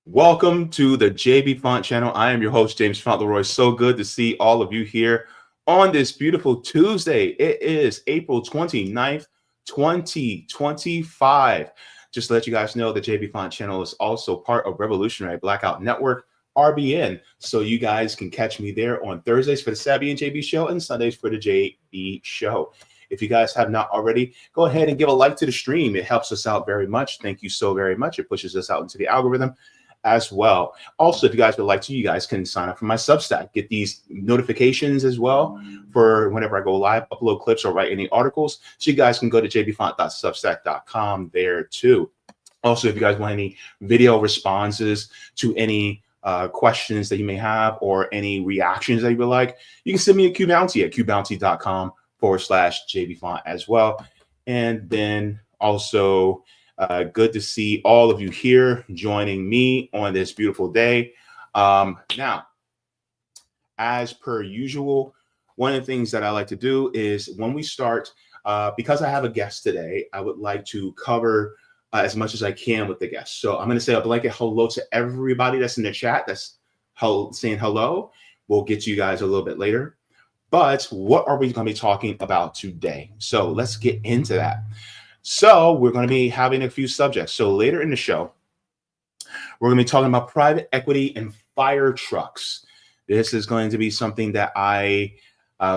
Welcome to the Jaybefaunt channel. I am your host, James Fauntleroy. So good to see all of you here on this beautiful Tuesday. It is April 29th, 2025. Just to let you guys know, the Jaybefaunt channel is also part of Revolutionary Blackout Network, RBN. So you guys can catch me there on Thursdays for the Sabby and JB show and Sundays for the JB show. If you guys have not already, go ahead and give a like to the stream. It helps us out very much. Thank you so very much. It pushes us out into the algorithm as well. Also, if you guys would like to, you guys can sign up for my Substack, get these notifications as well for whenever I go live, upload clips or write any articles. So you guys can go to jbfaunt.substack.com there too. Also, if you guys want any video responses to any questions that you may have or any reactions that you would like, you can send me a QBounty at qbounty.com/jbfaunt as well. And then also, good to see all of you here joining me on this beautiful day. Now, as per usual, one of the things that I like to do is when we start, because I have a guest today, I would like to cover as much as I can with the guest. So I'm going to say a blanket hello to everybody that's in the chat that's saying hello. We'll get to you guys a little bit later. But what are we going to be talking about today? So let's get into that. So we're going to be having a few subjects. So later in the show, we're going to be talking about private equity and fire trucks. This is going to be something that it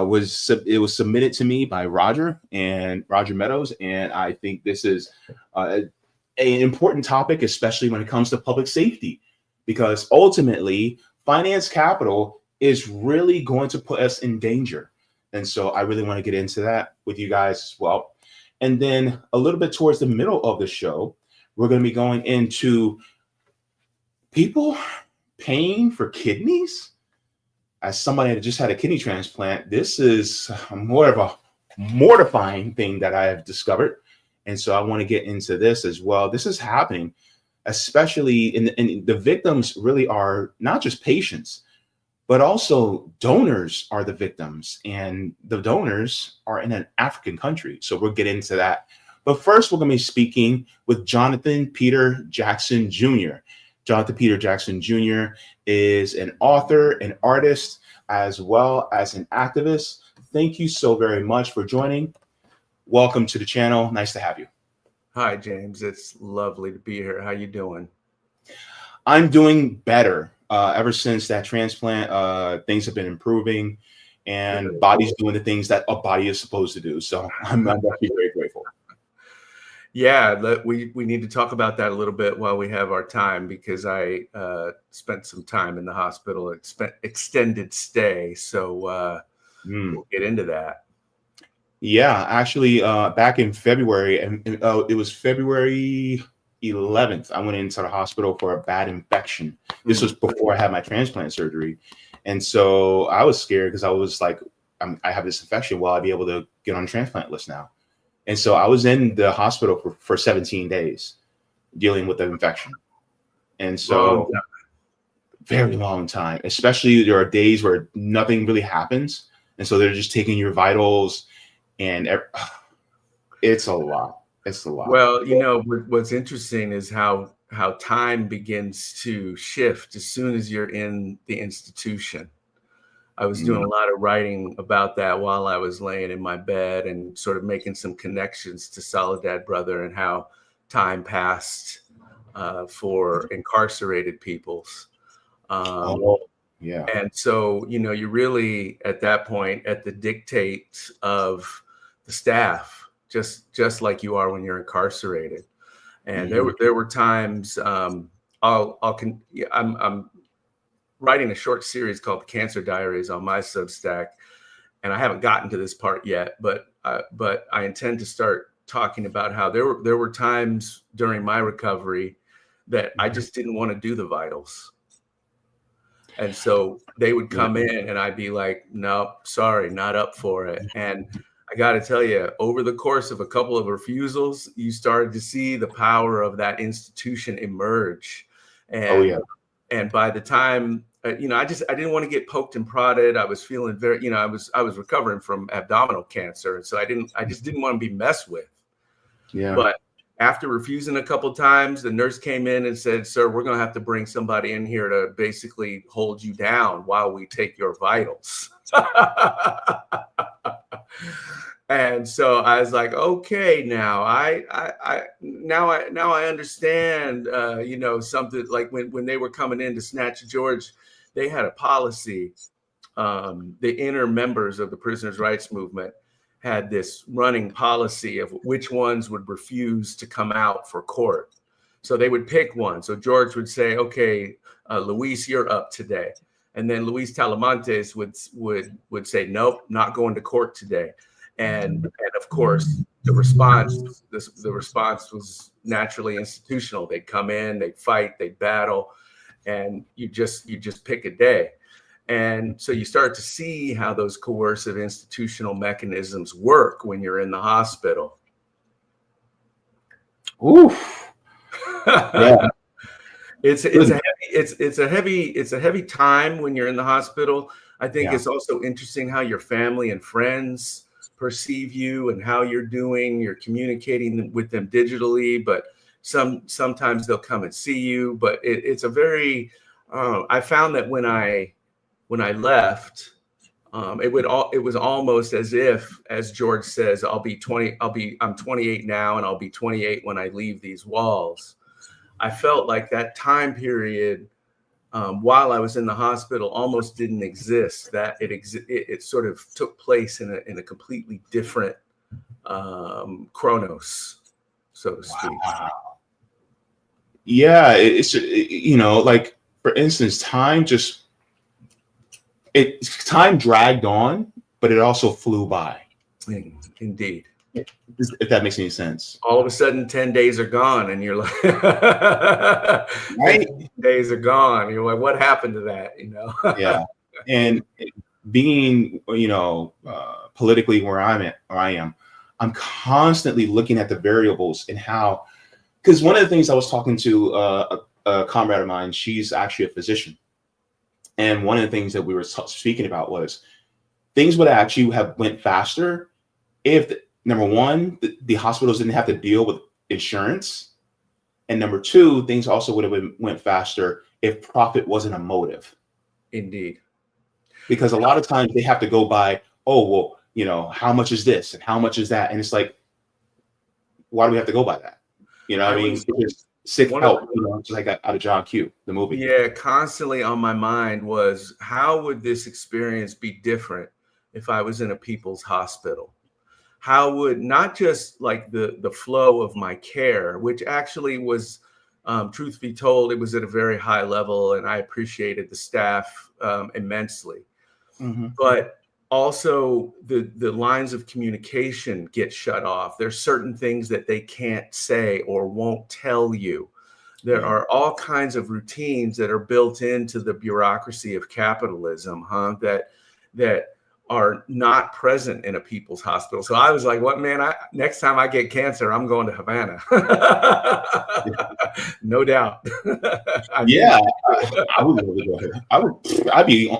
was submitted to me by Roger Meadows. And I think this is an important topic, especially when it comes to public safety, because ultimately finance capital is really going to put us in danger. And so I really want to get into that with you guys as well. And then a little bit towards the middle of the show, we're going to be going into people paying for kidneys. As somebody that just had a kidney transplant, this is more of a mortifying thing that I have discovered. And so I want to get into this as well. This is happening, especially in the victims really are not just patients, but also donors are the victims, and the donors are in an African country. So we'll get into that. But first, we're going to be speaking with Jonathan Peter Jackson Jr. Jonathan Peter Jackson Jr. is an author, an artist, as well as an activist. Thank you so very much for joining. Welcome to the channel. Nice to have you. Hi, James. It's lovely to be here. How you doing? I'm doing better. Ever since that transplant, things have been improving, and body's doing the things that a body is supposed to do. So I'm definitely very grateful. Yeah, we need to talk about that a little bit while we have our time, because I spent some time in the hospital, extended stay. So we'll get into that. Yeah, actually, back in February, and it was February 11th, I went into the hospital for a bad infection. This was before I had my transplant surgery. And so I was scared because I was like, I have this infection. Will I be able to get on the transplant list now? And so I was in the hospital for 17 days dealing with the infection. And so very long time, especially there are days where nothing really happens. And so they're just taking your vitals, and it's a lot. It's a lot. Well, you know, what's interesting is how time begins to shift as soon as you're in the institution. I was doing a lot of writing about that while I was laying in my bed and sort of making some connections to Soledad Brother and how time passed for incarcerated peoples. Yeah. And so, you know, you're really at that point at the dictate of the staff, just like you are when you're incarcerated. And there were times I'm writing a short series called The Cancer Diaries on my Substack, and I haven't gotten to this part yet, but I intend to start talking about how there were times during my recovery that I just didn't want to do the vitals. And so they would come in and I'd be like, no, sorry, not up for it. And I got to tell you, over the course of a couple of refusals, you started to see the power of that institution emerge. And, and by the time, you know, I didn't want to get poked and prodded. I was feeling very, you know, I was recovering from abdominal cancer. And so I just didn't want to be messed with. Yeah. But after refusing a couple times, the nurse came in and said, "Sir, we're going to have to bring somebody in here to basically hold you down while we take your vitals." And so I was like, okay, now now I understand, something like when they were coming in to snatch George, they had a policy. The inner members of the prisoners' rights movement had this running policy of which ones would refuse to come out for court. So they would pick one. So George would say, okay, Luis, you're up today. And then Luis Talamantes would say, nope, not going to court today. And of course, the response was naturally institutional. They'd come in, they'd fight, they'd battle, and you just pick a day. And so you start to see how those coercive institutional mechanisms work when you're in the hospital. Oof. Yeah. It's a heavy time when you're in the hospital. I think it's also interesting how your family and friends perceive you and how you're doing. You're communicating with them digitally, but sometimes they'll come and see you. But it's a very I found that when I left, it was almost as if, as George says, I'm 28 now and I'll be 28 when I leave these walls. I felt like that time period while I was in the hospital almost didn't exist. That it sort of took place in a completely different chronos, so to speak. Wow. Yeah, it's like for instance, time dragged on, but it also flew by. Indeed. If that makes any sense. All of a sudden 10 days are gone and you're like, right? Days are gone. You're like, what happened to that? Yeah. And being, politically where I am, I'm constantly looking at the variables and how, because one of the things I was talking to a comrade of mine, she's actually a physician. And one of the things that we were speaking about was things would actually have went faster if number one, the hospitals didn't have to deal with insurance. And number two, things also would have went faster if profit wasn't a motive. Indeed. Because a lot of times they have to go by, oh, well, how much is this and how much is that? And it's like, why do we have to go by that? I mean, it's sick help, just like out of John Q, the movie. Yeah, constantly on my mind was, how would this experience be different if I was in a people's hospital? How would not just like the flow of my care, which actually was, truth be told, it was at a very high level, and I appreciated the staff immensely. Mm-hmm. But also the lines of communication get shut off. There's certain things that they can't say or won't tell you. There are all kinds of routines that are built into the bureaucracy of capitalism, that are not present in a people's hospital. So I was like, what, man, next time I get cancer, I'm going to Havana. No doubt. I would really go there. I'd be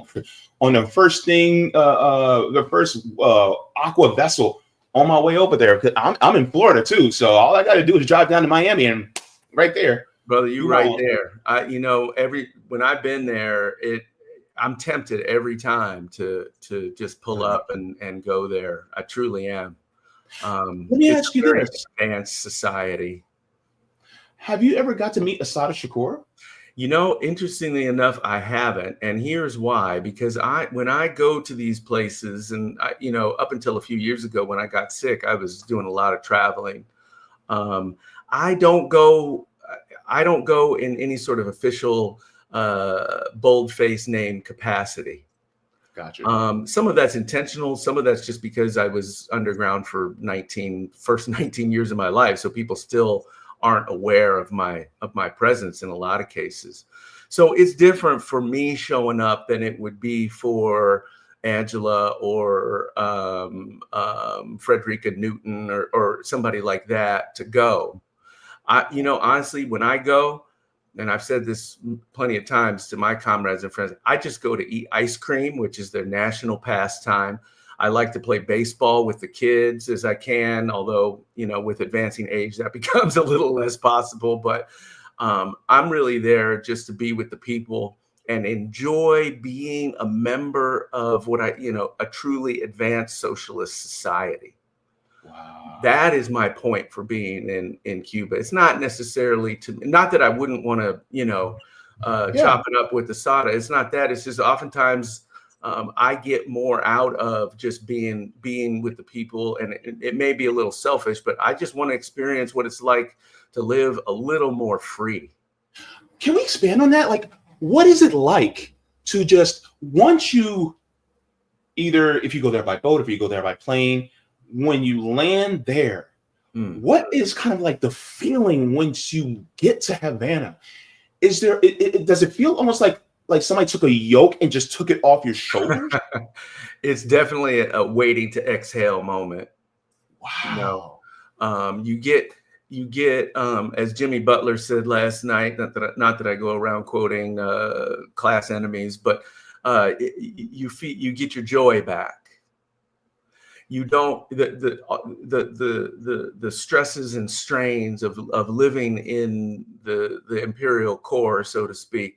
on the first thing, the first aqua vessel on my way over there. I'm in Florida too. So all I got to do is drive down to Miami and right there. Brother, you're right there. When I've been there, I'm tempted every time to just pull up and go there. I truly am. Let me ask you this: advanced society. Have you ever got to meet Assata Shakur? Interestingly enough, I haven't, and here's why. Because when I go to these places, and up until a few years ago when I got sick, I was doing a lot of traveling. I don't go in any sort of official bold-faced name capacity. Gotcha. Some of that's intentional. Some of that's just because I was underground for first 19 years of my life. So people still aren't aware of my presence in a lot of cases. So it's different for me showing up than it would be for Angela or Frederica Newton or somebody like that to go. Honestly, when I go, and I've said this plenty of times to my comrades and friends, I just go to eat ice cream, which is their national pastime. I like to play baseball with the kids as I can, although, with advancing age, that becomes a little less possible. But I'm really there just to be with the people and enjoy being a member of what a truly advanced socialist society. Wow. That is my point for being in Cuba. It's not necessarily not that I wouldn't want to, chop it up with the Sada. It's not that. It's just oftentimes I get more out of just being with the people, and it may be a little selfish, but I just want to experience what it's like to live a little more free. Can we expand on that? Like, what is it like to just, once you, either if you go there by boat, if you go there by plane, when you land there, what is kind of like the feeling once you get to Havana? Is there, does it feel almost like somebody took a yoke and just took it off your shoulders? It's definitely a waiting to exhale moment. Wow. You get as Jimmy Butler said last night, not that I go around quoting class enemies, but you get your joy back. You don't, the stresses and strains of living in the imperial core, so to speak,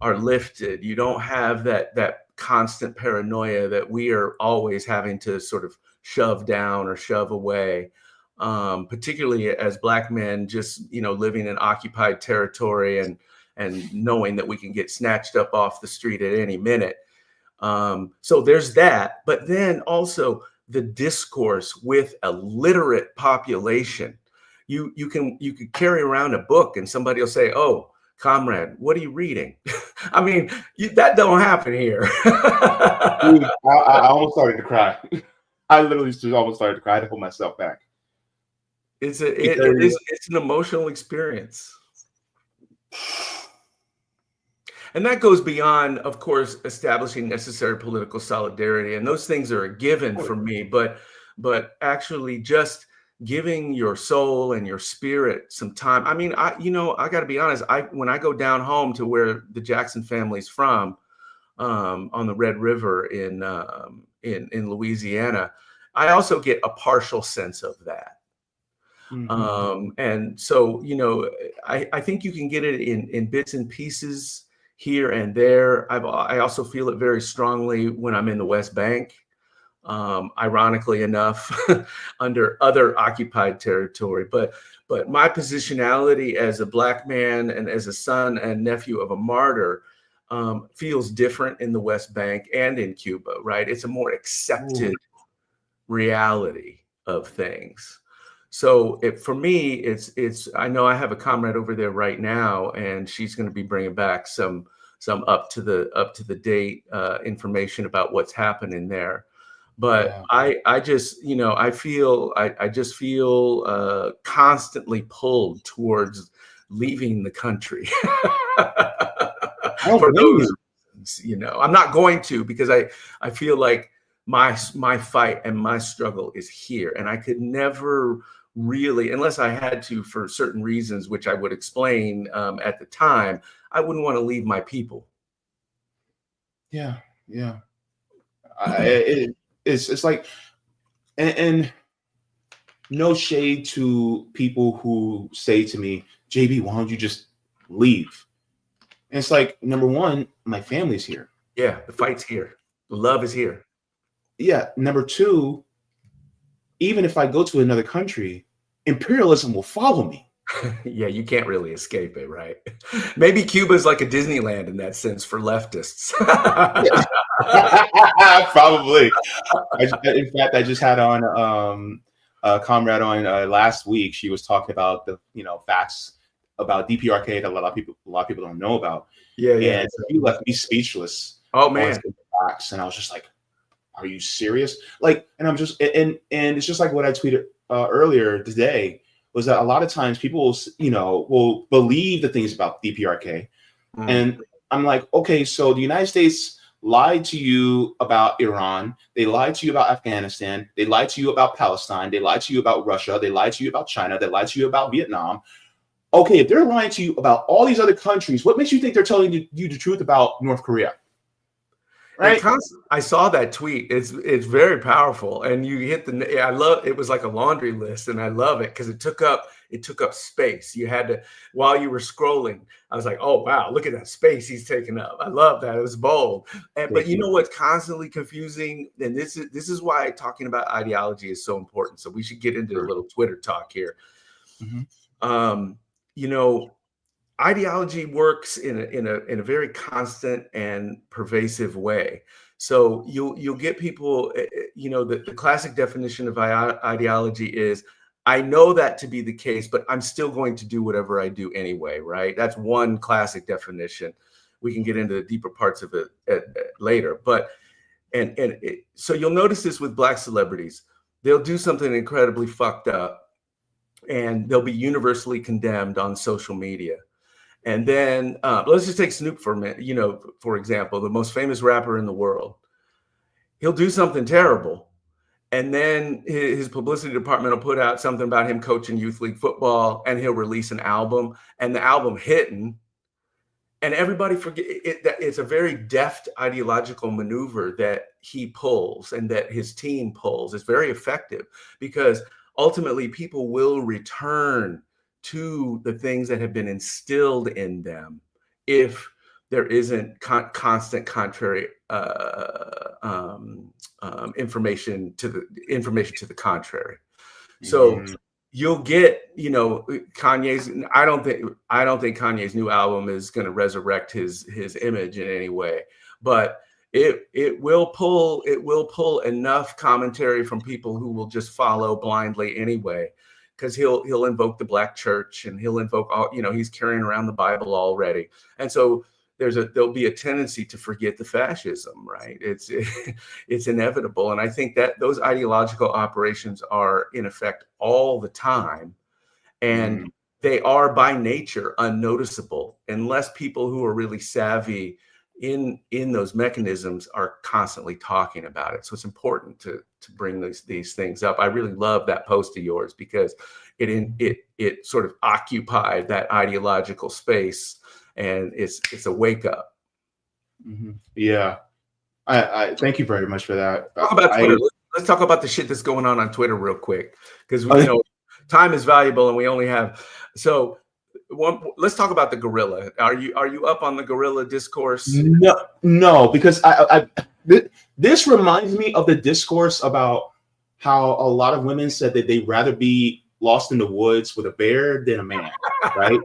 are lifted. You don't have that constant paranoia that we are always having to sort of shove down or shove away. Particularly as Black men, just living in occupied territory and knowing that we can get snatched up off the street at any minute. So there's that, but then also the discourse with a literate population. You can carry around a book and somebody will say, "Oh, comrade, what are you reading?" I mean, that don't happen here. Dude, I almost started to cry. I literally almost started to cry. I had to hold myself back. It's an emotional experience. And that goes beyond, of course, establishing necessary political solidarity. And those things are a given for me, but actually just giving your soul and your spirit some time. I mean, I got to be honest, when I go down home to where the Jackson family's from, on the Red River in Louisiana, I also get a partial sense of that. Mm-hmm. And so, I think you can get it in bits and pieces here and there. I also feel it very strongly when I'm in the West Bank, ironically enough, under other occupied territory. But my positionality as a Black man and as a son and nephew of a martyr feels different in the West Bank and in Cuba, right? It's a more accepted reality of things. So for me, it's. I know I have a comrade over there right now, and she's going to be bringing back some up to the date information about what's happening there. But yeah. I just I just feel constantly pulled towards leaving the country. For those reasons, I'm not going to, because I feel like my fight and my struggle is here, and I could never really, unless I had to for certain reasons, which I would explain at the time, I wouldn't want to leave my people. Yeah. It's like, and no shade to people who say to me, "JB, why don't you just leave?" And it's like, number one, my family's here. Yeah, the fight's here. The love is here. Yeah. Number two, even if I go to another country, imperialism will follow me. Yeah, you can't really escape it, right? Maybe Cuba's like a Disneyland in that sense for leftists. Probably. In fact, I just had on a comrade on last week. She was talking about the facts about DPRK that a lot of people don't know about. Yeah. And you left me speechless. Oh man. Facts, and I was just like, "Are you serious?" Like, and I'm just and it's just like what I tweeted earlier today, was that a lot of times people will believe the things about DPRK, and I'm like, okay, so the United States lied to you about Iran, they lied to you about Afghanistan, they lied to you about Palestine, they lied to you about Russia, they lied to you about China, they lied to you about Vietnam. Okay, if they're lying to you about all these other countries, what makes you think they're telling you the truth about North Korea? right? I saw that tweet. It's very powerful, and you hit the. I love it. Was like a laundry list, and I love it because it took up space. You had to, while you were scrolling. I was like, oh wow, look at that space he's taking up. I love that. It was bold. But Thank you know you. what's constantly confusing, and this is why talking about ideology is so important. So we should get into a little Twitter talk here. You know, ideology works in a very constant and pervasive way. So you'll get people, you know, the classic definition of ideology is, I know that to be the case, but I'm still going to do whatever I do anyway, right? That's one classic definition. We can get into the deeper parts of it later, but so you'll notice this with Black celebrities. They'll do something incredibly fucked up, and they'll be universally condemned on social media. And then let's just take Snoop for a minute, you know, for example, the most famous rapper in the world. He'll do something terrible, and then his publicity department will put out something about him coaching youth league football, and he'll release an album, and the album hitting, and everybody forget it, that it's a very deft ideological maneuver that he pulls and that his team pulls. It's very effective because ultimately people will return to the things that have been instilled in them if there isn't constant contrary information to the contrary. So you'll get, you know, Kanye's. I don't think Kanye's new album is going to resurrect his image in any way, but it will pull enough commentary from people who will just follow blindly anyway, because he'll invoke the Black church, and he'll invoke all, you know, he's carrying around the Bible already, and so there'll be a tendency to forget the fascism, right? It's inevitable. And I think that those ideological operations are in effect all the time. And they are by nature unnoticeable unless people who are really savvy in those mechanisms are constantly talking about it. So it's important to bring these things up. I really love that post of yours because it sort of occupied that ideological space. And it's a wake up. Yeah, I thank you very much for that. Talk about Twitter. Let's talk about the shit that's going on Twitter real quick, because you know time is valuable and we only have. So let's talk about the gorilla. Are you up on the gorilla discourse? No, because this reminds me of the discourse about how a lot of women said that they'd rather be lost in the woods with a bear than a man, right?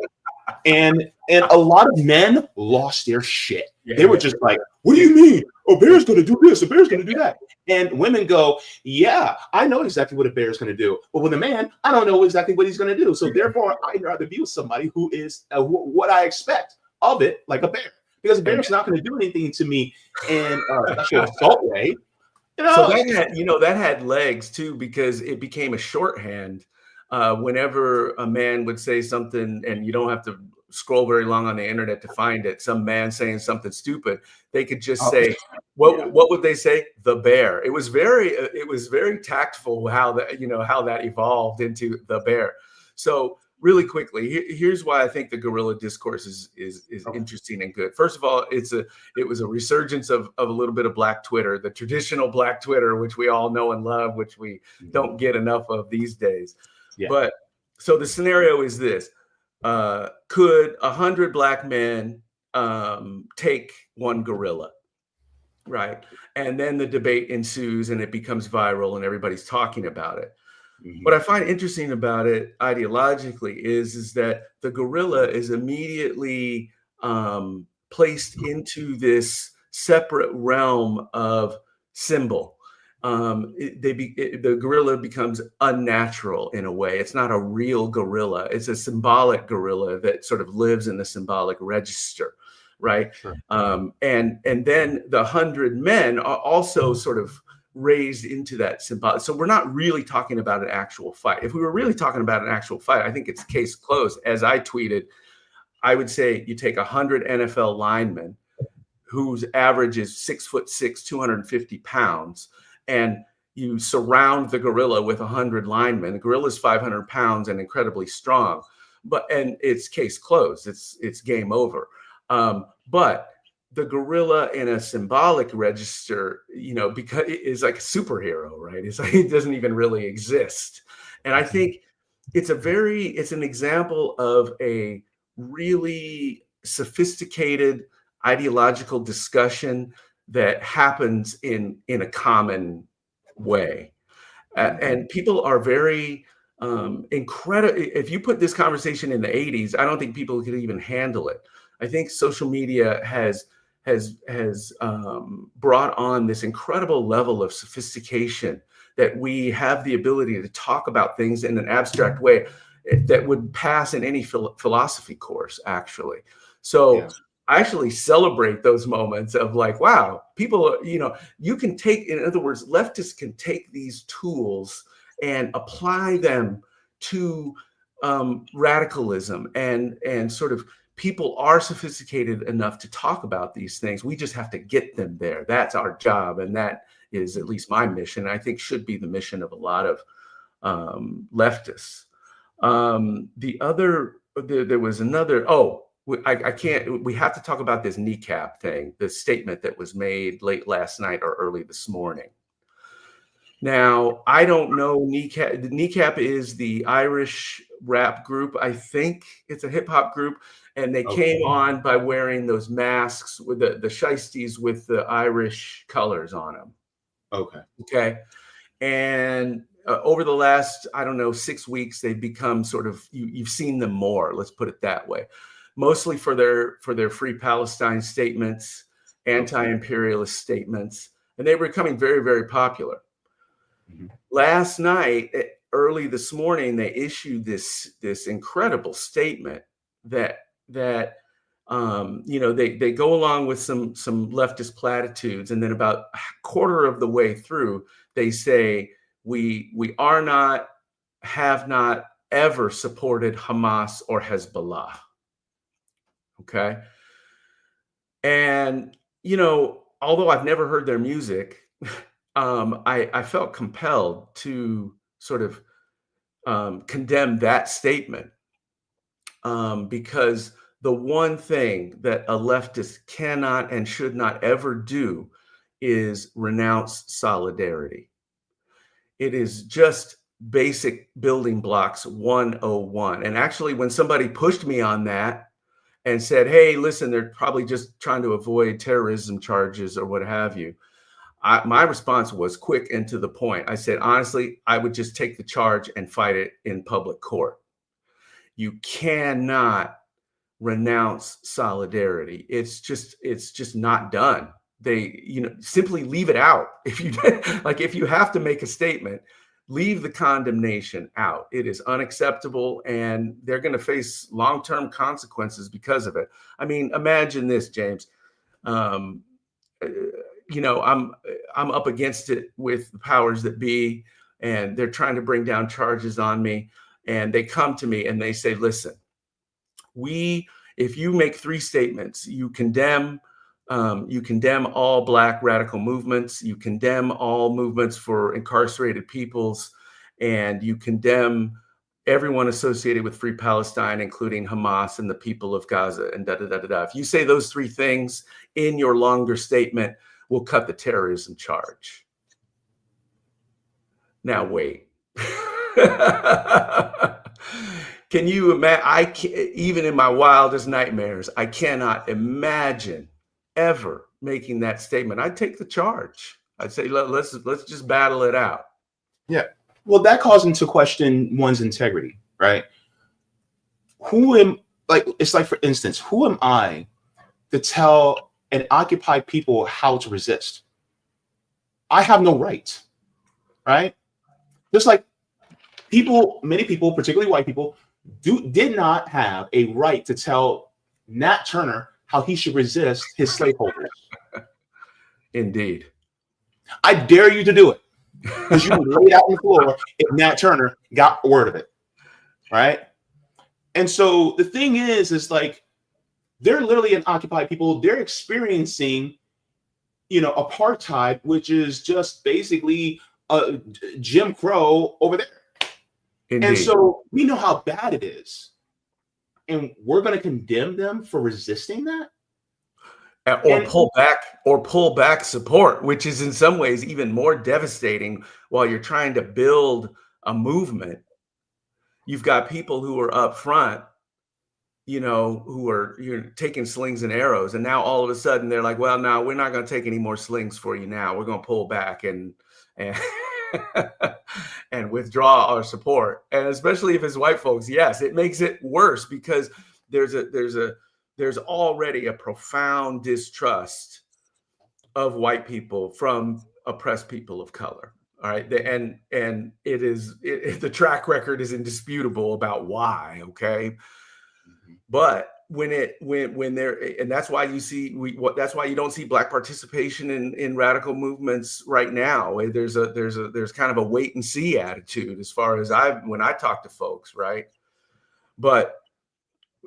And a lot of men lost their shit. They were just like, what do you mean? A bear's going to do this. A bear's going to do that. And women go, yeah, I know exactly what a bear's going to do. But with a man, I don't know exactly what he's going to do. So therefore, I'd rather be with somebody who is what I expect of it, like a bear. Because a bear's not going to do anything to me in a sexual assault way. You know? So that had legs too, because it became a shorthand. Whenever a man would say something, and you don't have to scroll very long on the internet to find it, some man saying something stupid, they could just say, what would they say? The bear. It was very tactful how that evolved into the bear. So really quickly, here's why I think the guerrilla discourse is interesting and good. First of all, it was a resurgence of a little bit of Black Twitter, the traditional Black Twitter, which we all know and love, which we don't get enough of these days. Yeah. But so the scenario is this: could 100 Black men take one gorilla, right? And then the debate ensues, and it becomes viral, and everybody's talking about it. What I find interesting about it ideologically is that the gorilla is immediately placed into this separate realm of symbol. The gorilla becomes unnatural in a way. It's not a real gorilla. It's a symbolic gorilla that sort of lives in the symbolic register, right? Sure. And then the 100 men are also sort of raised into that symbolic. So we're not really talking about an actual fight. If we were really talking about an actual fight, I think it's case closed. As I tweeted, I would say you take 100 NFL linemen whose average is 6'6", 250 pounds, and you surround the gorilla with 100 linemen. The gorilla is 500 pounds and incredibly strong, and it's case closed. It's game over. But the gorilla in a symbolic register, because it is like a superhero, right? It's like it doesn't even really exist. And I think it's an example of a really sophisticated ideological discussion that happens in a common way. And people are very incredible. If you put this conversation in the 80s, I don't think people could even handle it. I think social media has brought on this incredible level of sophistication that we have the ability to talk about things in an abstract way that would pass in any philosophy course, actually. So Yeah. I actually celebrate those moments of like, wow, people, you can take, in other words, leftists can take these tools and apply them to radicalism and sort of people are sophisticated enough to talk about these things. We just have to get them there. That's our job. And that is at least my mission. I think should be the mission of a lot of leftists. There was another, I can't, we have to talk about this kneecap thing, the statement that was made late last night or early this morning. Now, I don't know Kneecap. Kneecap is the Irish rap group. I think it's a hip hop group. And they came on by wearing those masks with the shiesties with the Irish colors on them. Okay. And over the last, I don't know, 6 weeks, they've become sort of, you've seen them more, let's put it that way, mostly for their Free Palestine statements, anti-imperialist statements, and they were becoming very, very popular. Last night, early this morning, they issued this incredible statement that they go along with some leftist platitudes, and then about a quarter of the way through, they say we are not, have not ever supported Hamas or Hezbollah. Okay, and although I've never heard their music, I felt compelled to sort of condemn that statement because the one thing that a leftist cannot and should not ever do is renounce solidarity. It is just basic building blocks 101. And actually, when somebody pushed me on that and said, hey, listen, they're probably just trying to avoid terrorism charges or what have you, my response was quick and to the point. I said, honestly, I would just take the charge and fight it in public court. You cannot renounce solidarity. It's just not done. They, simply leave it out. If you have to make a statement, leave the condemnation out. It is unacceptable, and they're going to face long-term consequences because of it. I mean, imagine this, James. I'm up against it with the powers that be, and they're trying to bring down charges on me. And they come to me and they say, listen, if you make 3 statements, you condemn all Black radical movements, you condemn all movements for incarcerated peoples, and you condemn everyone associated with Free Palestine, including Hamas and the people of Gaza, and da-da-da-da-da. If you say those 3 things in your longer statement, we'll cut the terrorism charge. Now, wait. Can you imagine? Even in my wildest nightmares, I cannot imagine ever making that statement. I'd take the charge. I'd say, let's just battle it out. Yeah. Well, that calls into question one's integrity, right? It's like, for instance, who am I to tell an occupied people how to resist? I have no right, right? Just like many people, particularly white people, did not have a right to tell Nat Turner how he should resist his slaveholders. Indeed. I dare you to do it, because you would lay it out on the floor if Nat Turner got word of it, right? And so the thing is like, they're literally an occupied people. They're experiencing, apartheid, which is just basically Jim Crow over there. Indeed. And so we know how bad it is. And we're going to condemn them for resisting that? or And pull back support, which is in some ways even more devastating. While you're trying to build a movement, you've got people who are up front, who are taking slings and arrows, and now all of a sudden they're like, well, no, we're not going to take any more slings for you now. We're going to pull back and and withdraw our support. And especially if it's white folks, yes, it makes it worse, because there's already a profound distrust of white people from oppressed people of color. All right. And the track record is indisputable about why. Okay. But when there, and that's why you see that's why you don't see Black participation in radical movements right now. There's kind of a wait and see attitude as far as when I talk to folks, right? But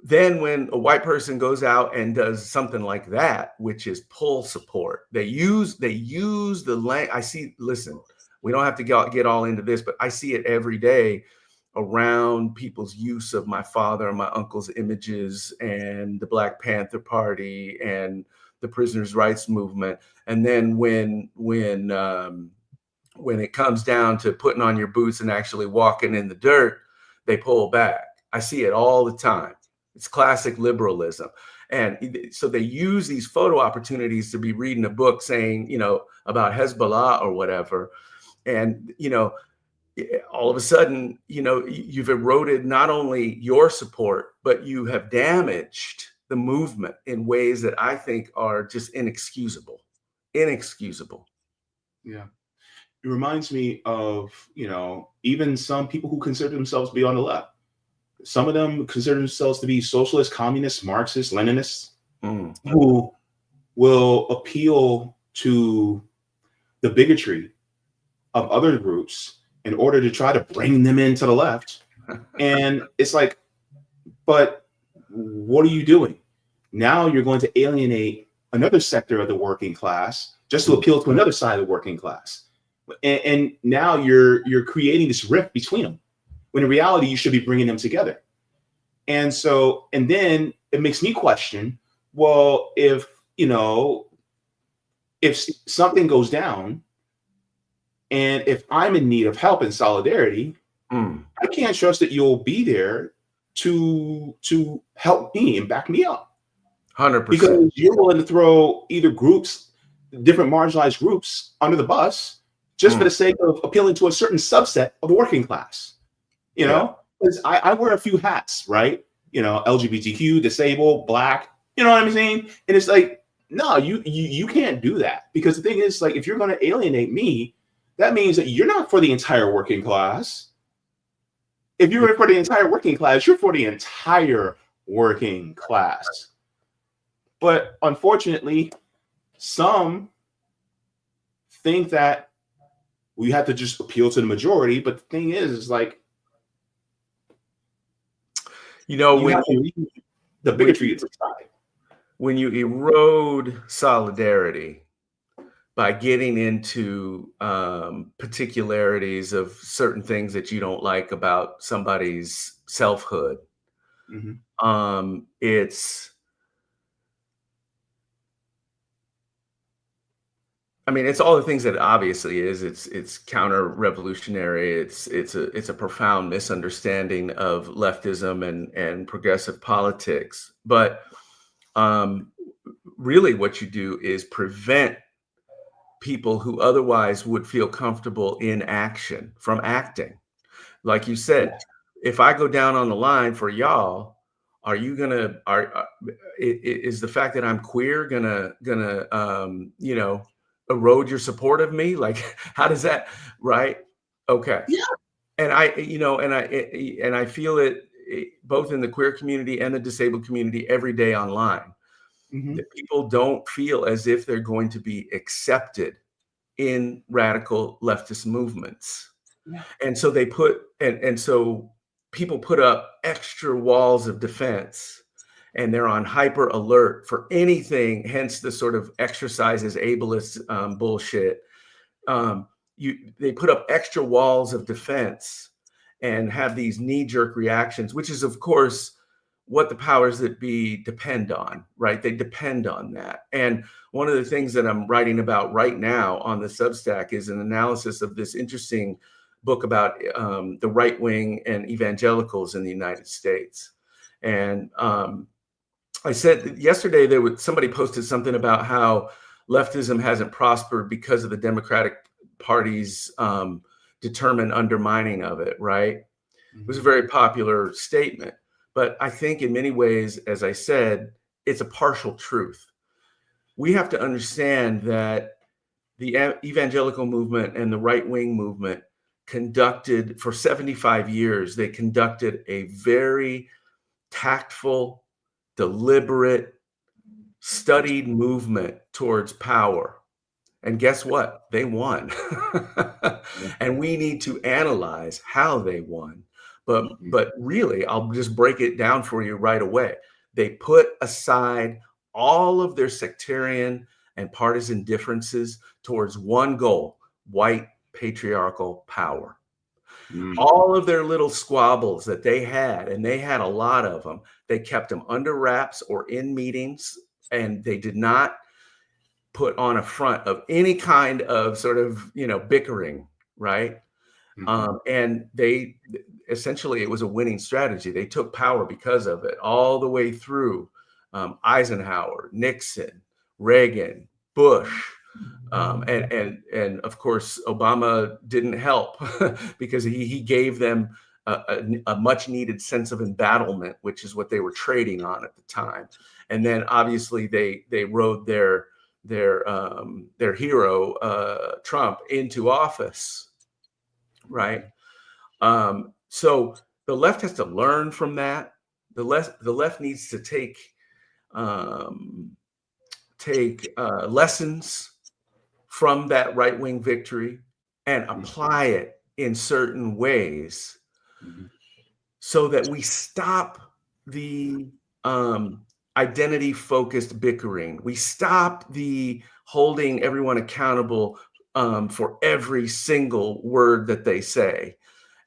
then when a white person goes out and does something like that, which is pull support, they use the language. Listen, we don't have to get all into this, but I see it every day around people's use of my father and my uncle's images and the Black Panther Party and the prisoners' rights movement. And then when it comes down to putting on your boots and actually walking in the dirt, they pull back. I see it all the time. It's classic liberalism. And so they use these photo opportunities to be reading a book saying, about Hezbollah or whatever. And, all of a sudden, you've eroded not only your support, but you have damaged the movement in ways that I think are just inexcusable. Yeah. It reminds me of, even some people who consider themselves to be on the left. Some of them consider themselves to be socialist, communist, Marxist, Leninists, who will appeal to the bigotry of other groups in order to try to bring them into the left. And it's like, but what are you doing? Now you're going to alienate another sector of the working class just to appeal to another side of the working class. And now you're creating this rift between them, when in reality, you should be bringing them together. And then it makes me question, well, if something goes down, and if I'm in need of help and solidarity, I can't trust that you'll be there to help me and back me up. 100%. Because you're willing to throw either different marginalized groups under the bus just for the sake of appealing to a certain subset of the working class. Because I wear a few hats, right? LGBTQ, disabled, Black, you know what I'm saying? And it's like, no, you can't do that. Because the thing is, like, if you're going to alienate me, that means that you're not for the entire working class. If you're for the entire working class, you're for the entire working class. But unfortunately, some think that we have to just appeal to the majority. But the thing is like, the bigotry is aside. When you erode solidarity by getting into particularities of certain things that you don't like about somebody's selfhood, it's all the things that it obviously is. It's counter-revolutionary. It's a profound misunderstanding of leftism and progressive politics. But really, what you do is prevent people who otherwise would feel comfortable in action from acting. Like you said, if I go down on the line for y'all, is the fact that I'm queer gonna erode your support of me? Like, how does that, right? Okay. Yeah. And I feel it both in the queer community and the disabled community every day online. That people don't feel as if they're going to be accepted in radical leftist movements. Yeah. And so so people put up extra walls of defense, and they're on hyper alert for anything, hence the sort of exercises ableist bullshit. They put up extra walls of defense and have these knee-jerk reactions, which is, of course, what the powers that be depend on, right? They depend on that. And one of the things that I'm writing about right now on the Substack is an analysis of this interesting book about the right wing and evangelicals in the United States. And I said yesterday somebody posted something about how leftism hasn't prospered because of the Democratic Party's determined undermining of it, right? It was a very popular statement. But I think in many ways, as I said, it's a partial truth. We have to understand that the evangelical movement and the right-wing movement conducted, for 75 years, they conducted a very tactful, deliberate, studied movement towards power. And guess what? They won. And we need to analyze how they won. But really, I'll just break it down for you right away. They put aside all of their sectarian and partisan differences towards one goal: white patriarchal power. All of their little squabbles that they had, and they had a lot of them, they kept them under wraps or in meetings, and they did not put on a front of any kind of sort of, bickering, right? And they essentially, it was a winning strategy. They took power because of it all the way through Eisenhower, Nixon, Reagan, Bush, and of course Obama didn't help because he gave them a much needed sense of embattlement, which is what they were trading on at the time. And then obviously they rode their hero Trump into office, right? So the left has to learn from that. The left needs to take lessons from that right-wing victory and apply it in certain ways, so that we stop the identity-focused bickering. We stop the holding everyone accountable for every single word that they say,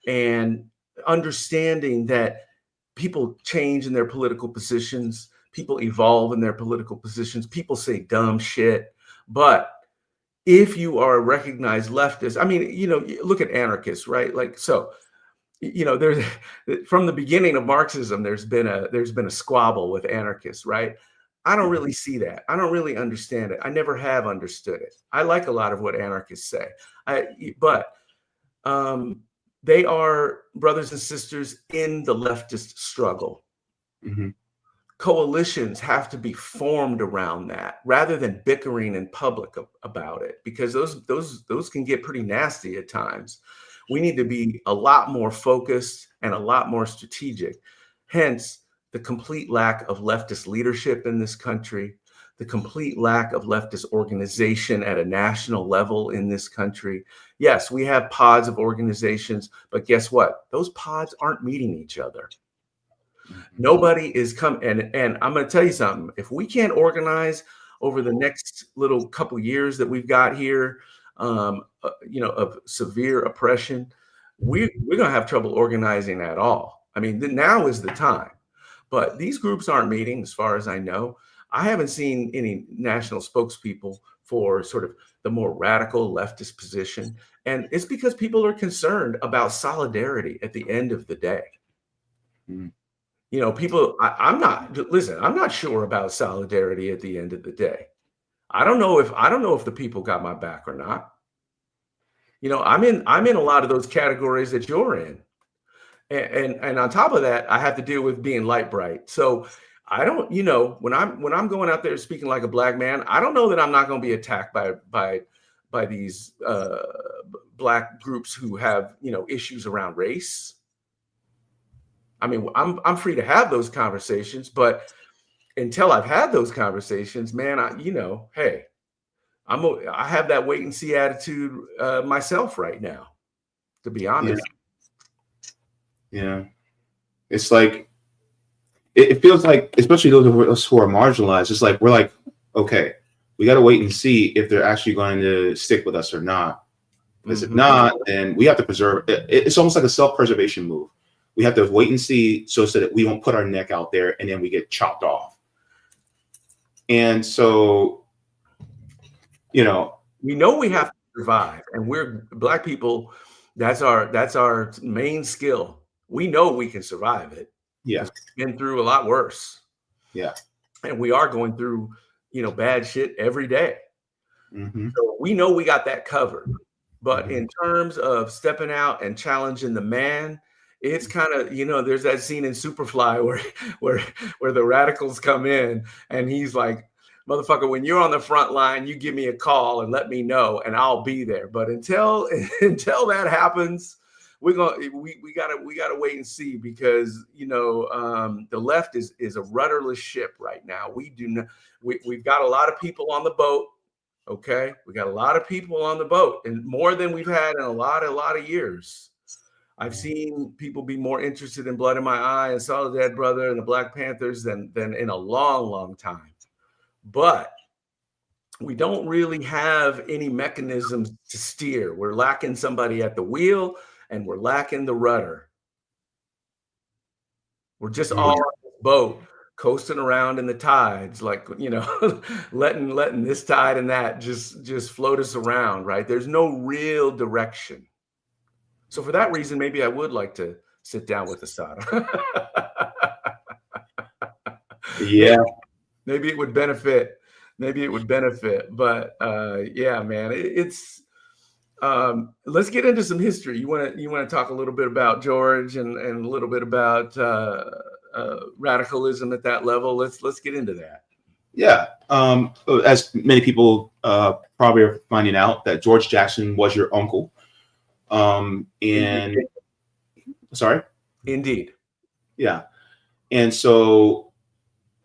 and understanding that people change in their political positions, people evolve in their political positions, people say dumb shit. But if you are a recognized leftist, I mean, look at anarchists, right? Like, so, there's, from the beginning of Marxism, there's been a squabble with anarchists, right? I don't really see that. I don't really understand it. I never have understood it. I like a lot of what anarchists say, but they are brothers and sisters in the leftist struggle. Coalitions have to be formed around that, rather than bickering in public about it, because those can get pretty nasty at times. We need to be a lot more focused and a lot more strategic. Hence, the complete lack of leftist leadership in this country, the complete lack of leftist organization at a national level in this country. Yes, we have pods of organizations, but guess what? Those pods aren't meeting each other. Nobody is coming. And I'm going to tell you something. If we can't organize over the next little couple years that we've got here, of severe oppression, we're going to have trouble organizing at all. I mean, now is the time. But these groups aren't meeting, as far as I know. I haven't seen any national spokespeople for sort of the more radical leftist position. And it's because people are concerned about solidarity at the end of the day. I'm not sure about solidarity at the end of the day. I don't know if the people got my back or not. I'm in a lot of those categories that you're in. And on top of that, I have to deal with being light bright. So I don't, when I'm going out there speaking like a black man, I don't know that I'm not going to be attacked by these black groups who have, issues around race. I mean, I'm free to have those conversations, but until I've had those conversations, man, hey, I have that wait and see attitude myself right now, to be honest. Yeah. It's like, it feels like, especially those of us who are marginalized, it's like, we're like, okay, we got to wait and see if they're actually going to stick with us or not. Because if not, then we have to preserve it. It's almost like a self-preservation move. We have to wait and see so that we won't put our neck out there and then we get chopped off. And so, we know we have to survive, and we're Black people. That's our main skill. We know we can survive it. Yeah. We've been through a lot worse. Yeah. And we are going through, bad shit every day. Mm-hmm. So we know we got that covered. But in terms of stepping out and challenging the man, it's kind of, there's that scene in Superfly where the radicals come in and he's like, motherfucker, when you're on the front line, you give me a call and let me know and I'll be there. But until that happens, we gotta wait and see, because the left is a rudderless ship right now. We've got a lot of people on the boat. Okay, we got a lot of people on the boat, and more than we've had in a lot of years. I've seen people be more interested in Blood in My Eye and Soledad Brother and the Black Panthers than in a long time. But we don't really have any mechanisms to steer. We're lacking somebody at the wheel, and we're lacking the rudder. We're just all on this boat, coasting around in the tides, like, letting this tide and that just float us around, right? There's no real direction. So for that reason, maybe I would like to sit down with Assata. Yeah. Maybe it would benefit. But yeah, man, it's let's get into some history. You want to talk a little bit about George and a little bit about radicalism at that level. Let's get into that. Yeah. As many people probably are finding out, that George Jackson was your uncle. Sorry? Indeed. Yeah. And so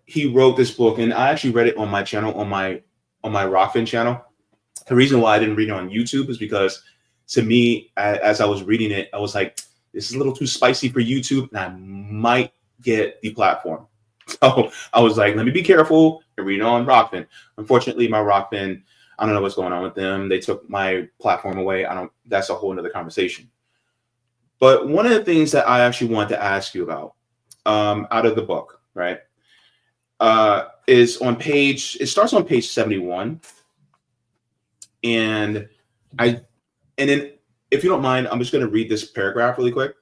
he wrote this book, and I actually read it on my channel, on my Rockfin channel. The reason why I didn't read it on YouTube is because, to me, as I was reading it, I was like, this is a little too spicy for YouTube, and I might get deplatformed. So I was like, let me be careful and read it on Rockfin. Unfortunately, my Rockfin, I don't know what's going on with them. They took my platform away. That's a whole nother conversation. But one of the things that I actually wanted to ask you about, out of the book, right, is it starts on page 71. And then, if you don't mind, I'm just going to read this paragraph really quick.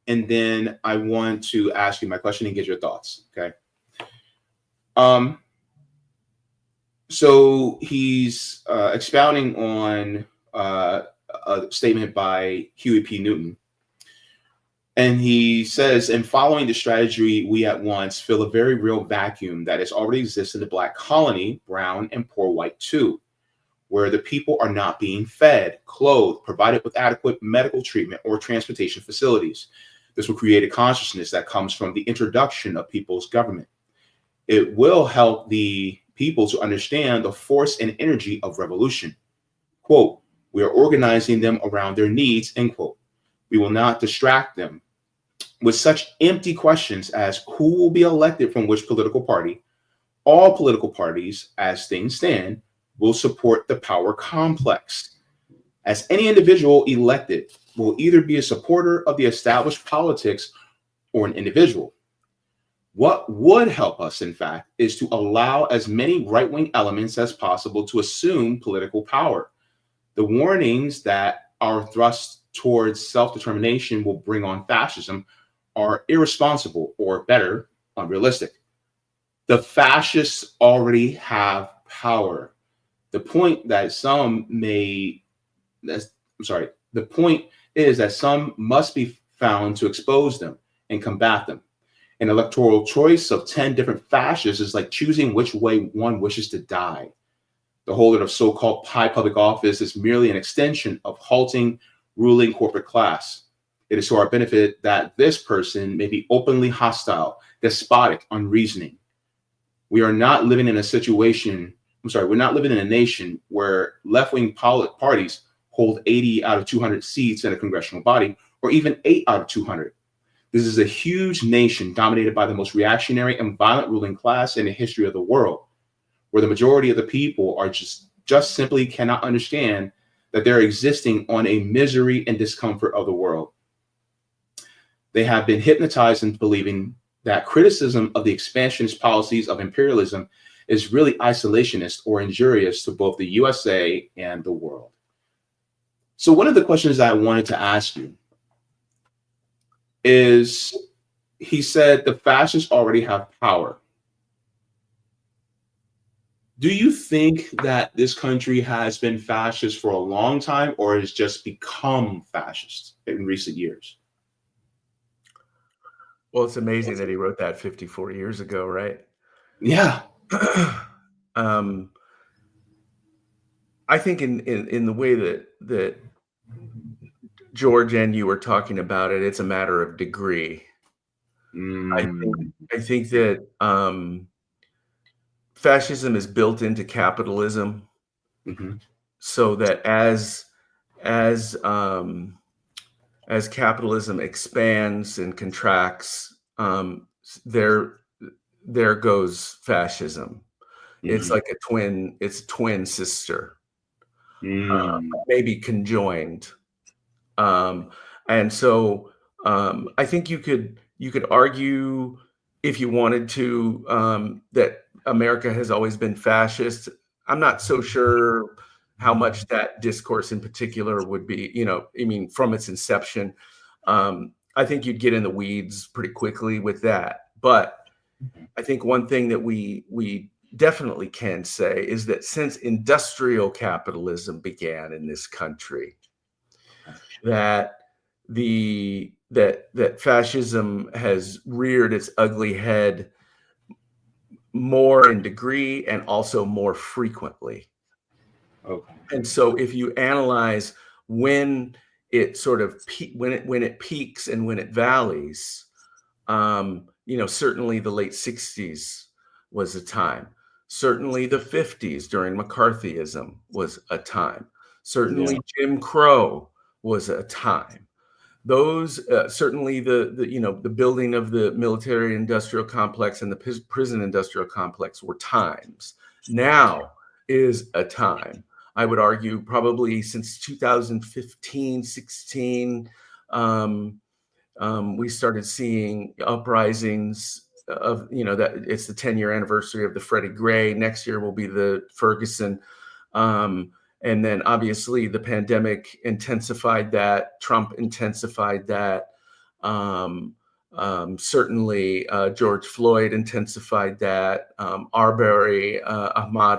And then I want to ask you my question and get your thoughts. Okay. So he's expounding on a statement by Huey P. Newton. And he says, in following the strategy, we at once fill a very real vacuum that has already existed in the Black colony, brown and poor white too, where the people are not being fed, clothed, provided with adequate medical treatment or transportation facilities. This will create a consciousness that comes from the introduction of people's government. It will help the people to understand the force and energy of revolution. Quote, we are organizing them around their needs, end quote. We will not distract them with such empty questions as who will be elected from which political party. All political parties, as things stand, will support the power complex, as any individual elected will either be a supporter of the established politics or an individual. What would help us, in fact, is to allow as many right-wing elements as possible to assume political power. The warnings that our thrust towards self-determination will bring on fascism are irresponsible, or better, unrealistic. The fascists already have power. The point is that some must be found to expose them and combat them. An electoral choice of 10 different fascists is like choosing which way one wishes to die. The holder of so-called high public office is merely an extension of halting ruling corporate class. It is to our benefit that this person may be openly hostile, despotic, unreasoning. We're not living in a nation where left-wing parties hold 80 out of 200 seats in a congressional body, or even 8 out of 200. This is a huge nation dominated by the most reactionary and violent ruling class in the history of the world, where the majority of the people are just simply cannot understand that they're existing on a misery and discomfort of the world. They have been hypnotized into believing that criticism of the expansionist policies of imperialism is really isolationist or injurious to both the USA and the world. So one of the questions I wanted to ask you is, he said the fascists already have power. Do you think that this country has been fascist for a long time, or has just become fascist in recent years? Well, it's amazing that he wrote that 54 years ago, right? Yeah. I think in the way that George and you were talking about it, it's a matter of degree. I think that fascism is built into capitalism, so that as capitalism expands and contracts, there goes fascism. It's like it's a twin sister, maybe conjoined. And so I think you could argue, if you wanted to, that America has always been fascist. I'm not so sure how much that discourse in particular would be, I mean, from its inception. I think you'd get in the weeds pretty quickly with that. But I think one thing that we definitely can say is that since industrial capitalism began in this country, that fascism has reared its ugly head more in degree and also more frequently. Okay. And so if you analyze when it sort of when it peaks and when it valleys, certainly the late 60s was a time. Certainly the 50s during McCarthyism was a time. Certainly Jim Crow was a time. Those certainly the building of the military industrial complex and the prison industrial complex were times. Now is a time. I would argue probably since 2015, 16, we started seeing uprisings of, that it's the 10-year anniversary of the Freddie Gray. Next year will be the Ferguson. And then obviously the pandemic intensified that. Trump intensified that. Certainly George Floyd intensified that. Ahmaud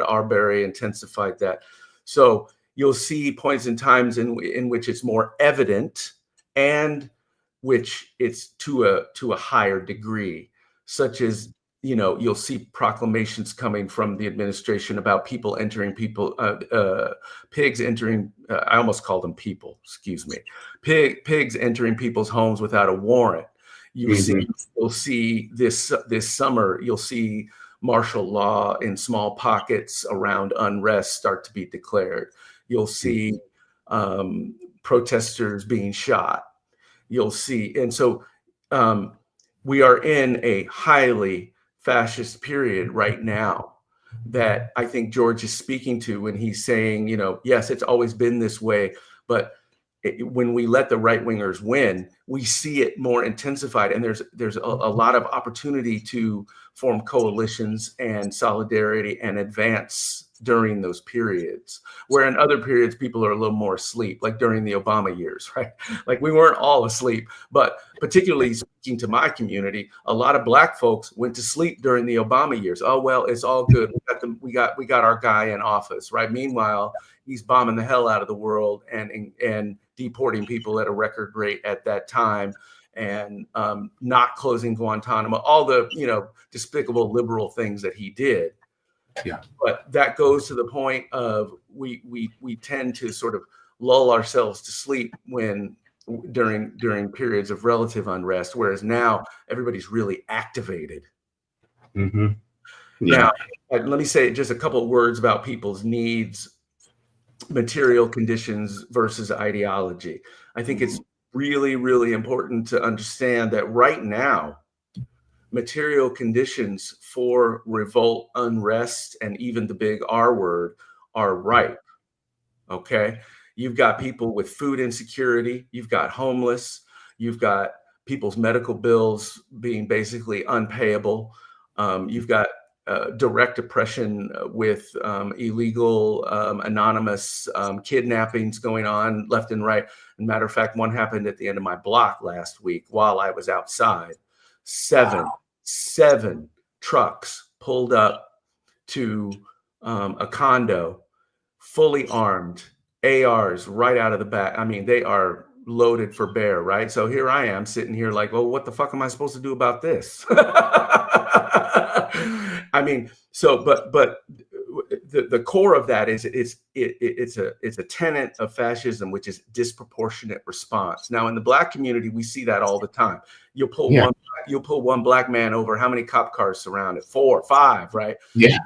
Arbery intensified that. So you'll see points in times in which it's more evident, and which it's to a higher degree, such as, you'll see proclamations coming from the administration about pigs entering, I almost called them people, excuse me, pigs entering people's homes without a warrant. You'll see this summer, you'll see martial law in small pockets around unrest start to be declared. You'll see protesters being shot. You'll see. And so we are in a highly fascist period right now that I think George is speaking to when he's saying, yes, it's always been this way, but when we let the right wingers win, we see it more intensified. And there's a lot of opportunity to form coalitions and solidarity and advance during those periods, where in other periods people are a little more asleep, like during the Obama years, right? Like we weren't all asleep, but particularly speaking to my community, a lot of Black folks went to sleep during the Obama years. Oh, well, it's all good. We got our guy in office, right? Meanwhile, he's bombing the hell out of the world and deporting people at a record rate at that time, and not closing Guantanamo, all the despicable liberal things that he did. Yeah. But that goes to the point of we tend to sort of lull ourselves to sleep during periods of relative unrest, whereas now everybody's really activated. Yeah. Now, let me say just a couple of words about people's needs, material conditions versus ideology. I think it's really, really important to understand that right now, material conditions for revolt, unrest, and even the big R word are ripe. Okay. You've got people with food insecurity. You've got homeless. You've got people's medical bills being basically unpayable. You've got direct oppression with illegal, anonymous kidnappings going on left and right. As a matter of fact, one happened at the end of my block last week while I was outside. Seven trucks pulled up to a condo, fully armed, ARs right out of the back. I mean, they are loaded for bear, right? So here I am sitting here like, well, what the fuck am I supposed to do about this? I mean, so but the core of that is it's a tenet of fascism, which is disproportionate response. Now, in the Black community, we see that all the time. You'll pull one black man over. How many cop cars surround it? 4 or 5, right? Yeah.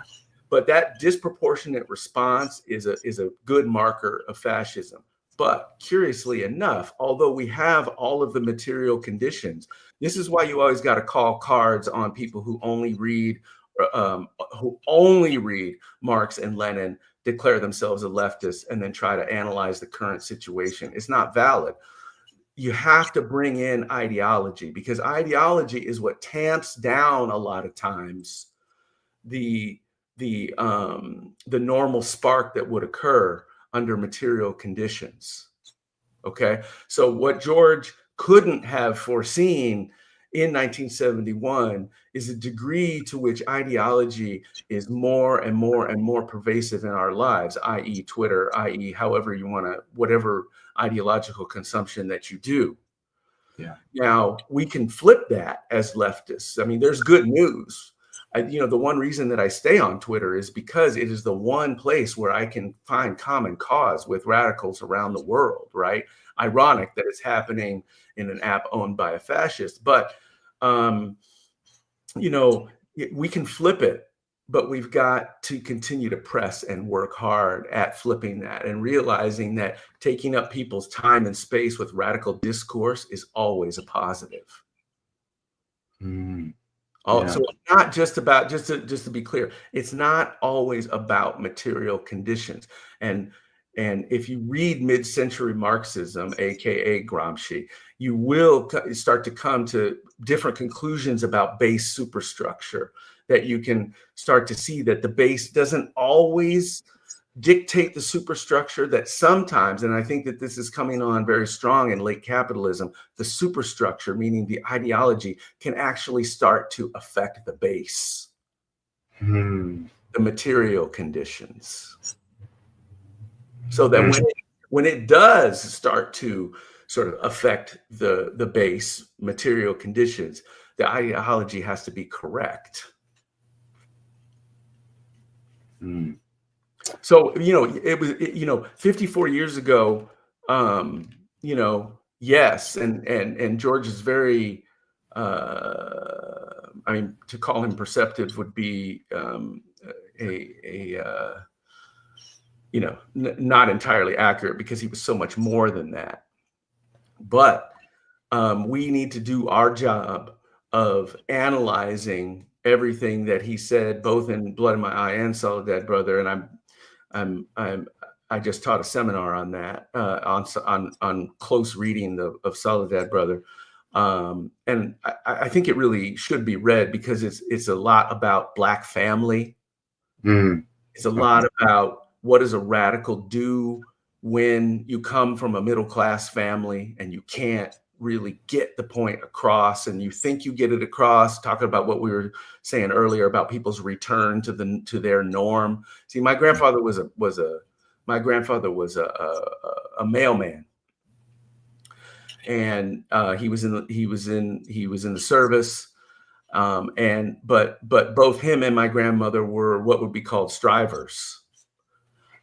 But that disproportionate response is a good marker of fascism. But curiously enough, although we have all of the material conditions, this is why you always got to call cards on people who only read Marx and Lenin, declare themselves a leftist, and then try to analyze the current situation. It's not valid. You have to bring in ideology, because ideology is what tamps down a lot of times the normal spark that would occur under material conditions. Okay, so what George couldn't have foreseen in 1971 is the degree to which ideology is more and more and more pervasive in our lives, i.e. Twitter, i.e. however you want to, whatever ideological consumption that you do. Yeah. Now, we can flip that as leftists. I mean, there's good news. The one reason that I stay on Twitter is because it is the one place where I can find common cause with radicals around the world, right? Ironic that it's happening in an app owned by a fascist, but, we can flip it, but we've got to continue to press and work hard at flipping that and realizing that taking up people's time and space with radical discourse is always a positive. So it's not just about, just to be clear, it's not always about material conditions. And if you read mid-century Marxism, aka Gramsci, you will start to come to different conclusions about base superstructure, that you can start to see that the base doesn't always dictate the superstructure, that sometimes, and I think that this is coming on very strong in late capitalism, the superstructure, meaning the ideology, can actually start to affect the base, the material conditions. So that when it does start to sort of affect the base material conditions, the ideology has to be correct. So, it was, 54 years ago, yes. And George is very, to call him perceptive would be not entirely accurate, because he was so much more than that. But we need to do our job of analyzing everything that he said, both in Blood in My Eye and Soledad Brother. And I just taught a seminar on that, on close reading of Soledad Brother. And I think it really should be read, because it's a lot about Black family. It's a lot about what does a radical do when you come from a middle-class family and you can't really get the point across, and you think you get it across, talking about what we were saying earlier about people's return to their norm. See, my grandfather was a mailman, and he was in the service, but both him and my grandmother were what would be called strivers.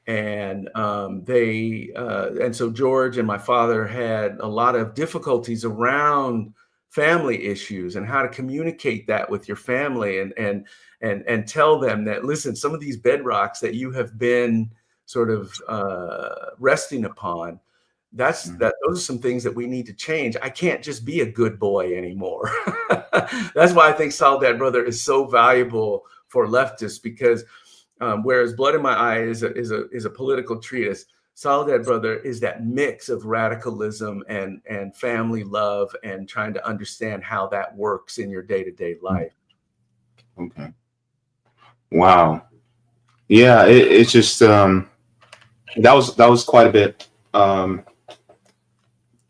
And so George and my father had a lot of difficulties around family issues and how to communicate that with your family, and tell them that, listen, some of these bedrocks that you have been sort of resting upon, those are some things that we need to change. I can't just be a good boy anymore. That's why I think Soledad Brother is so valuable for leftists, because whereas Blood in My Eye is a political treatise, Soledad, brother, is that mix of radicalism and family love and trying to understand how that works in your day-to-day life. Okay. Wow. Yeah, it's just that was quite a bit.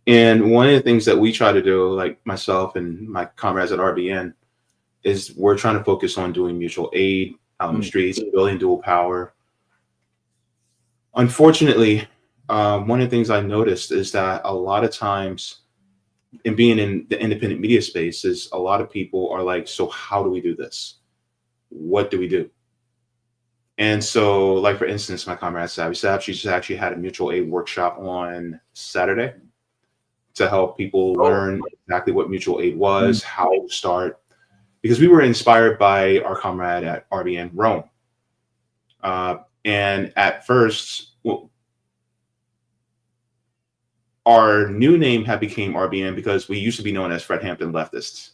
And one of the things that we try to do, like myself and my comrades at RBN, is we're trying to focus on doing mutual aid out in the streets, building dual power. Unfortunately, one of the things I noticed is that a lot of times, in being in the independent media space, is a lot of people are like, so how do we do this? What do we do? And so, like, for instance, my comrade Savvy Sav, she just actually had a mutual aid workshop on Saturday to help people learn exactly what mutual aid was, how to start, because we were inspired by our comrade at RBN Rome. And at first, well, our new name had became RBN because we used to be known as Fred Hampton Leftists,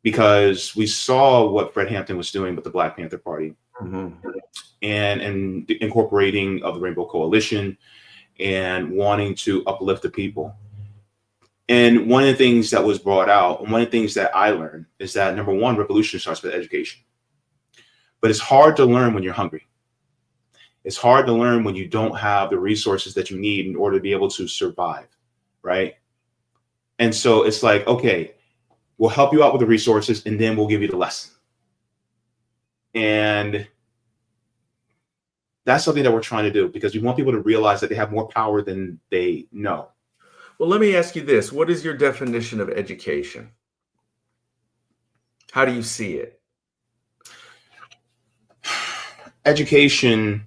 because we saw what Fred Hampton was doing with the Black Panther Party and the incorporating of the Rainbow Coalition and wanting to uplift the people. And one of the things that was brought out, and one of the things that I learned, is that number one, revolution starts with education. But it's hard to learn when you're hungry. It's hard to learn when you don't have the resources that you need in order to be able to survive, right? And so it's like, okay, we'll help you out with the resources and then we'll give you the lesson. And that's something that we're trying to do, because we want people to realize that they have more power than they know. Well, let me ask you this. What is your definition of education? How do you see it? Education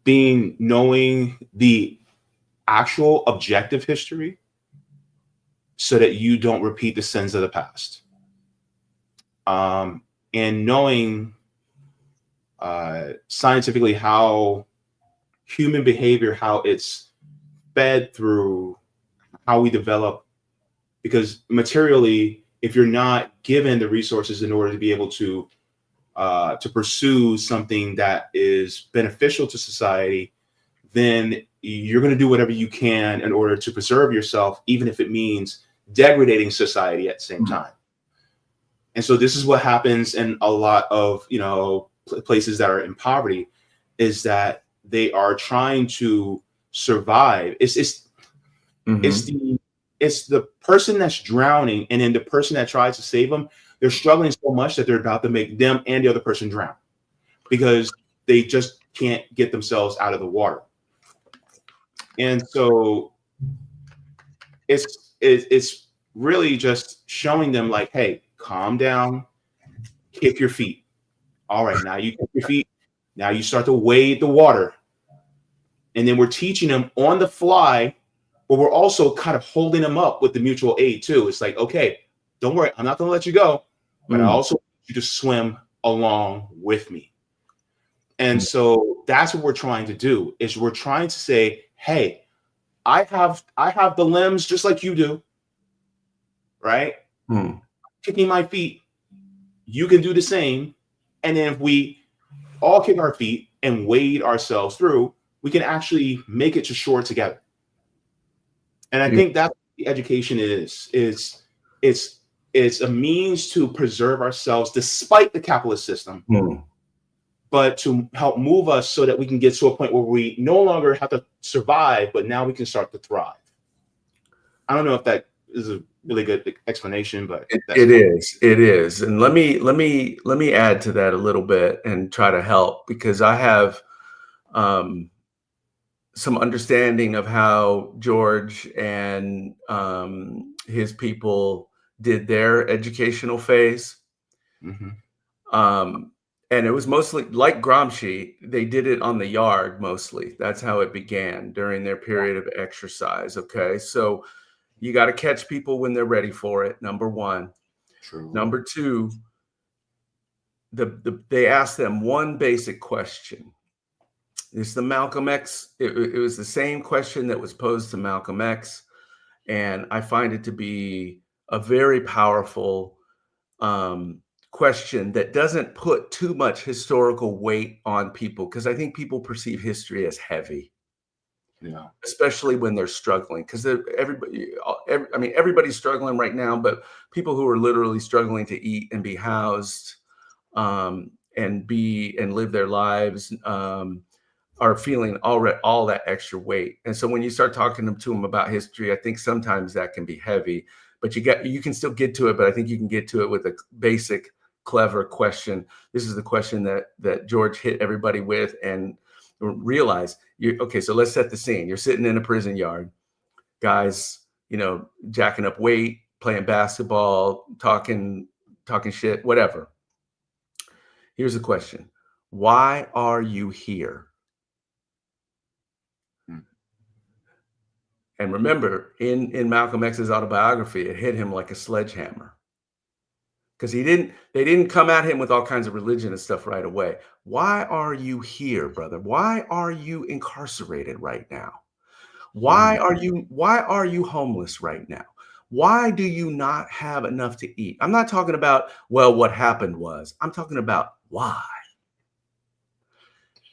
being knowing the actual objective history so that you don't repeat the sins of the past. And knowing scientifically how human behavior, how it's fed through how we develop, because materially, if you're not given the resources in order to be able to pursue something that is beneficial to society, then you're going to do whatever you can in order to preserve yourself, even if it means degrading society at the same time. And so this is what happens in a lot of, places that are in poverty, is that they are trying to survive. It's the person that's drowning, and then the person that tries to save them, they're struggling so much that they're about to make them and the other person drown, because they just can't get themselves out of the water. And so it's really just showing them like, hey, calm down, kick your feet. All right, now you kick your feet. Now you start to wade the water. And then we're teaching them on the fly, but we're also kind of holding them up with the mutual aid too. It's like, okay, don't worry, I'm not going to let you go, but I also want you to swim along with me. And so that's what we're trying to do, is we're trying to say, hey, I have the limbs just like you do, right? Kicking my feet, you can do the same. And then if we all kick our feet and wade ourselves through, we can actually make it to shore together. And I think that's what the education is it's a means to preserve ourselves despite the capitalist system, but to help move us so that we can get to a point where we no longer have to survive, but now we can start to thrive. I don't know if that is a really good explanation, but it is. And let me add to that a little bit and try to help, because I have some understanding of how George and his people did their educational phase. And it was mostly like Gramsci. They did it on the yard mostly. That's how it began during their period of exercise. Okay, so you got to catch people when they're ready for it. Number one. True. Number two, they asked them one basic question. It's the Malcolm X. It was the same question that was posed to Malcolm X. And I find it to be a very powerful question that doesn't put too much historical weight on people, because I think people perceive history as heavy. Yeah. Especially when they're struggling, because everybody's struggling right now, but people who are literally struggling to eat and be housed, and live their lives, are feeling all that extra weight. And so when you start talking to them about history, I think sometimes that can be heavy, but you can still get to it. But I think you can get to it with a basic, clever question. This is the question that George hit everybody with, and realize okay, so let's set the scene. You're sitting in a prison yard, guys, jacking up weight, playing basketball, talking shit, whatever. Here's the question. Why are you here? And remember, in Malcolm X's autobiography, it hit him like a sledgehammer, because they didn't come at him with all kinds of religion and stuff right away. Why are you here, brother? Why are you incarcerated right now? Why are you homeless right now? Why do you not have enough to eat? I'm not talking about, well, what happened was. I'm talking about why.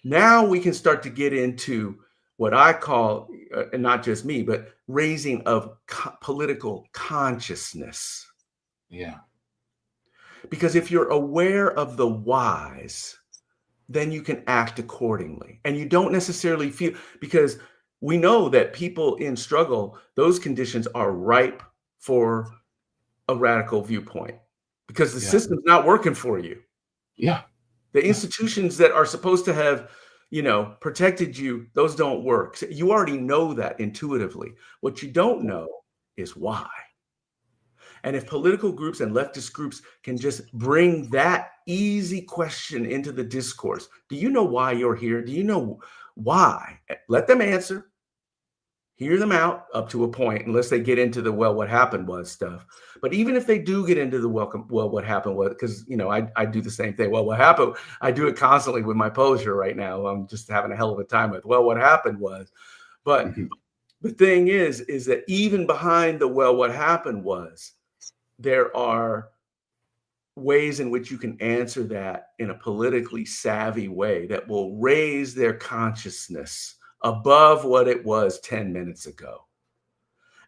Now we can start to get into what I call, and not just me, but raising of political consciousness. Yeah. Because if you're aware of the whys, then you can act accordingly. And you don't necessarily feel, because we know that people in struggle, those conditions are ripe for a radical viewpoint, because the system's not working for you. Yeah. The institutions that are supposed to have, protected you, those don't work. So you already know that intuitively. What you don't know is why. And if political groups and leftist groups can just bring that easy question into the discourse, do you know why you're here? Do you know why? Let them answer. Hear them out up to a point, unless they get into the, well, what happened was stuff. But even if they do get into the what happened was, because, I do the same thing. Well, what happened? I do it constantly with my poster right now. I'm just having a hell of a time with, well, what happened was. But the thing is that even behind the, well, what happened was, there are ways in which you can answer that in a politically savvy way that will raise their consciousness above what it was 10 minutes ago.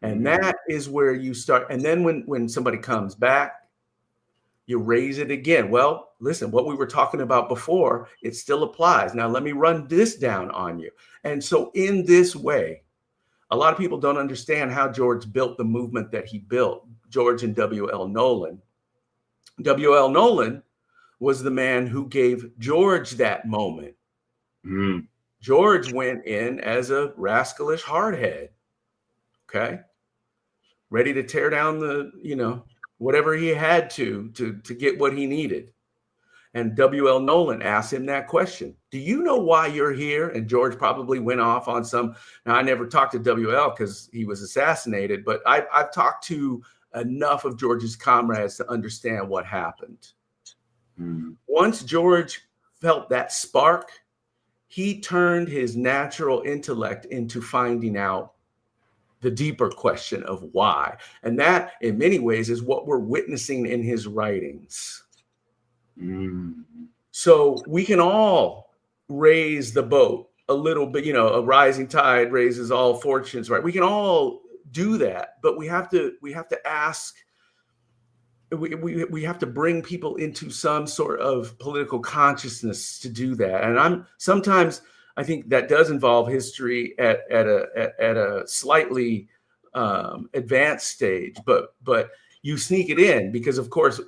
And that is where you start. And then when somebody comes back, you raise it again. Well, listen, what we were talking about before, it still applies. Now, let me run this down on you. And so in this way, a lot of people don't understand how George built the movement that he built, George and W.L. Nolan. W.L. Nolan was the man who gave George that moment. George went in as a rascalish hardhead, okay, ready to tear down the, whatever he had to get what he needed. And W.L. Nolan asked him that question. Do you know why you're here? And George probably went off on some. Now, I never talked to W.L. because he was assassinated, but I've talked to enough of George's comrades to understand what happened. Once George felt that spark, he turned his natural intellect into finding out the deeper question of why. And that, in many ways, is what we're witnessing in his writings. So we can all raise the boat a little bit, a rising tide raises all fortunes, right? We can all do that, but we have to ask, we have to bring people into some sort of political consciousness to do that. And sometimes I think that does involve history at a slightly advanced stage, but you sneak it in because, of course,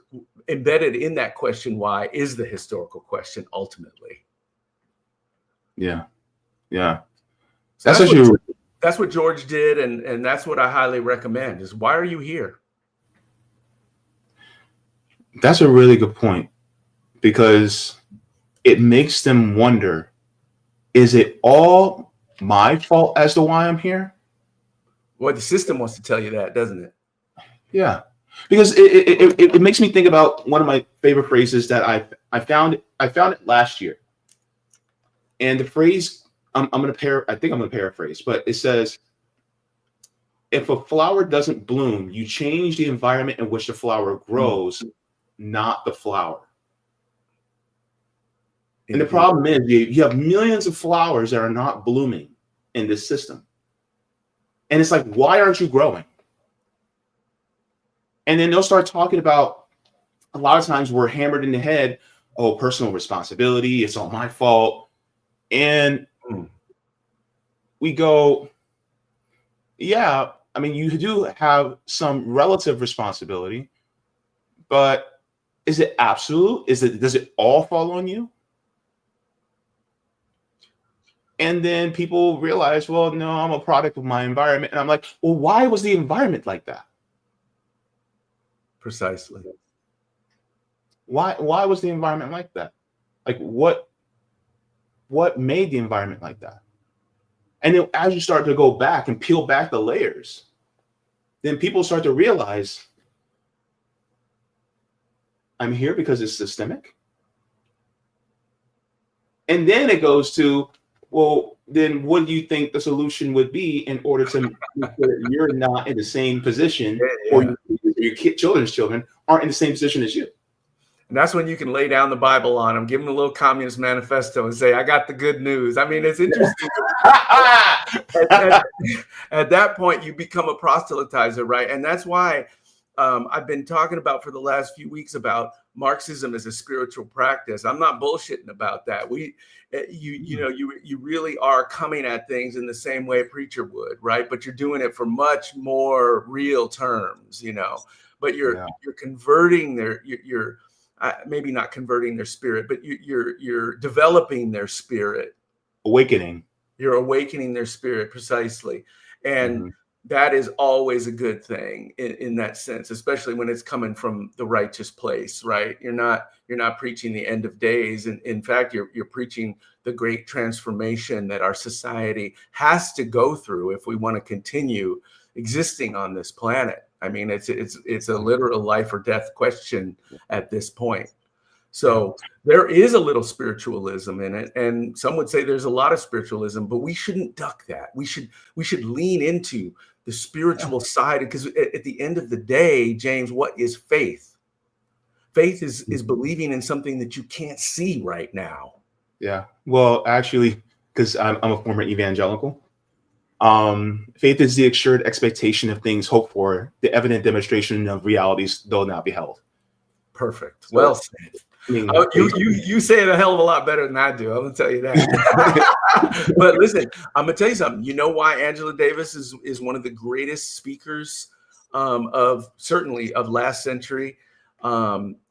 embedded in that question, why, is the historical question ultimately. Yeah. So that's what George did, and that's what I highly recommend, is why are you here? That's a really good point, because it makes them wonder, is it all my fault as to why I'm here? Well, the system wants to tell you that, doesn't it? Yeah, because it makes me think about one of my favorite phrases that I found it last year, and the phrase I think I'm gonna paraphrase, but it says, if a flower doesn't bloom, you change the environment in which the flower grows, not the flower. And the problem is you have millions of flowers that are not blooming in this system. And it's like, why aren't you growing? And then they'll start talking about, a lot of times we're hammered in the head, oh, personal responsibility, it's all my fault. And we go, yeah, I mean, you do have some relative responsibility, but is it absolute? Does it all fall on you? And then people realize, well, no, I'm a product of my environment. And I'm like, well, why was the environment like that? Precisely. Why was the environment like that? Like what made the environment like that? And then as you start to go back and peel back the layers, then people start to realize, I'm here because it's systemic. And then it goes to, well, then what do you think the solution would be in order to make sure that you're not in the same position, or your children's children aren't in the same position as you? And that's when you can lay down the Bible on them, give them a little Communist Manifesto and say, I got the good news. I mean, it's interesting. At that point, you become a proselytizer, right? And that's why I've been talking about for the last few weeks about Marxism as a spiritual practice. I'm not bullshitting about that. You really are coming at things in the same way a preacher would, right? But you're doing it for much more real terms, but you're converting you're maybe not converting their spirit, but you're developing their spirit. Awakening. You're awakening their spirit, precisely. And that is always a good thing in that sense, especially when it's coming from the righteous place, right? You're not preaching the end of days. And in fact, you're preaching the great transformation that our society has to go through if we want to continue existing on this planet. I mean, it's a literal life or death question at this point. So there is a little spiritualism in it, and some would say there's a lot of spiritualism, but we shouldn't duck that. We should lean into the spiritual side, because at the end of the day, James, what is faith? Faith is believing in something that you can't see right now. Yeah. Well, actually, because I'm a former evangelical, faith is the assured expectation of things hoped for, the evident demonstration of realities though not beheld. Perfect. Well said. I mean, you say it a hell of a lot better than I do. I'm gonna tell you that. But listen, I'm gonna tell you something. You know why Angela Davis is one of the greatest speakers certainly of last century?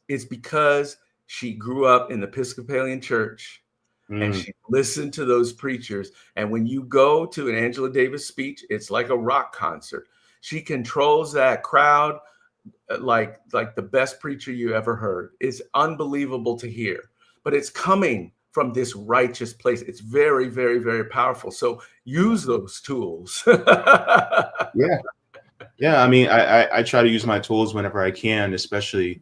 It's because she grew up in the Episcopalian church and she listened to those preachers. And when you go to an Angela Davis speech, it's like a rock concert. She controls that crowd like the best preacher you ever heard. It's unbelievable to hear, but it's coming from this righteous place. It's very, very, very powerful. So use those tools. Yeah. I mean, I try to use my tools whenever I can, especially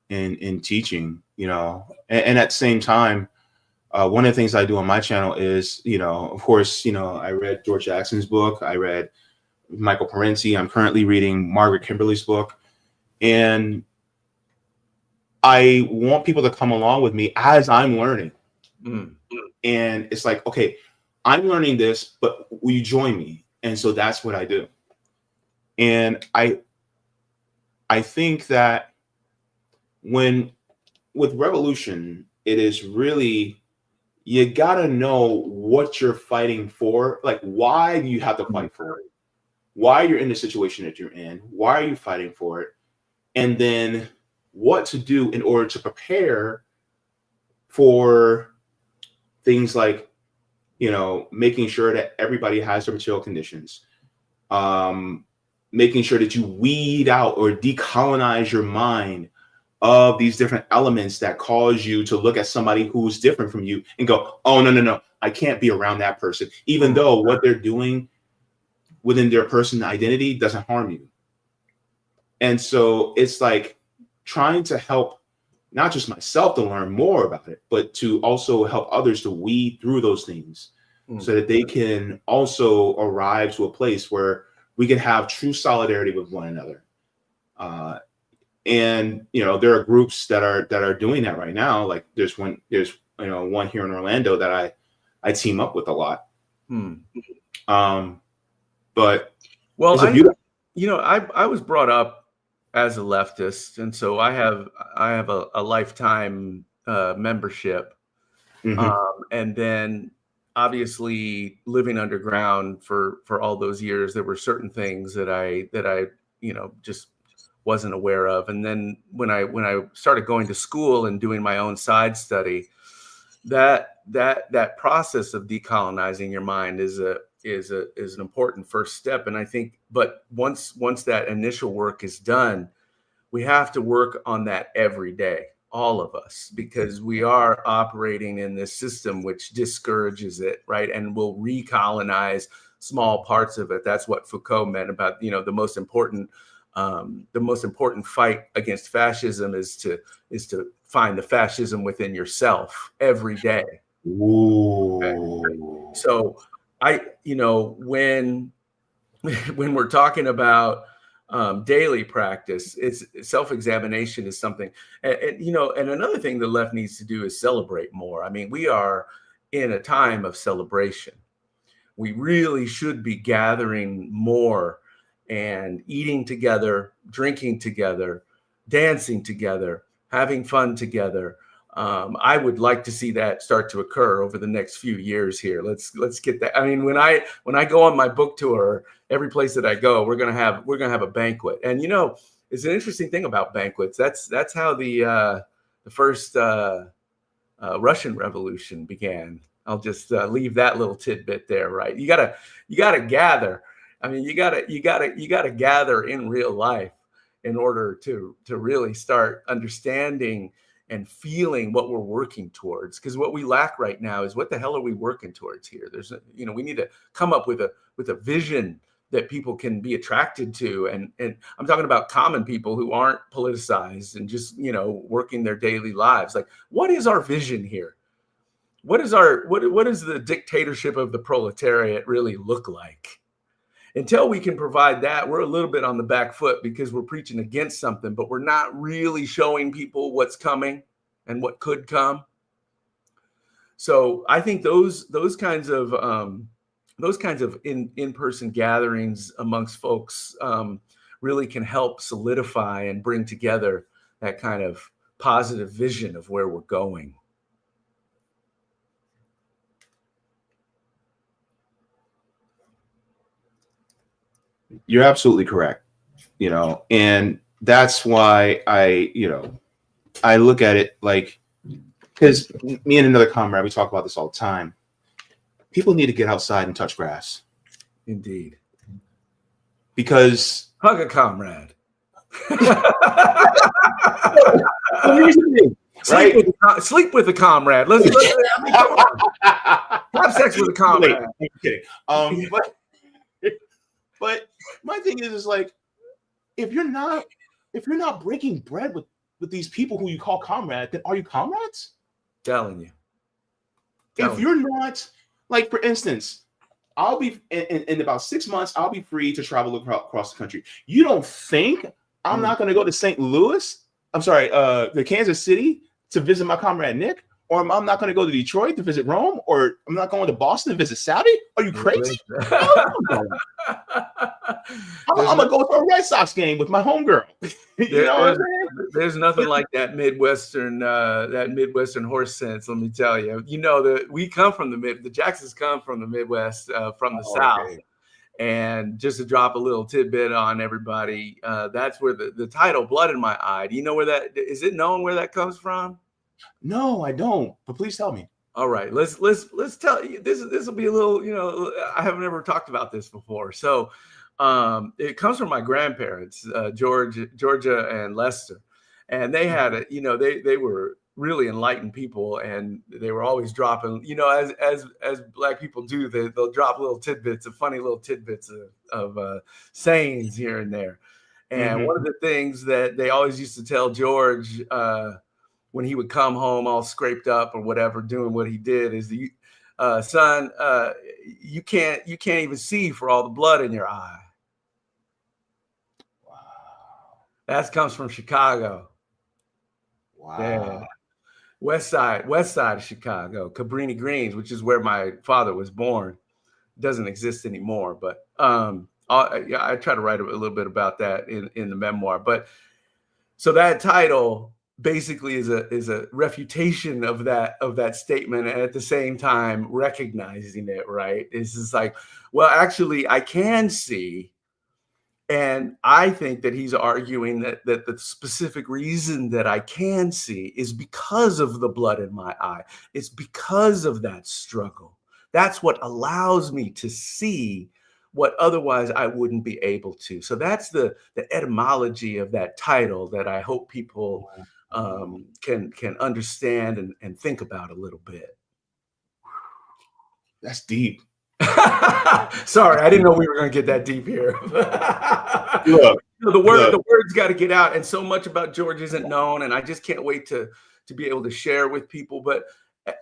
in teaching, and at the same time, one of the things I do on my channel is, of course, I read George Jackson's book. I read Michael Parenti. I'm currently reading Margaret Kimberly's book. And I want people to come along with me as I'm learning. And it's like, okay, I'm learning this, but will you join me? And so that's what I do. And I think that with revolution, it is really, you got to know what you're fighting for. Like, why do you have to fight for it? Why you're in the situation that you're in? Why are you fighting for it? And then what to do in order to prepare for things like, making sure that everybody has the material conditions, making sure that you weed out or decolonize your mind of these different elements that cause you to look at somebody who's different from you and go, oh, no, I can't be around that person, even though what they're doing within their person identity doesn't harm you. And so it's like trying to help not just myself to learn more about it, but to also help others to weed through those things so that they can also arrive to a place where we can have true solidarity with one another. And there are groups that are doing that right now. Like there's one here in Orlando that I team up with a lot. But well, it's a beautiful. I was brought up as a leftist, and so I have a lifetime membership, and then obviously living underground for all those years, there were certain things that I just wasn't aware of. And then when I started going to school and doing my own side study, that process of decolonizing your mind is an important first step. And I think, but once that initial work is done, we have to work on that every day, all of us, because we are operating in this system which discourages it, right? And will recolonize small parts of it. That's what Foucault meant about, the most important fight against fascism is to find the fascism within yourself every day. Ooh. Okay. So when we're talking about daily practice, it's self-examination is something, and another thing the left needs to do is celebrate more. I mean, we are in a time of celebration. We really should be gathering more and eating together, drinking together, dancing together, having fun together. I would like to see that start to occur over the next few years here. Let's get that. I mean, when I go on my book tour, every place that I go, we're gonna have a banquet. And it's an interesting thing about banquets. That's how the first Russian Revolution began. I'll just leave that little tidbit there. Right? You gotta gather. I mean, you gotta gather in real life in order to really start understanding and feeling what we're working towards. Because what we lack right now is, what the hell are we working towards here? We need to come up with a vision that people can be attracted to. And I'm talking about common people who aren't politicized and just, working their daily lives. Like, what is our vision here? What does the dictatorship of the proletariat really look like? Until we can provide that, we're a little bit on the back foot, because we're preaching against something, but we're not really showing people what's coming and what could come. So I think those kinds of in-person gatherings amongst folks really can help solidify and bring together that kind of positive vision of where we're going. You're absolutely correct. And that's why I look at it like, because me and another comrade, we talk about this all the time. People need to get outside and touch grass. Indeed. Because hug a comrade. Sleep with a comrade. Let's have sex with a comrade. I'm kidding. But my thing is like, if you're not breaking bread with these people who you call comrade, then are you comrades? Telling you. If you're not, like, for instance, I'll be in about 6 months, I'll be free to travel across the country. You don't think I'm not going to go to St. Louis? I'm sorry, the Kansas City to visit my comrade Nick? Or I'm not going to go to Detroit to visit Rome? Or I'm not going to Boston to visit Saudi? Are you crazy? I'm going to go to a Red Sox game with my homegirl. There's nothing like that Midwestern horse sense. Let me tell you. We come from the Jacksons come from the Midwest, from the South. Okay. And just to drop a little tidbit on everybody, that's where the title "Blood in My Eye." Do you know where that is? It known where that comes from? No, I don't. But please tell me. All right, let's tell you. This will be a little. I haven't ever talked about this before, so it comes from my grandparents, Georgia and Lester, and they had a. They were really enlightened people, and they were always dropping. As Black people do, they'll drop little tidbits of funny little tidbits of sayings here and there. And one of the things that they always used to tell George. When he would come home all scraped up or whatever, doing what he did, is son, you can't even see for all the blood in your eye. Wow. That comes from Chicago. Wow. Yeah. West side of Chicago, Cabrini Greens, which is where my father was born. Doesn't exist anymore, but I try to write a little bit about that in the memoir. But so that title basically is a refutation of that statement, and at the same time recognizing it. Right? It's just like, well, actually, I can see. And I think that he's arguing that the specific reason that I can see is because of the blood in my eye. It's because of that struggle. That's what allows me to see what otherwise I wouldn't be able to. So that's the etymology of that title that I hope people can understand and think about a little bit. That's deep. Sorry, I didn't know we were going to get that deep here. The words got to get out, and so much about George isn't known, and I just can't wait to be able to share with people. But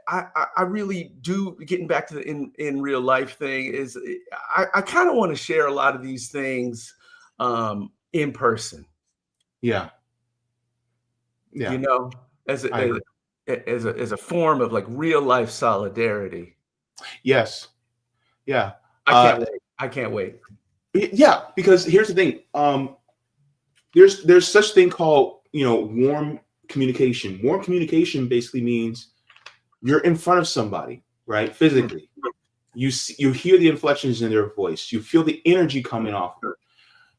I really do, getting back to the in real life thing, is I kind of want to share a lot of these things in person. Yeah. You know, as a form of like real life solidarity. Yes. Yeah. I can't wait. Yeah, because here's the thing. There's such thing called, warm communication. Warm communication basically means you're in front of somebody, right? Physically. You hear the inflections in their voice. You feel the energy coming off her.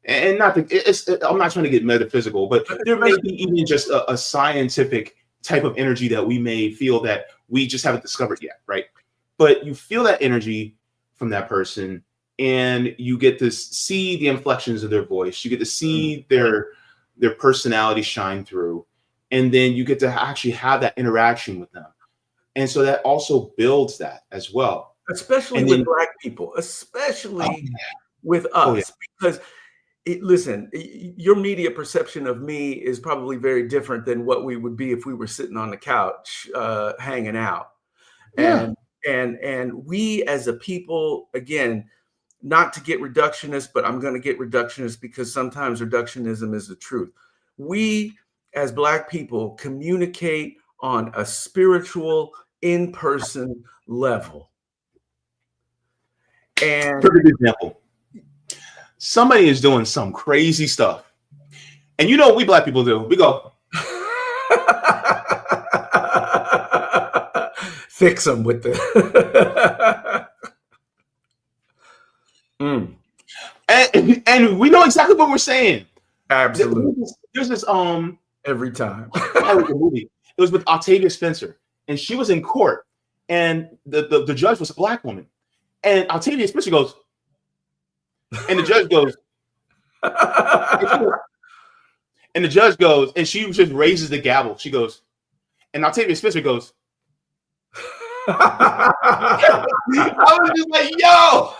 And I'm not trying to get metaphysical, but there may be even just a scientific type of energy that we may feel that we just haven't discovered yet, right? But you feel that energy from that person, and you get to see the inflections of their voice. You get to see their personality shine through, and then you get to actually have that interaction with them. And so that also builds that as well. Especially with Black people, with us, because listen, your media perception of me is probably very different than what we would be if we were sitting on the couch hanging out. Yeah. And we as a people, again, not to get reductionist, but I'm going to get reductionist because sometimes reductionism is the truth. We as Black people communicate on a spiritual, in-person level. And perfect example. Somebody is doing some crazy stuff. And you know what we Black people do? We go, fix them with the and we know exactly what we're saying. Absolutely. There's this every time. It was with Octavia Spencer, and she was in court, and the judge was a Black woman, and Octavia Spencer goes, and the judge goes, and the judge goes, and she just raises the gavel. She goes, and Octavia Spencer goes. I was just like, yo.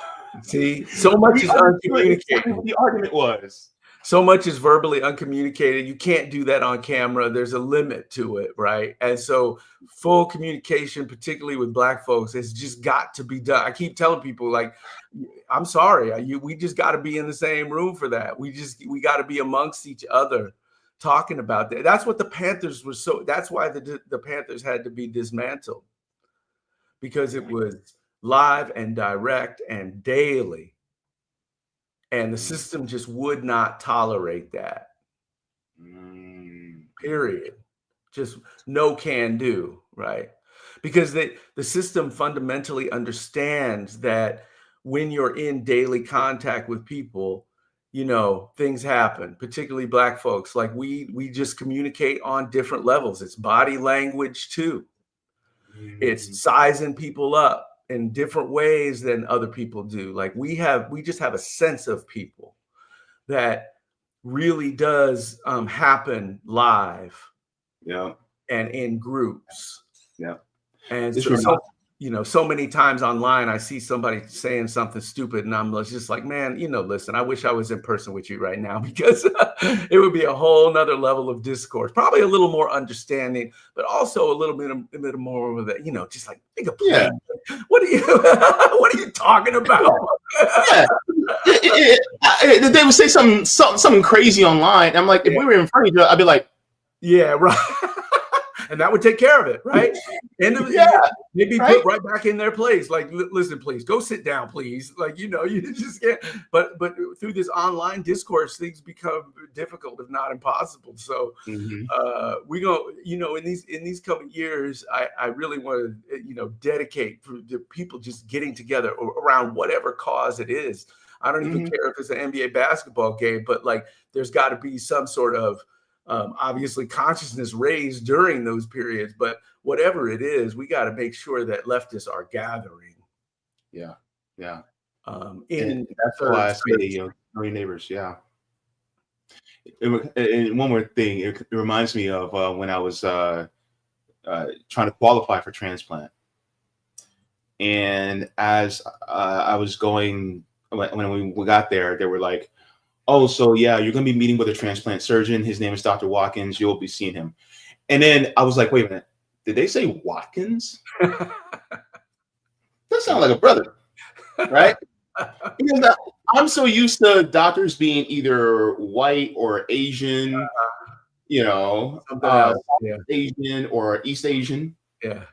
See, so much is uncommunicated. What the argument was. So much is verbally uncommunicated. You can't do that on camera. There's a limit to it, right? And so full communication, particularly with Black folks, has just got to be done. I keep telling people, like, I'm sorry, we just got to be in the same room for that. We got to be amongst each other talking about that. That's what the Panthers were that's why the Panthers had to be dismantled, because it was live and direct and daily. And the system just would not tolerate that. Period. Just no can do, right? Because the system fundamentally understands that when you're in daily contact with people, things happen, particularly Black folks. Like we just communicate on different levels. It's body language too. It's sizing people up in different ways than other people do. Like we just have a sense of people that really does happen live. Yeah. And in groups. Yeah. And so many times online, I see somebody saying something stupid, and I'm just like, man, listen, I wish I was in person with you right now, because it would be a whole nother level of discourse, probably a little more understanding, but also a little bit more of that, just like, think of what are you talking about? Yeah. They would say something crazy online. I'm like, if we were in front of each other, I'd be like, yeah, right. And that would take care of it, right? And maybe right? put right back in their place. Like, listen, please go sit down, please. Like, you just can't. But through this online discourse, things become difficult, if not impossible. So we go, in these coming years, I really want to, dedicate for the people just getting together around whatever cause it is. I don't even care if it's an NBA basketball game, but like, there's got to be some sort of obviously consciousness raised during those periods, but whatever it is, we got to make sure that leftists are gathering. Yeah. In that's why I say, know your neighbors. Yeah. And one more thing, it reminds me of when I was trying to qualify for transplant, and as I was going, when we got there, they were like, oh, so yeah, you're going to be meeting with a transplant surgeon. His name is Dr. Watkins. You'll be seeing him. And then I was like, wait a minute. Did they say Watkins? That sounds like a brother, right? Because I'm so used to doctors being either white or Asian, Asian or East Asian. Yeah.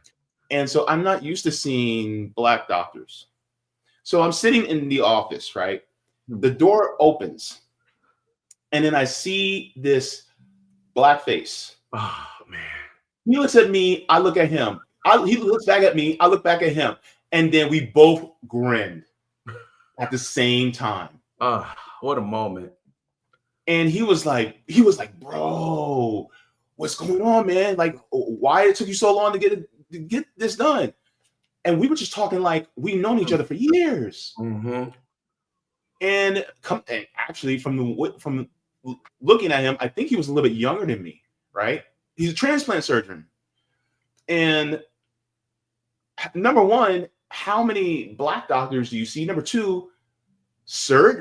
And so I'm not used to seeing Black doctors. So I'm sitting in the office, right? The door opens. And then I see this Black face. Oh, man. He looks at me. I look at him. He looks back at me. I look back at him. And then we both grinned at the same time. What a moment. And he was like, bro, what's going on, man? Like, why it took you so long to get this done? And we were just talking like we've known each other for years. And actually, from looking at him, I think he was a little bit younger than me, right? He's a transplant surgeon. And number one, how many Black doctors do you see? Number two,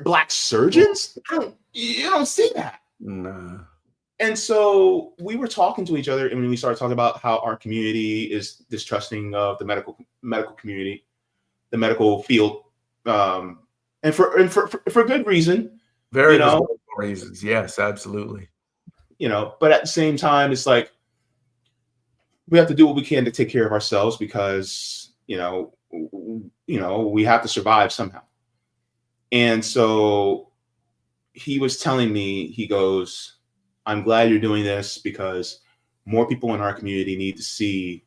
Black surgeons? You don't see that. No. And so we were talking to each other, and when we started talking about how our community is distrusting of the medical community, the medical field, and for good reason. Very good reasons. Yes, absolutely. But at the same time, it's like we have to do what we can to take care of ourselves because, we have to survive somehow. And so he was telling me, he goes, I'm glad you're doing this because more people in our community need to see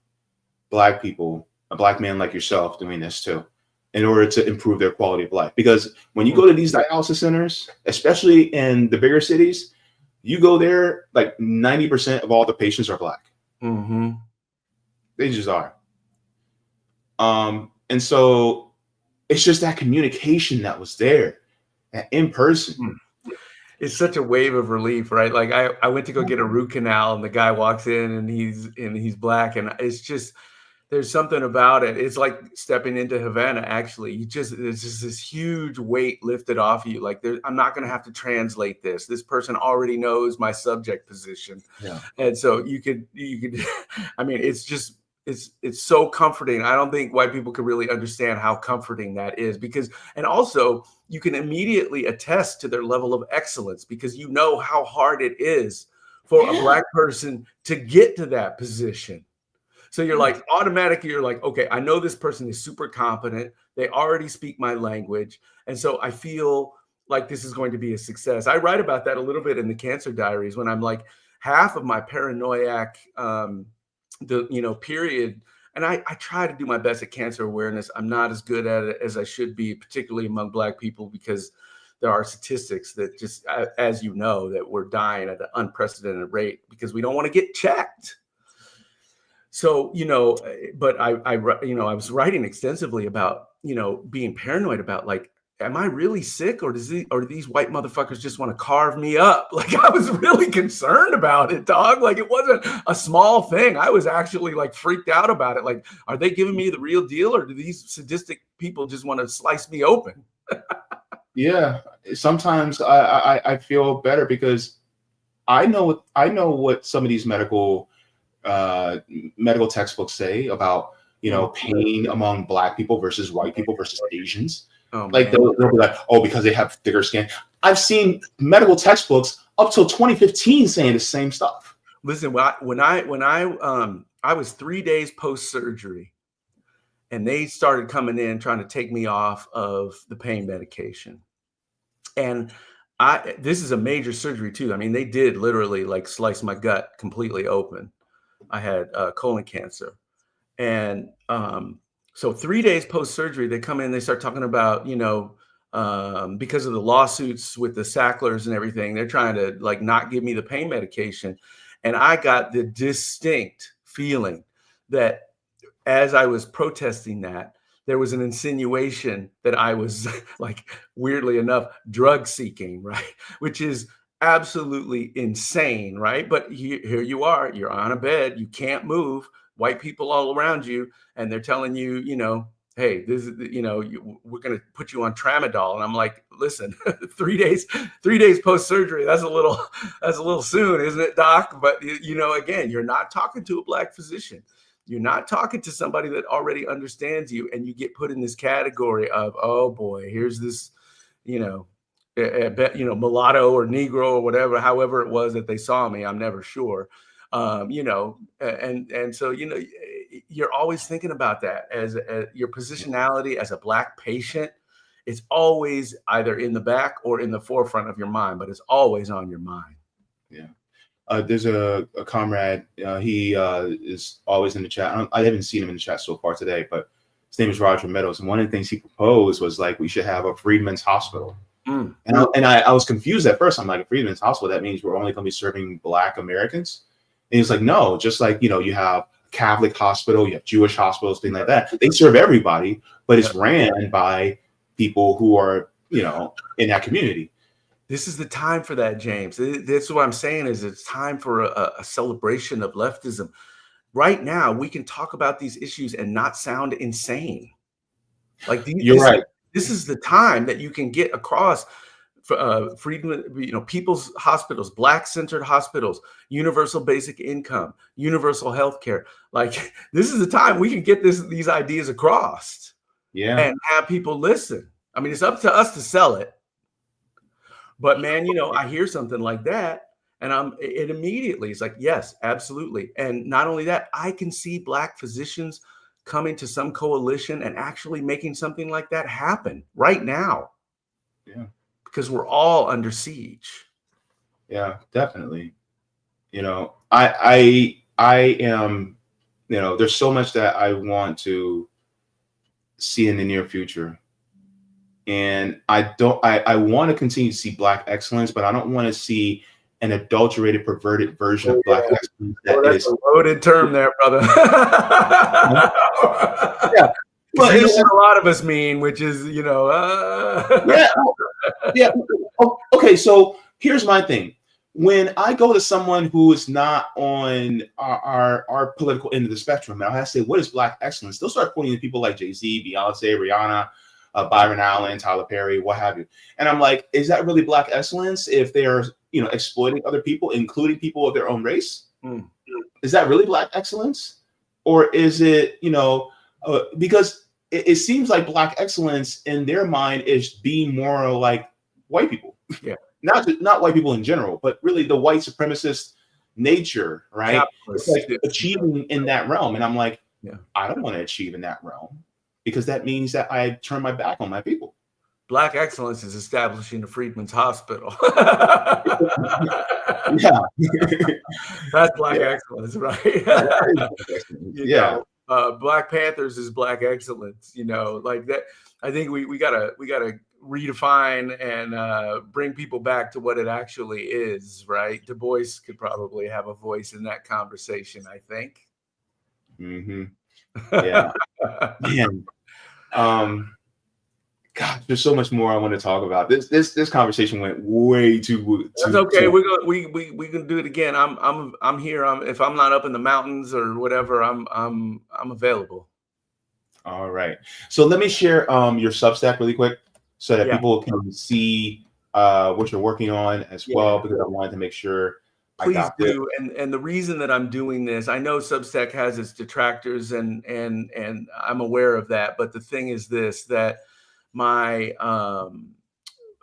Black people, a Black man like yourself doing this too, in order to improve their quality of life. Because when you go to these dialysis centers, especially in the bigger cities, you go there, like 90% of all the patients are Black. They just are. And so it's just that communication that was there, that in person. It's such a wave of relief, right? Like I went to go get a root canal, and the guy walks in, and he's Black, and it's just, there's something about it. It's like stepping into Havana. Actually, there's just this huge weight lifted off you. Like I'm not going to have to translate this. This person already knows my subject position, and so you could. I mean, it's just. It's so comforting. I don't think white people could really understand how comforting that is, because, and also you can immediately attest to their level of excellence because you know how hard it is for a Black person to get to that position. So you're like, automatically, you're like, okay, I know this person is super competent. They already speak my language. And so I feel like this is going to be a success. I write about that a little bit in the Cancer Diaries when I'm like, half of my paranoiac, period. And I try to do my best at cancer awareness. I'm not as good at it as I should be, particularly among Black people, because there are statistics that just, as you know, that we're dying at an unprecedented rate because we don't want to get checked. So, but I was writing extensively about, being paranoid about, like, am I really sick, or do these white motherfuckers just want to carve me up? Like, I was really concerned about it, dog. Like, it wasn't a small thing. I was actually like freaked out about it. Like, are they giving me the real deal, or do these sadistic people just want to slice me open? Yeah. Sometimes I feel better because I know what some of these medical textbooks say about, pain among Black people versus white people versus Asians. Oh Like man. they'll be like, oh, because they have thicker skin. I've seen medical textbooks up till 2015 saying the same stuff. Listen, when I was 3 days post surgery, and they started coming in trying to take me off of the pain medication, and this is a major surgery too. I mean, they did literally like slice my gut completely open. I had colon cancer, and so 3 days post surgery, they come in, they start talking about, because of the lawsuits with the Sacklers and everything, they're trying to like not give me the pain medication. And I got the distinct feeling that as I was protesting that, there was an insinuation that I was like, weirdly enough, drug seeking, right? Which is absolutely insane, right? But here you are, you're on a bed, you can't move, white people all around you, and they're telling you, hey, this is, we're going to put you on tramadol. And I'm like, listen, 3 days post surgery, that's a little soon, isn't it, doc? But again, you're not talking to a black physician. You're not talking to somebody that already understands you, and you get put in this category of, oh boy, here's this, mulatto or Negro or whatever, however it was that they saw me. I'm never sure. And so, you're always thinking about that as your positionality as a black patient. It's always either in the back or in the forefront of your mind, but it's always on your mind. Yeah. There's a comrade. He is always in the chat. I haven't seen him in the chat so far today, but his name is Roger Meadows. And one of the things he proposed was like we should have a Freedmen's Hospital. And I was confused at first. I'm like, a Freedmen's Hospital, that means we're only going to be serving Black Americans? And he's like, no, just like, you have Catholic hospital, you have Jewish hospitals, things like that. They serve everybody, but it's ran by people who are, in that community. This is the time for that, James. That's what I'm saying is it's time for a celebration of leftism. Right now, we can talk about these issues and not sound insane. Like you're right. This is the time that you can get across freedom, people's hospitals, Black-centered hospitals, universal basic income, universal health care. Like, this is the time we can get these ideas across. Yeah. And have people listen. I mean, it's up to us to sell it. But man, I hear something like that, and it immediately, it's like, yes, absolutely. And not only that, I can see Black physicians coming to some coalition and actually making something like that happen right now. Yeah. Because we're all under siege. Yeah, definitely. I am, there's so much that I want to see in the near future. And I want to continue to see Black excellence, but I don't want to see an adulterated, perverted version of Black excellence. That's a loaded term there, brother. Yeah. But it's what a lot of us mean, which is, Yeah. Okay. So here's my thing. When I go to someone who is not on our political end of the spectrum, and I say, what is Black excellence? They'll start pointing to people like Jay-Z, Beyonce, Rihanna, Byron Allen, Tyler Perry, what have you. And I'm like, is that really Black excellence if they're, exploiting other people, including people of their own race? Is that really Black excellence? Or is it, because it seems like Black excellence in their mind is being more like white people. Yeah. Not white people in general, but really the white supremacist nature, right? It's like achieving in that realm. And I'm like, I don't want to achieve in that realm, because that means that I turn my back on my people. Black excellence is establishing a Freedmen's Hospital. Yeah. That's Black excellence, right? Black Panthers is Black excellence, like that. I think we gotta redefine and bring people back to what it actually is, right? Du Bois could probably have a voice in that conversation, I think. Yeah. Man. God, there's so much more I want to talk about. This conversation went way too. That's okay. We can do it again. I'm here. If I'm not up in the mountains or whatever, I'm available. All right. So let me share your Substack really quick so that people can see what you're working on as well, because I wanted to make sure. Please do. And the reason that I'm doing this, I know Substack has its detractors, and I'm aware of that. But the thing is this, that my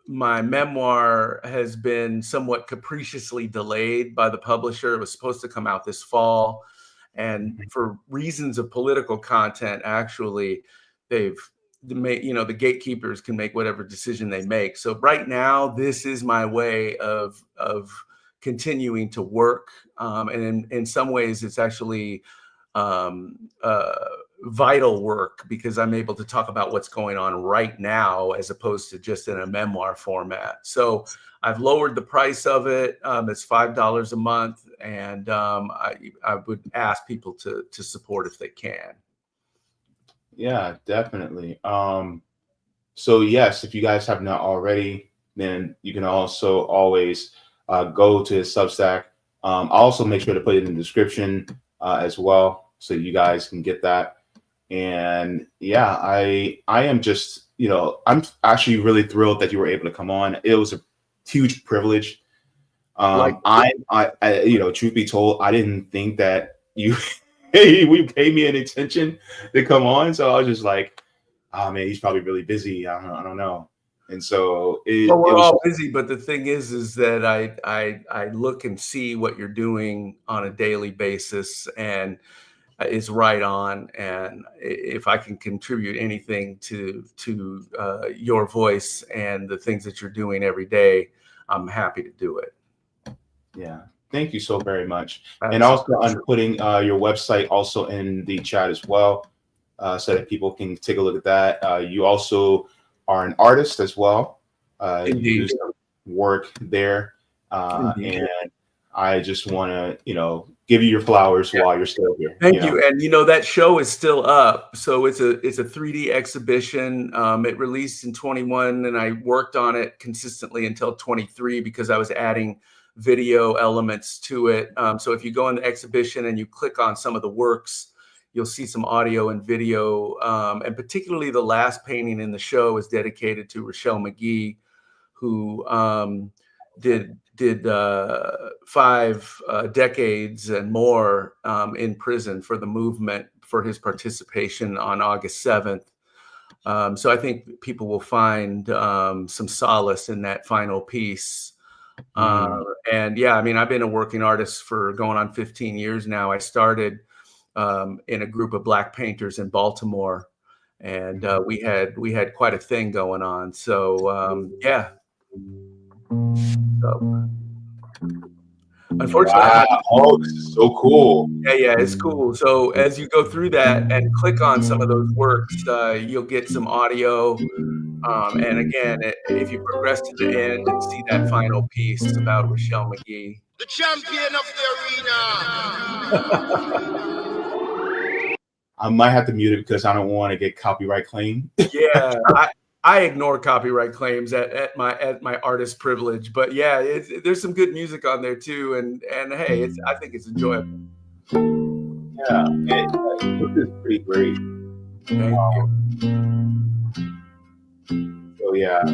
my memoir has been somewhat capriciously delayed by the publisher. It was supposed to come out this fall, and for reasons of political content, actually, they've made, the gatekeepers can make whatever decision they make. So right now, this is my way of continuing to work, and in some ways, it's actually um, uh, vital work, because I'm able to talk about what's going on right now as opposed to just in a memoir format. So I've lowered the price of it. It's $5 a month, and I would ask people to support if they can. Yeah, definitely. So yes, if you guys have not already, then you can also always go to his Substack. I'll also make sure to put it in the description as well, so you guys can get that. And yeah, I am just, I'm actually really thrilled that you were able to come on. It was a huge privilege. Truth be told, I didn't think that we paid me an intention to come on. So I was just like, oh man, he's probably really busy. I don't know. And so well, we're it was all busy, but the thing is that I look and see what you're doing on a daily basis, and is right on. And if I can contribute anything to your voice and the things that you're doing every day, I'm happy to do it. Yeah. Thank you so very much. That's and also, I'm putting your website also in the chat as well, so that people can take a look at that. You also are an artist as well. You do some work there. And I just want to, give you your flowers while you're still here. Thank you. And that show is still up. So it's a 3D exhibition. It released in 21, and I worked on it consistently until 23 because I was adding video elements to it. So if you go in the exhibition and you click on some of the works, you'll see some audio and video. And particularly the last painting in the show is dedicated to Rochelle McGee, who did 5 decades and more in prison for the movement, for his participation on August 7th. So I think people will find some solace in that final piece. And yeah, I mean, I've been a working artist for going on 15 years now. I started in a group of Black painters in Baltimore, and we had quite a thing going on. So yeah. So, unfortunately, wow. This is so cool. Yeah, it's cool. So as you go through that and click on some of those works, you'll get some audio. And again, if you progress to the end and see that final piece about Rochelle McGee, the champion of the arena. I might have to mute it because I don't want to get copyright claim. Yeah, I ignore copyright claims at my artist privilege, but yeah, there's some good music on there too, and hey, I think it's enjoyable. Yeah, this is pretty great. Thank you. So yeah.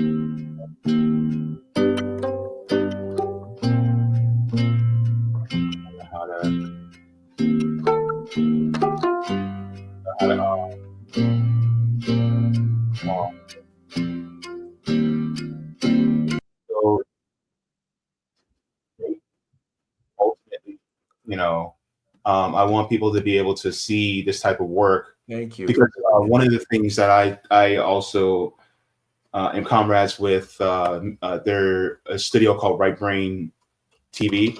So ultimately, I want people to be able to see this type of work. Thank you. Because one of the things that I also am comrades with, their a studio called Right Brain TV.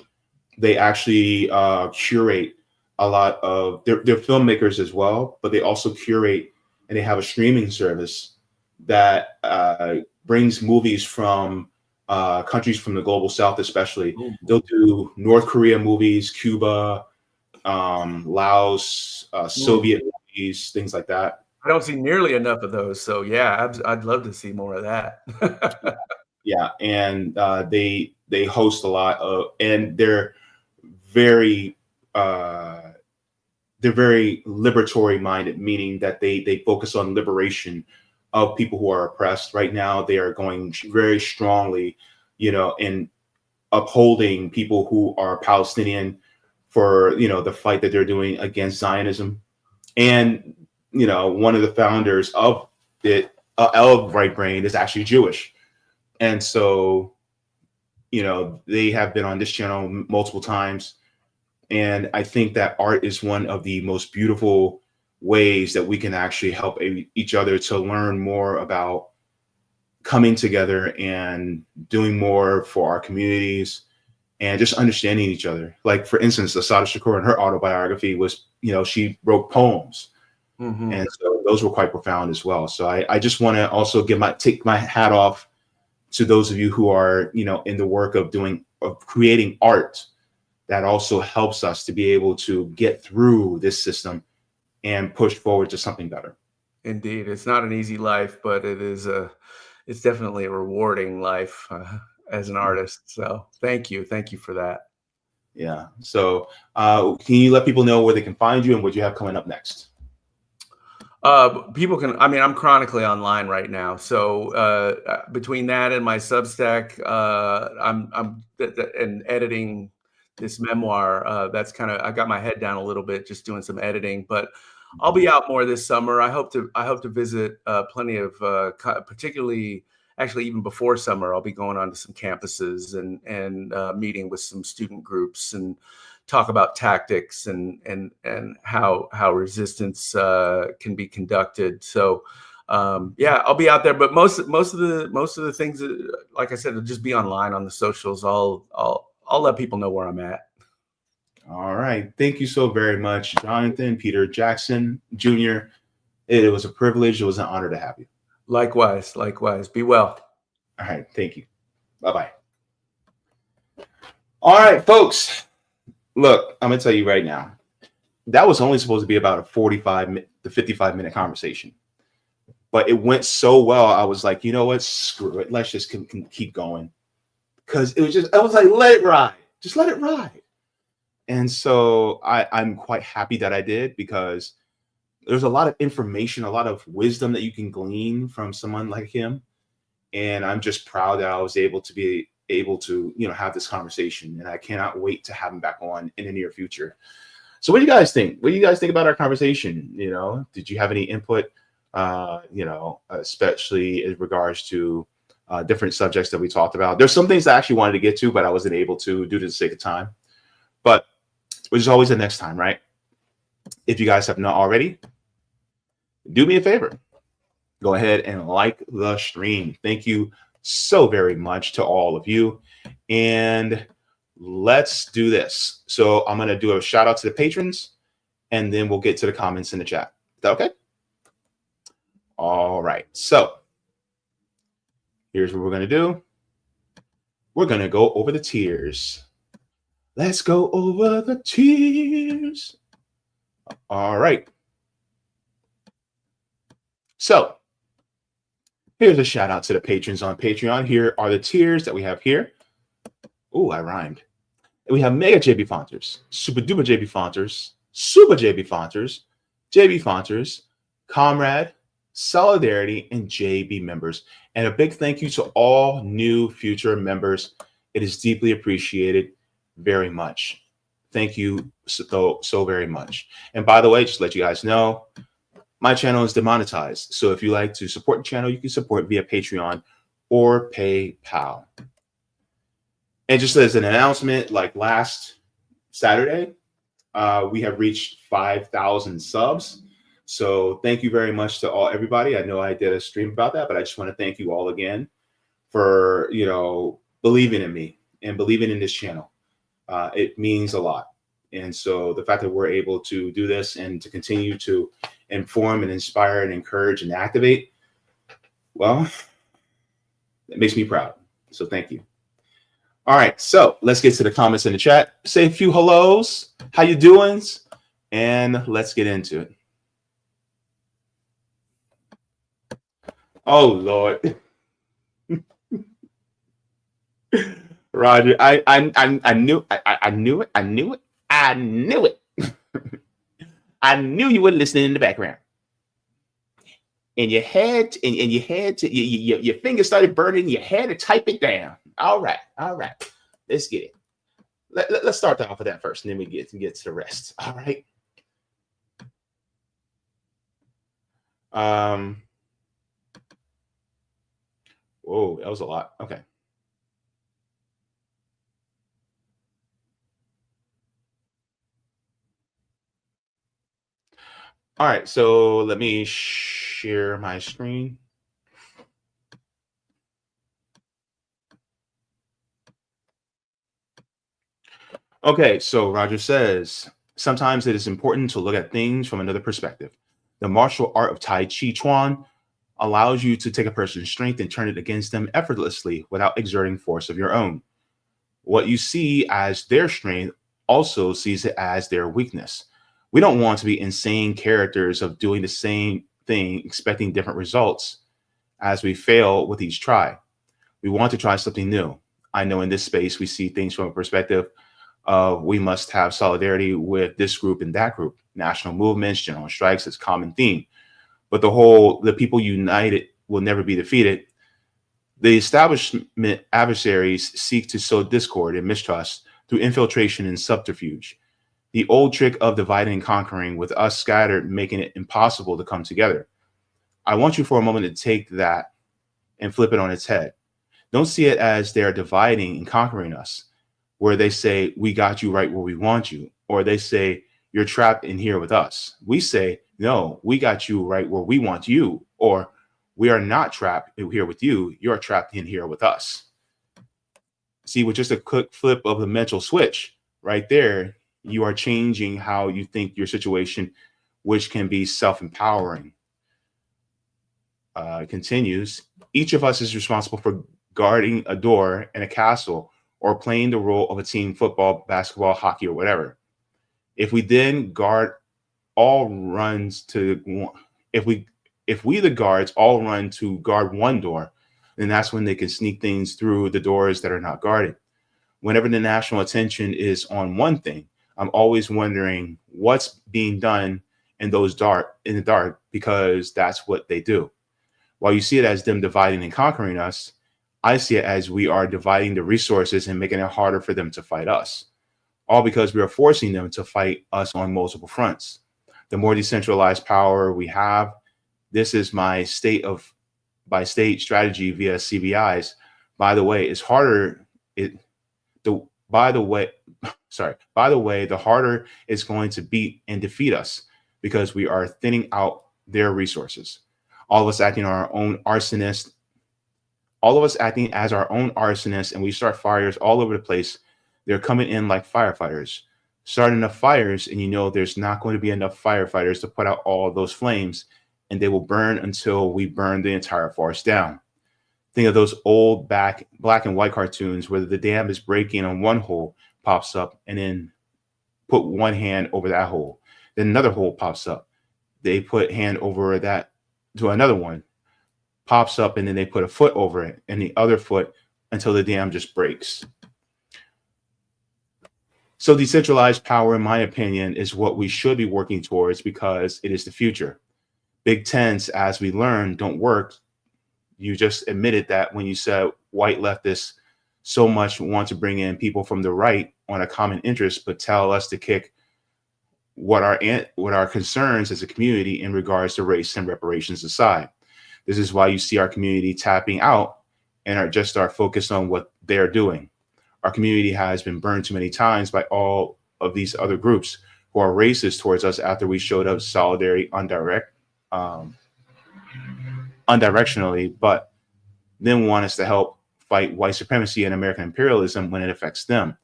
They actually curate a lot of they're filmmakers as well, but they also curate, and they have a streaming service that brings movies from countries from the global south, especially. They'll do North Korea movies, Cuba, Laos, Soviet movies, things like that. I don't see nearly enough of those. So yeah, I'd love to see more of that. Yeah. And they host a lot of, and they're very liberatory minded, meaning that they focus on liberation of people who are oppressed. Right now, they are going very strongly, in upholding people who are Palestinian for, the fight that they're doing against Zionism. And, one of the founders of it L right brain is actually Jewish. And so, they have been on this channel multiple times. And I think that art is one of the most beautiful ways that we can actually help each other to learn more about coming together and doing more for our communities and just understanding each other. Like, for instance, Asada Shakur in her autobiography was, she wrote poems. Mm-hmm. And so those were quite profound as well. So I just want to also take my hat off to those of you who are, in the work of creating art that also helps us to be able to get through this system and push forward to something better. Indeed, it's not an easy life, but it's definitely a rewarding life as an artist. So thank you for that. Yeah. So can you let people know where they can find you and what you have coming up next? People can, I'm chronically online right now. So between that and my Substack, and editing this memoir, that's I got my head down a little bit, just doing some editing, but I'll be out more this summer. I hope to visit plenty of, particularly, actually even before summer, I'll be going on to some campuses and meeting with some student groups and talk about tactics and how resistance can be conducted. So I'll be out there, but most of the things, like I said, will just be online on the socials. I'll let people know where I'm at. All right. Thank you so very much, Jonathan Peter Jackson Jr. It was a privilege. It was an honor to have you. Likewise. Be well. All right. Thank you. Bye-bye. All right, folks. Look, I'm going to tell you right now, that was only supposed to be about a 45 to 55-minute conversation. But it went so well, I was like, you know what? Screw it. Let's just keep going. Because I was like, let it ride. Just let it ride. And so I'm quite happy that I did, because there's a lot of information, a lot of wisdom that you can glean from someone like him. And I'm just proud that I was able to have this conversation. And I cannot wait to have him back on in the near future. So what do you guys think? What do you guys think about our conversation? Did you have any input, especially in regards to different subjects that we talked about? There's some things I actually wanted to get to, but I wasn't able to due to the sake of time. But which is always the next time, right? If you guys have not already, do me a favor. Go ahead and like the stream. Thank you so very much to all of you. And let's do this. So I'm going to do a shout out to the patrons, and then we'll get to the comments in the chat. Is that okay? All right. So here's what we're going to do. We're going to go over the tiers. Let's go over the tiers. All right. So here's a shout out to the patrons on Patreon. Here are the tiers that we have here. Oh, I rhymed. We have Mega Jaybefaunters, Super Duper Jaybefaunters, Super Jaybefaunters, Jaybefaunters, Comrade, Solidarity, and JB members. And a big thank you to all new future members. It is deeply appreciated very much. Thank you so very much. And by the way, just to let you guys know, my channel is demonetized. So if you like to support the channel, you can support via Patreon or PayPal. And just as an announcement, like last Saturday, we have reached 5,000 subs. So thank you very much to everybody. I know I did a stream about that, but I just want to thank you all again for, believing in me and believing in this channel. It means a lot. And so the fact that we're able to do this and to continue to inform and inspire and encourage and activate, well, it makes me proud. So thank you. All right, so let's get to the comments in the chat. Say a few hellos. How you doing? And let's get into it. Oh Lord, Roger, I knew it. I knew you were listening in the background, and your fingers started burning. You had to type it down. All right, let's get it. Let's start off with that first, and then we get to the rest. All right. Whoa, that was a lot. Okay. All right, so let me share my screen. Okay, so Roger says, sometimes it is important to look at things from another perspective. The martial art of Tai Chi Chuan allows you to take a person's strength and turn it against them effortlessly without exerting force of your own. What you see as their strength also sees it as their weakness. We don't want to be insane characters of doing the same thing, expecting different results as we fail with each try. We want to try something new. I know in this space, we see things from a perspective of we must have solidarity with this group and that group, national movements, general strikes as common theme. But the people united will never be defeated. The establishment adversaries seek to sow discord and mistrust through infiltration and subterfuge. The old trick of dividing and conquering with us scattered, making it impossible to come together. I want you for a moment to take that and flip it on its head. Don't see it as they're dividing and conquering us, where they say, we got you right where we want you, or they say, you're trapped in here with us. We say, no, we got you right where we want you, or we are not trapped here with you. You're trapped in here with us. See, with just a quick flip of the mental switch right there, you are changing how you think your situation, which can be self-empowering. Continues, each of us is responsible for guarding a door in a castle or playing the role of a team, football, basketball, hockey, or whatever. If we then guard all runs to if we the guards all run to guard one door, then that's when they can sneak things through the doors that are not guarded. Whenever the national attention is on one thing, I'm always wondering what's being done in the dark, because that's what they do. While you see it as them dividing and conquering us, I see it as we are dividing the resources and making it harder for them to fight us, all because we are forcing them to fight us on multiple fronts. The more decentralized power we have, this is my state by state strategy via CBIs. By the way, it's harder. By the way, the harder it's going to beat and defeat us because we are thinning out their resources. All of us acting our own arsonist, all of us acting as our own arsonists, and we start fires all over the place. They're coming in like firefighters, starting enough fires, and you know there's not going to be enough firefighters to put out all of those flames, and they will burn until we burn the entire forest down. Think of those old black and white cartoons where the dam is breaking and one hole pops up, and then put one hand over that hole. Then another hole pops up. They put hand over that to another one, pops up, and then they put a foot over it and the other foot until the dam just breaks. So decentralized power, in my opinion, is what we should be working towards because it is the future. Big tents, as we learn, don't work. You just admitted that when you said white leftists so much want to bring in people from the right on a common interest, but tell us to kick what our concerns as a community in regards to race and reparations aside. This is why you see our community tapping out and are focused on what they're doing. Our community has been burned too many times by all of these other groups who are racist towards us after we showed up solidarity undirectionally, but then want us to help fight white supremacy and American imperialism when it affects them.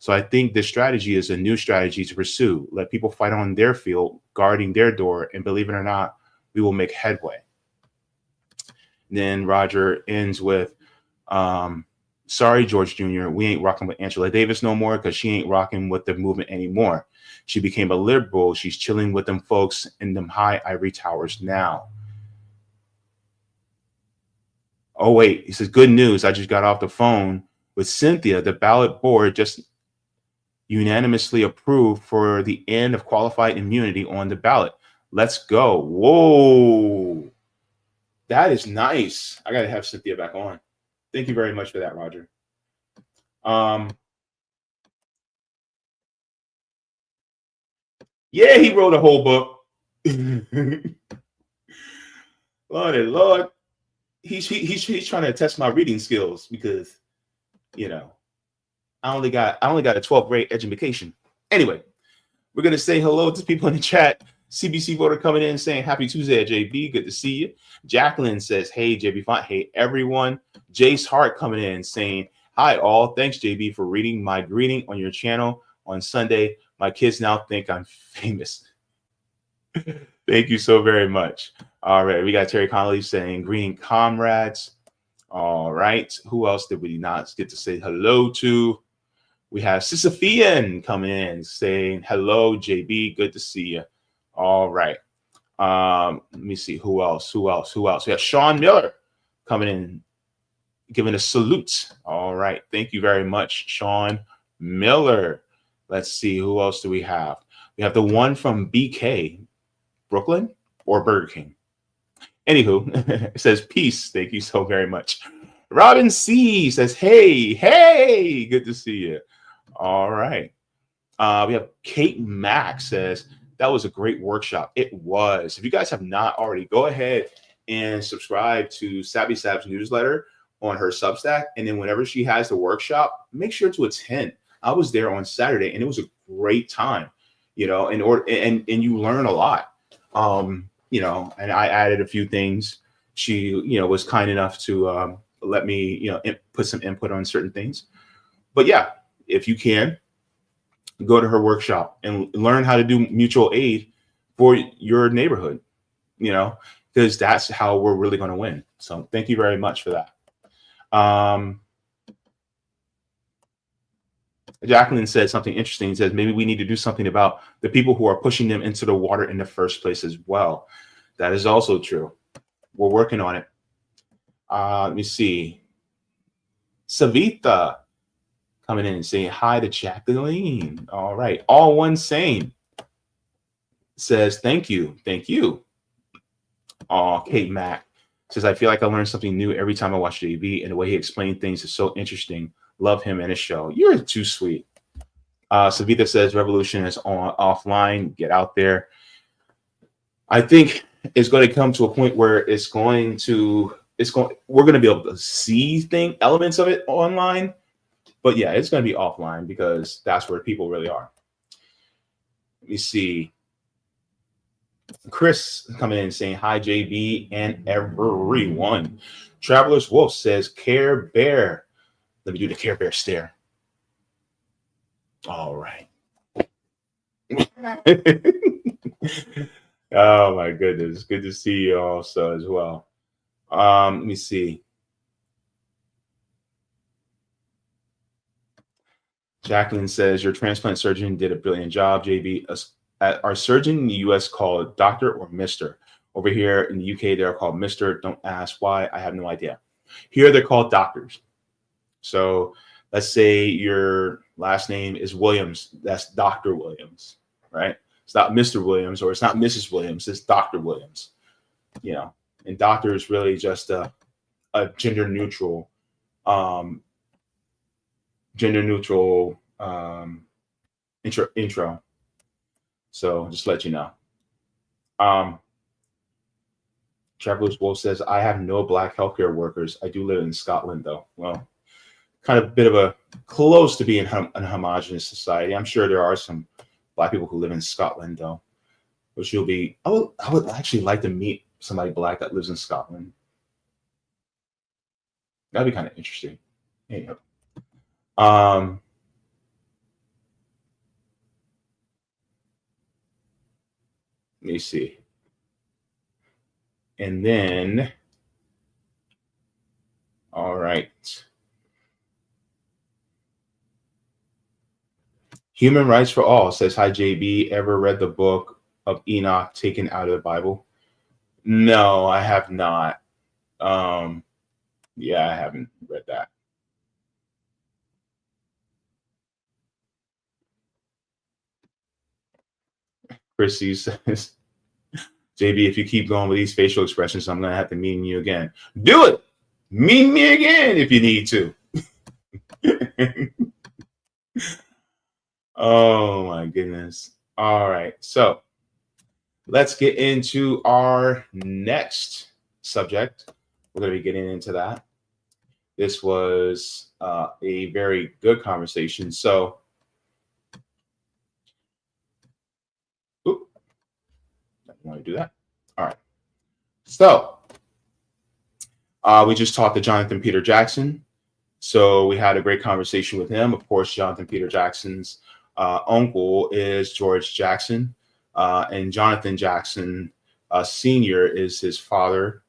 So I think this strategy is a new strategy to pursue. Let people fight on their field, guarding their door, and believe it or not, we will make headway. Then Roger ends with, sorry, George Jr., we ain't rocking with Angela Davis no more because she ain't rocking with the movement anymore. She became a liberal. She's chilling with them folks in them high ivory towers now. Oh, wait, he says, good news. I just got off the phone with Cynthia. The ballot board just unanimously approved for the end of qualified immunity on the ballot. Let's go. Whoa. That is nice. I got to have Cynthia back on. Thank you very much for that, Roger. Yeah, he wrote a whole book. Lordy Lord. he's trying to test my reading skills because I only got a 12th grade education. Anyway, we're gonna say hello to people in the chat. CBC voter coming in saying happy Tuesday at JB. Good to see you. Jacqueline says, hey Jaybefaunt, hey everyone. Jace Hart coming in saying, hi all. Thanks JB for reading my greeting on your channel on Sunday. My kids now think I'm famous. Thank you so very much. All right, we got Terry Connolly saying greeting comrades. All right, who else did we not get to say hello to? We have Sisyphean coming in saying hello, JB. Good to see you. All right. Let me see who else. We have Sean Miller coming in, giving a salute. All right. Thank you very much, Sean Miller. Let's see who else do we have. We have the one from BK, Brooklyn or Burger King. Anywho, it says peace. Thank you so very much. Robin C says, hey, good to see you. All right. We have Kate Mack says, that was a great workshop. It was. If you guys have not already, go ahead and subscribe to Savvy Sab's newsletter on her Substack. And then whenever she has the workshop, make sure to attend. I was there on Saturday and it was a great time, and you learn a lot. And I added a few things. She, was kind enough to let me, put some input on certain things. But yeah, if you can, go to her workshop and learn how to do mutual aid for your neighborhood, because that's how we're really going to win. So thank you very much for that. Jacqueline said something interesting. Says maybe we need to do something about the people who are pushing them into the water in the first place as well. That is also true. We're working on it. Let me see. Savita coming in and saying hi to Jacqueline. All right. All one sane says thank you. Kate Mack says, I feel like I learn something new every time I watch JB, and the way he explained things is so interesting. Love him and his show. You're too sweet. Savita says revolution is offline. Get out there. I think it's going to come to a point where we're going to be able to see elements of it online. But yeah, it's going to be offline because that's where people really are. Let me see. Chris coming in saying, hi, JB and everyone. Traveler's Wolf says, Care Bear. Let me do the Care Bear stare. All right. Oh, my goodness. Good to see you also as well. Let me see. Jacqueline says, your transplant surgeon did a brilliant job, JB. Our surgeon in the US called Doctor or Mr. Over here in the UK, they're called Mr. Don't ask why. I have no idea. Here, they're called doctors. So let's say your last name is Williams. That's Dr. Williams, right? It's not Mr. Williams or it's not Mrs. Williams. It's Dr. Williams, and doctor is really just a gender neutral intro. So just let you know. Traveler's Wolf says, I have no black healthcare workers. I do live in Scotland, though. Well, kind of a bit of a close to being an homogenous society. I'm sure there are some black people who live in Scotland, though, which you'll be. I would actually like to meet somebody black that lives in Scotland. That'd be kind of interesting. Anyhow. Let me see. And then, all right. Human Rights for All says, hi, JB. Ever read the book of Enoch taken out of the Bible? No, I have not. Yeah, I haven't read that. Chrissy says, JB, if you keep going with these facial expressions, I'm going to have to meet you again. Do it. Meet me again if you need to. Oh, my goodness. All right. So let's get into our next subject we're going to be getting into that. This was a very good conversation. So, oop, I don't want to do that. All right. So, we just talked to Jonathan Peter Jackson. So we had a great conversation with him. Of course, Jonathan Peter Jackson's uncle is George Jackson, and Jonathan Jackson Sr. is his father.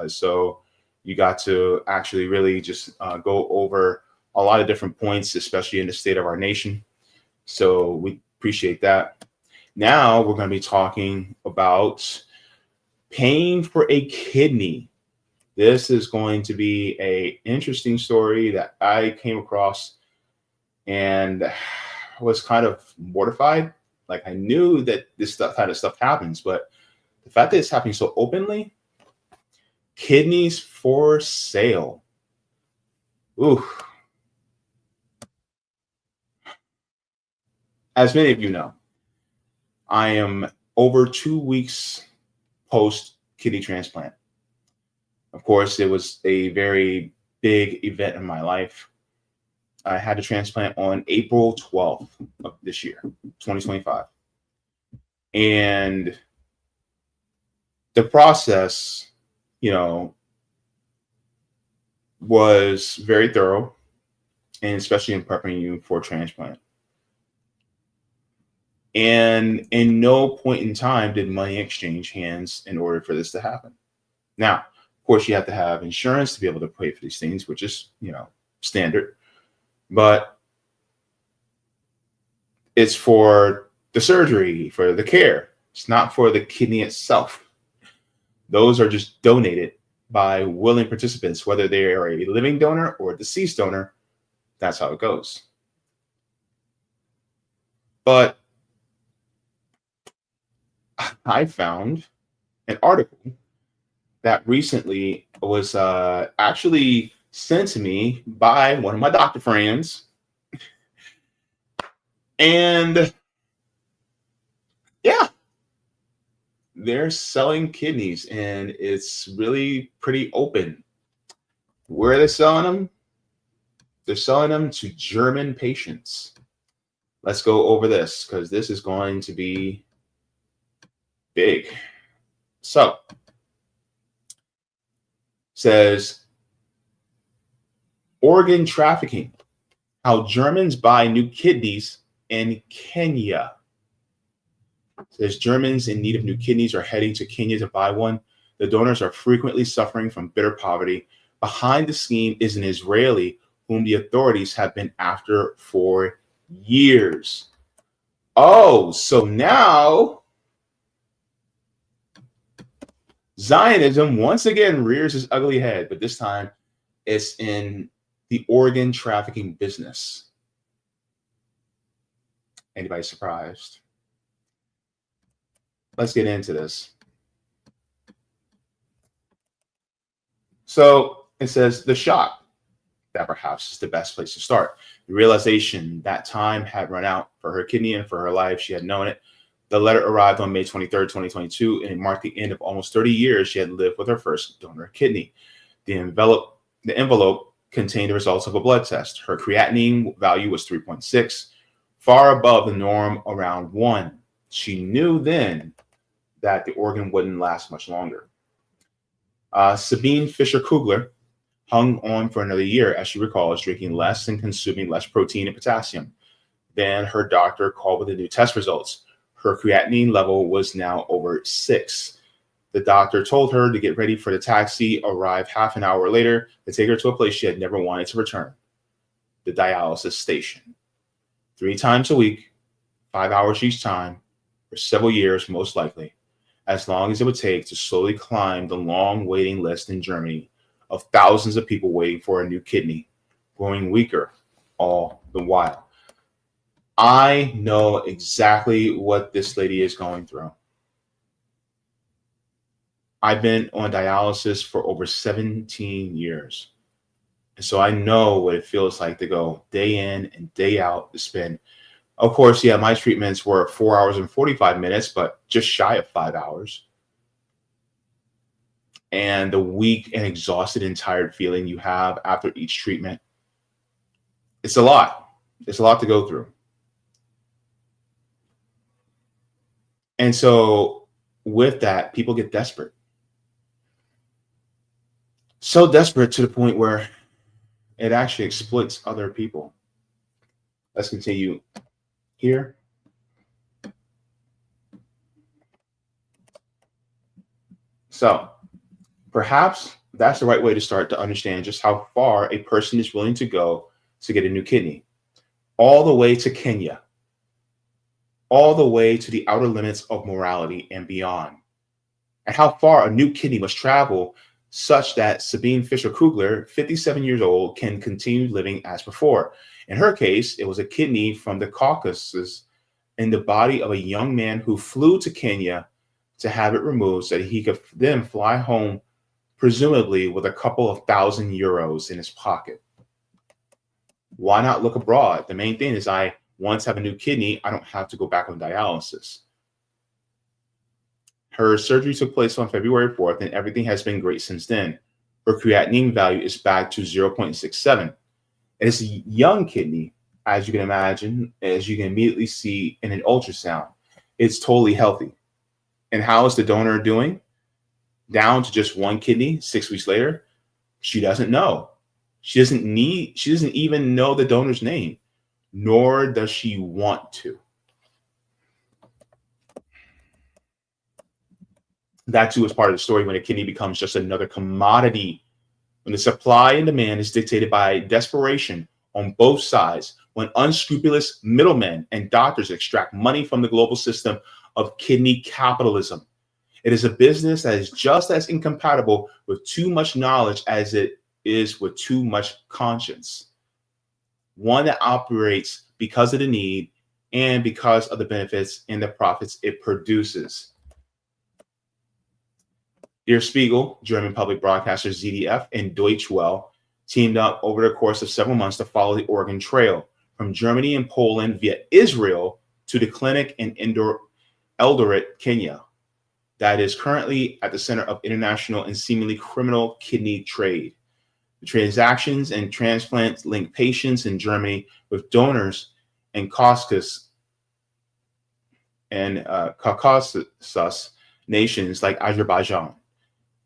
So you got to actually really just go over a lot of different points, especially in the state of our nation. So we appreciate that. Now we're going to be talking about paying for a kidney. This is going to be an interesting story that I came across and was kind of mortified. Like, I knew that this kind of stuff happens, but the fact that it's happening so openly, kidneys for sale. Ooh. As many of you know, I am over 2 weeks post kidney transplant. Of course, it was a very big event in my life. I had a transplant on April 12th of this year, 2025. And the process, was very thorough, and especially in prepping you for transplant. And in no point in time did money exchange hands in order for this to happen. Now, of course, you have to have insurance to be able to pay for these things, which is, standard. But it's for the surgery, for the care. It's not for the kidney itself. Those are just donated by willing participants, whether they are a living donor or a deceased donor. That's how it goes. But I found an article that recently was actually sent to me by one of my doctor friends. And yeah, they're selling kidneys, and it's really pretty open. Where are they selling them? They're selling them to German patients. Let's go over this because this is going to be big. So, says organ trafficking, how Germans buy new kidneys in Kenya. Says Germans in need of new kidneys are heading to Kenya to buy one. The donors are frequently suffering from bitter poverty. Behind the scheme is an Israeli whom the authorities have been after for years. Oh, so now Zionism once again rears its ugly head, but this time it's in the organ trafficking business. Anybody surprised? Let's get into this. So it says the shock that perhaps is the best place to start. The realization that time had run out for her kidney and for her life. She had known it. The letter arrived on May 23rd, 2022, and it marked the end of almost 30 years she had lived with her first donor kidney. The envelope contained the results of a blood test. Her creatinine value was 3.6, far above the norm around 1. She knew then that the organ wouldn't last much longer. Sabine Fischer-Kugler hung on for another year, as she recalls, drinking less and consuming less protein and potassium. Then her doctor called with the new test results. Her creatinine level was now over 6. The doctor told her to get ready for the taxi, arrive half an hour later to take her to a place she had never wanted to return, the dialysis station. 3 times a week, 5 hours each time, for several years most likely, as long as it would take to slowly climb the long waiting list in Germany of thousands of people waiting for a new kidney, growing weaker all the while. I know exactly what this lady is going through. I've been on dialysis for over 17 years. And so I know what it feels like to go day in and day out to spend. Of course, yeah, my treatments were 4 hours and 45 minutes, but just shy of 5 hours. and the weak and exhausted and tired feeling you have after each treatment. It's a lot. It's a lot to go through. And so with that, people get desperate. So desperate to the point where it actually exploits other people. Let's continue here. So perhaps that's the right way to start to understand just how far a person is willing to go to get a new kidney. All the way to Kenya, all the way to the outer limits of morality and beyond. And how far a new kidney must travel such that Sabine Fisher-Kugler, 57 years old, can continue living as before. In her case, it was a kidney from the Caucasus in the body of a young man who flew to Kenya to have it removed so that he could then fly home, presumably with a couple of €1,000 in his pocket. Why not look abroad? The main thing is I once have a new kidney, I don't have to go back on dialysis. Her surgery took place on February 4th, and everything has been great since then. Her creatinine value is back to 0.67. And it's a young kidney, as you can imagine, as you can immediately see in an ultrasound. It's totally healthy. And how is the donor doing? Down to just one kidney 6 weeks later? She doesn't know. She doesn't even know the donor's name, nor does she want to. That too is part of the story when a kidney becomes just another commodity. When the supply and demand is dictated by desperation on both sides, when unscrupulous middlemen and doctors extract money from the global system of kidney capitalism. It is a business that is just as incompatible with too much knowledge as it is with too much conscience. One that operates because of the need and because of the benefits and the profits it produces. Der Spiegel, German public broadcaster ZDF, and Deutsche Welle teamed up over the course of several months to follow the Oregon Trail from Germany and Poland via Israel to the clinic in Eldoret, Kenya, that is currently at the center of international and seemingly criminal kidney trade. The transactions and transplants link patients in Germany with donors in Caucasus nations like Azerbaijan.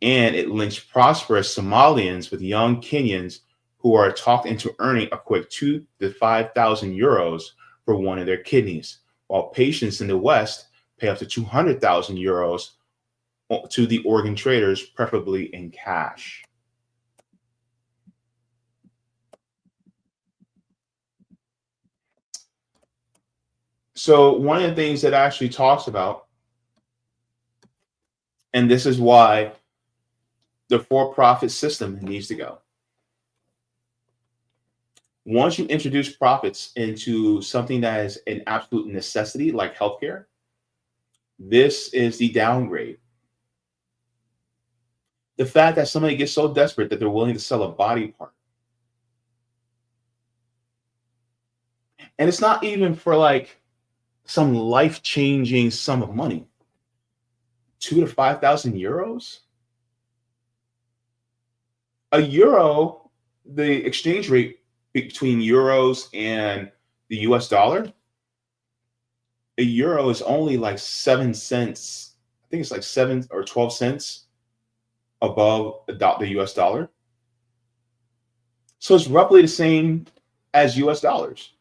And it links prosperous Somalians with young Kenyans who are talked into earning a quick 2,000 to 5,000 euros for one of their kidneys, while patients in the West pay up to 200,000 euros to the organ traders, preferably in cash. So one of the things that actually talks about, and this is why the for-profit system needs to go. Once you introduce profits into something that is an absolute necessity, like healthcare, this is the downgrade. The fact that somebody gets so desperate that they're willing to sell a body part. And it's not even for like some life-changing sum of money. 2,000 to 5,000 euros? A euro, the exchange rate between euros and the US dollar, a euro is only like 7 cents. I think it's like 7 or 12 cents above the US dollar. So it's roughly the same as US dollars.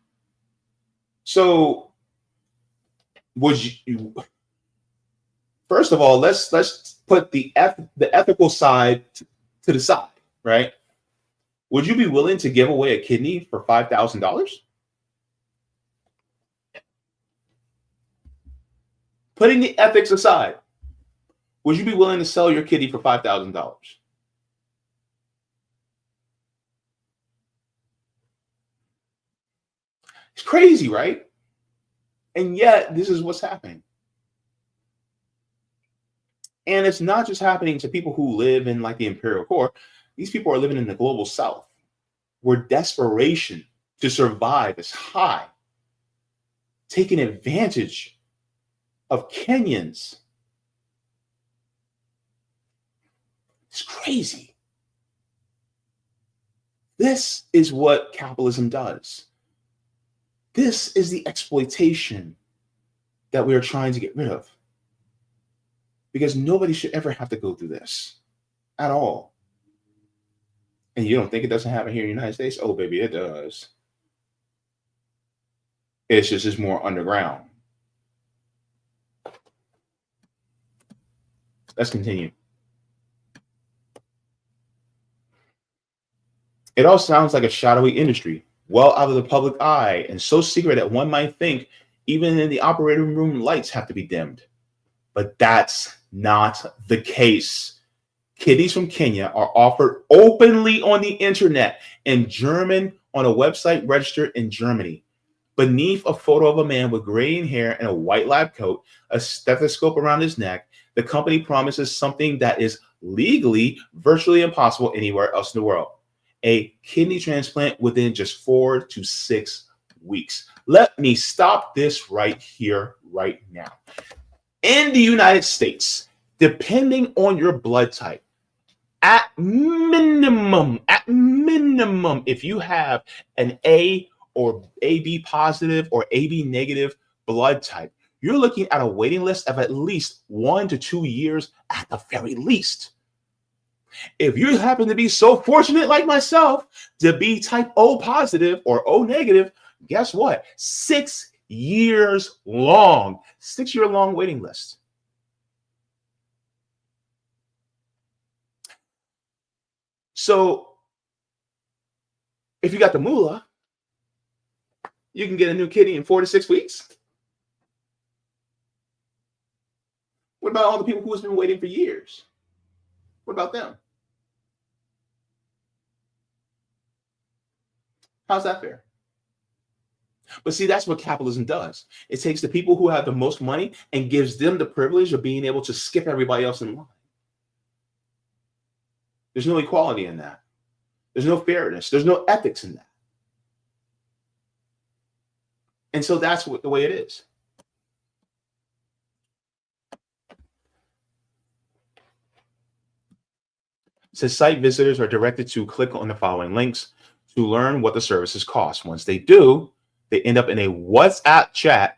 So would you, first of all, let's put the ethical side to the side, right? Would you be willing to give away a kidney for $5,000? Putting the ethics aside, would you be willing to sell your kidney for $5,000? It's crazy, right? And yet, this is what's happening. And it's not just happening to people who live in like the imperial core. These people are living in the global south, where desperation to survive is high, taking advantage of Kenyans It's crazy. This is what capitalism does. This is the exploitation that we are trying to get rid of. Because nobody should ever have to go through this at all. And you don't think it doesn't happen here in the United States? Oh, baby, it does. It's just more underground. Let's continue. It all sounds like a shadowy industry, well out of the public eye, and so secret that one might think even in the operating room lights have to be dimmed. But that's not the case. Kidneys from Kenya are offered openly on the internet in German on a website registered in Germany. Beneath a photo of a man with graying hair and a white lab coat, a stethoscope around his neck, the company promises something that is legally virtually impossible anywhere else in the world. A kidney transplant within just 4 to 6 weeks. Let me stop this right here, right now. In the United States, depending on your blood type, at minimum, if you have an A or AB positive or AB negative blood type, you're looking at a waiting list of at least 1 to 2 years at the very least. If you happen to be so fortunate like myself to be type O positive or O negative, guess what? 6 years long, 6-year long waiting list. So if you got the moolah, you can get a new kidney in 4 to 6 weeks. What about all the people who's been waiting for years? What about them? How's that fair? But see, that's what capitalism does. It takes the people who have the most money and gives them the privilege of being able to skip everybody else in line. There's no equality in that. There's no fairness. There's no ethics in that. And so that's the way it is. So site visitors are directed to click on the following links to learn what the services cost. Once they do, they end up in a WhatsApp chat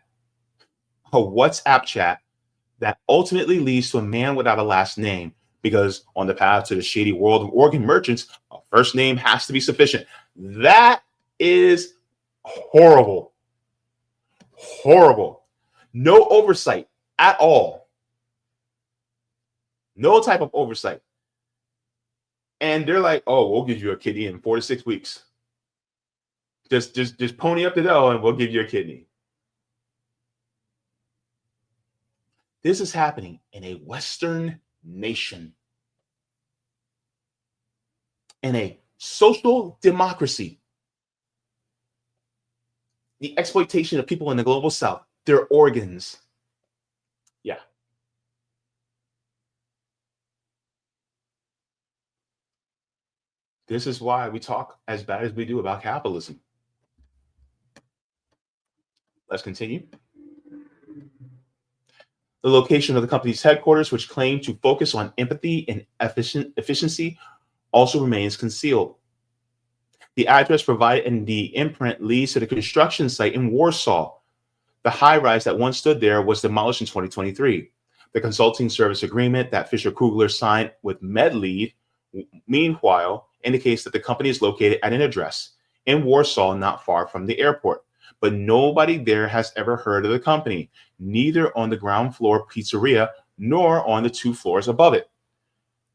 that ultimately leads to a man without a last name, because on the path to the shady world of organ merchants, a first name has to be sufficient. That is horrible. Horrible. No oversight at all. No type of oversight. And they're like, oh, we'll give you a kidney in 4 to 6 weeks. Just pony up the dough and we'll give you a kidney. This is happening in a Western nation, in a social democracy. The exploitation of people in the global South, their organs. Yeah. This is why we talk as bad as we do about capitalism. Let's continue. The location of the company's headquarters, which claim to focus on empathy and efficiency, also remains concealed. The address provided in the imprint leads to the construction site in Warsaw. The high-rise that once stood there was demolished in 2023. The consulting service agreement that Fisher Kugler signed with MedLead, meanwhile, indicates that the company is located at an address in Warsaw, not far from the airport. But nobody there has ever heard of the company, neither on the ground floor pizzeria nor on the 2 floors above it.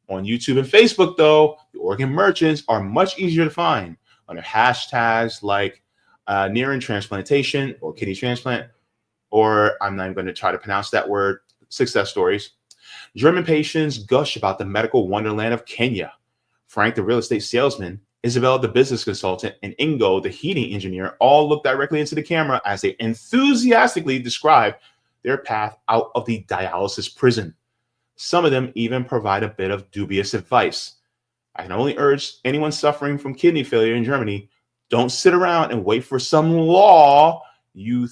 On YouTube and Facebook, though, the organ merchants are much easier to find under hashtags like near transplantation or kidney transplant, or I'm not even going to try to pronounce that word, success stories. German patients gush about the medical wonderland of Kenya. Frank, the real estate salesman, Isabel, the business consultant, and Ingo, the heating engineer, all look directly into the camera as they enthusiastically describe their path out of the dialysis prison. Some of them even provide a bit of dubious advice. I can only urge anyone suffering from kidney failure in Germany, don't sit around and wait for some law you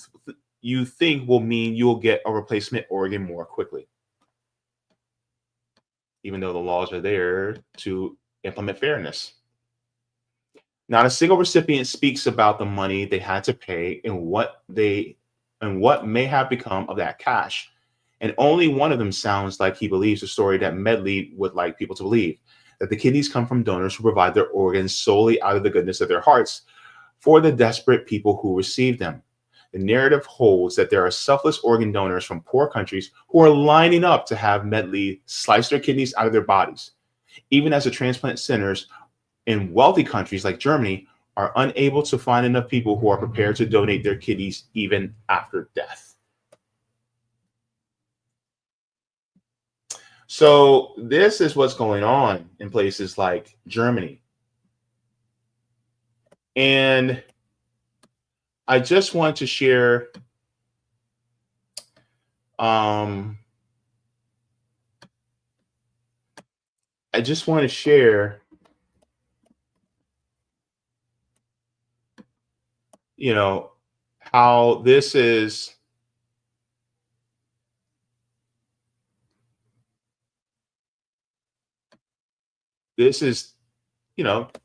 think will mean you'll get a replacement organ more quickly. even though the laws are there to implement fairness. Not a single recipient speaks about the money they had to pay and what may have become of that cash. And only one of them sounds like he believes the story that Medley would like people to believe, that the kidneys come from donors who provide their organs solely out of the goodness of their hearts for the desperate people who receive them. The narrative holds that there are selfless organ donors from poor countries who are lining up to have Medley slice their kidneys out of their bodies, even as the transplant centers in wealthy countries like Germany are unable to find enough people who are prepared to donate their kidneys even after death. So this is what's going on in places like Germany. And I just want to share how this is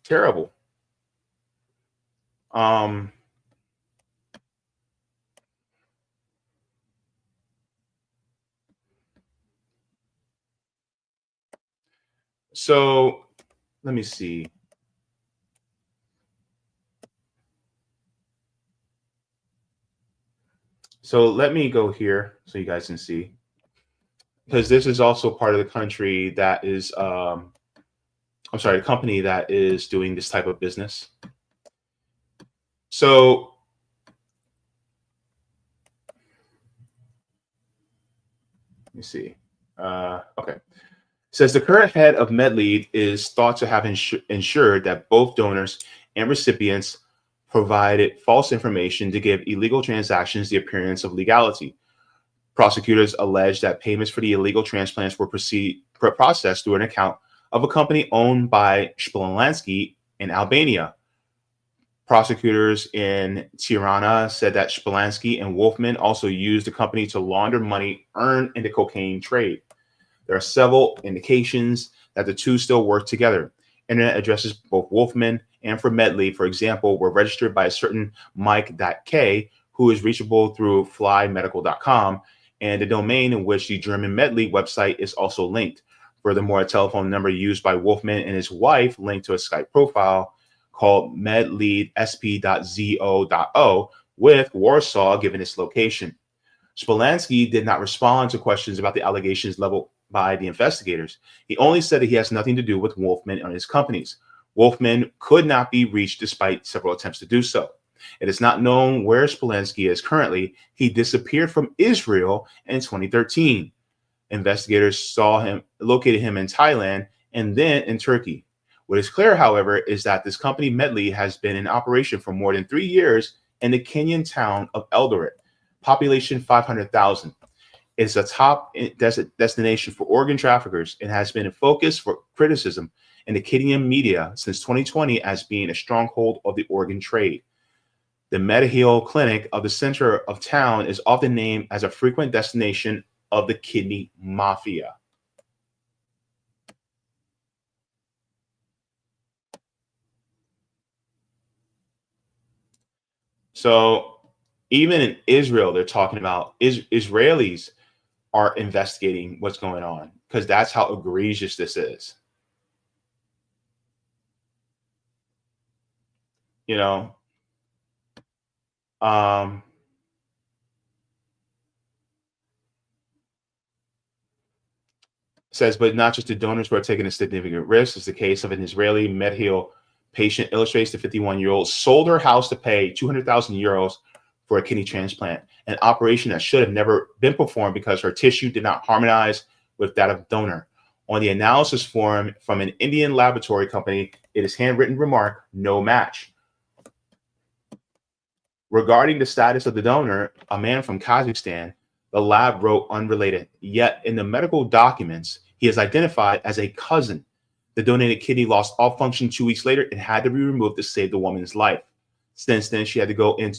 terrible. So let me see. So let me go here so you guys can see, because this is also part of the country that is, the company that is doing this type of business. So let me see. Okay. It says the current head of Medlead is thought to have ensured that both donors and recipients provided false information to give illegal transactions the appearance of legality. Prosecutors allege that payments for the illegal transplants were processed through an account of a company owned by Spalansky in Albania. Prosecutors in Tirana said that Spalansky and Wolfman also used the company to launder money earned in the cocaine trade. There are several indications that the two still work together. Internet addresses both Wolfman and for Medley, for example, were registered by a certain Mike.K, who is reachable through flymedical.com, and the domain in which the German Medley website is also linked. Furthermore, a telephone number used by Wolfman and his wife linked to a Skype profile called medleadsp.zo.o with Warsaw given its location. Spalansky did not respond to questions about the allegations leveled by the investigators. He only said that he has nothing to do with Wolfman and his companies. Wolfman could not be reached despite several attempts to do so. It is not known where Spalansky is currently. He disappeared from Israel in 2013. Investigators located him in Thailand and then in Turkey. What is clear, however, is that this company Medley has been in operation for more than 3 years in the Kenyan town of Eldoret, population 500,000. It's a top destination for organ traffickers and has been a focus for criticism in the Kenyan media since 2020 as being a stronghold of the organ trade. The Mediheal Clinic of the center of town is often named as a frequent destination of the kidney mafia. So even in Israel, they're talking about Israelis are investigating what's going on because that's how egregious this is. Says, but not just the donors who are taking a significant risk. It's the case of an Israeli Mediheal patient illustrates the 51-year-old sold her house to pay 200,000 euros for a kidney transplant, an operation that should have never been performed because her tissue did not harmonize with that of donor. On the analysis form from an Indian laboratory company, it is handwritten remark, no match. Regarding the status of the donor, a man from Kazakhstan, the lab wrote unrelated, yet in the medical documents, he is identified as a cousin. The donated kidney lost all function 2 weeks later and had to be removed to save the woman's life. Since then, she had to go in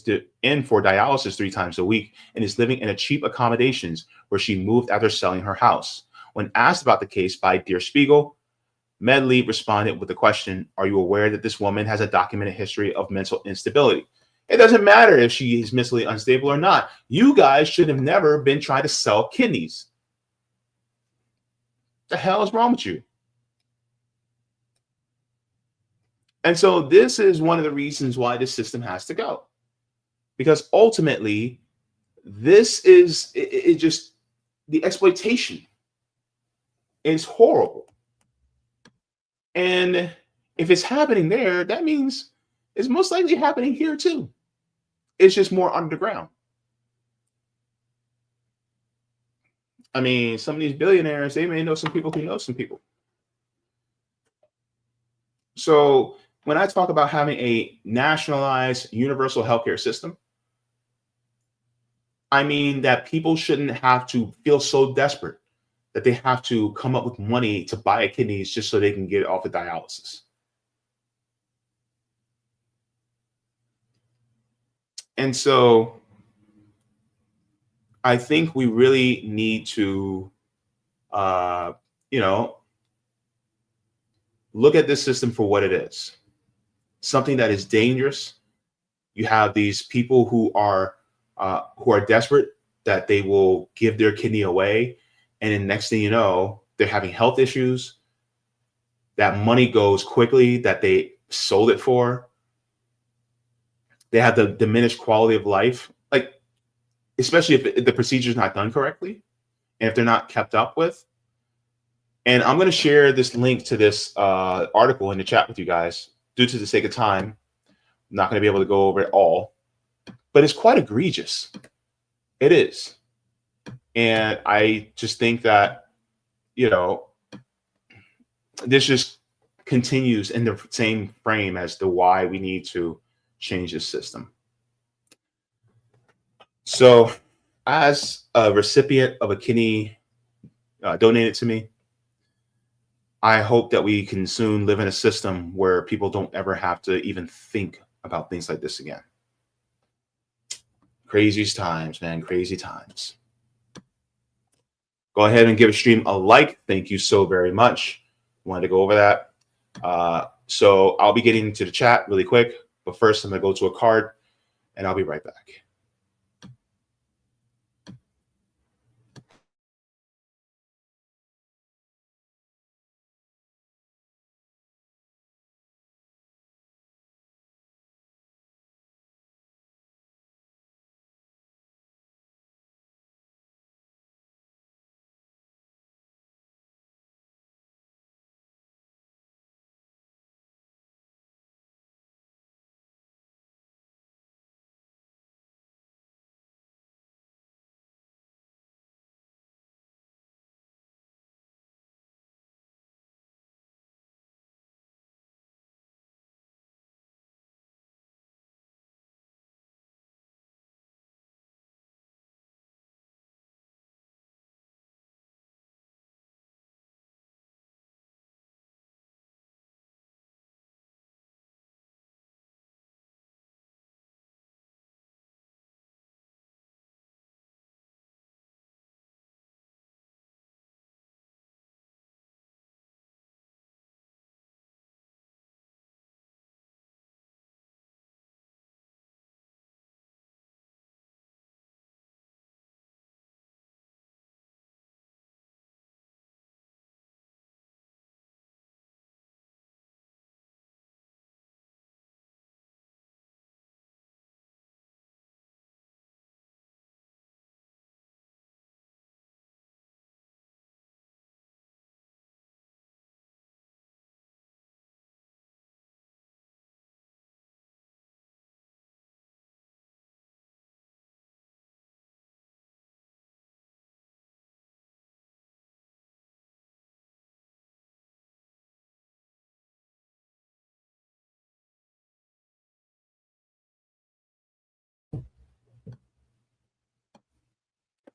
for dialysis 3 times a week and is living in a cheap accommodations where she moved after selling her house. When asked about the case by Der Spiegel, Medley responded with the question, "Are you aware that this woman has a documented history of mental instability? It doesn't matter if she is mentally unstable or not. You guys should have never been trying to sell kidneys. The hell is wrong with you?" And so this is one of the reasons why this system has to go. Because ultimately, this is it just the exploitation is horrible. And if it's happening there, that means it's most likely happening here too. It's just more underground. I mean, some of these billionaires, they may know some people who know some people. So when I talk about having a nationalized universal healthcare system, I mean that people shouldn't have to feel so desperate that they have to come up with money to buy kidneys just so they can get off of dialysis. And so I think we really need to, look at this system for what it is. Something that is dangerous. You have these people who are desperate that they will give their kidney away, and then next thing you know, they're having health issues. That money goes quickly that they sold it for. They have the diminished quality of life, like especially if the procedure is not done correctly and if they're not kept up with. And I'm going to share this link to this article in the chat with you guys. Due to the sake of time, I'm not going to be able to go over it all, but it's quite egregious. It is. And I just think that, this just continues in the same frame as to why we need to change this system. So as a recipient of a kidney donated to me, I hope that we can soon live in a system where people don't ever have to even think about things like this again. Craziest times, man, crazy times. Go ahead and give a stream a like. Thank you so very much. Wanted to go over that. So I'll be getting into the chat really quick, but first I'm going to go to a card and I'll be right back.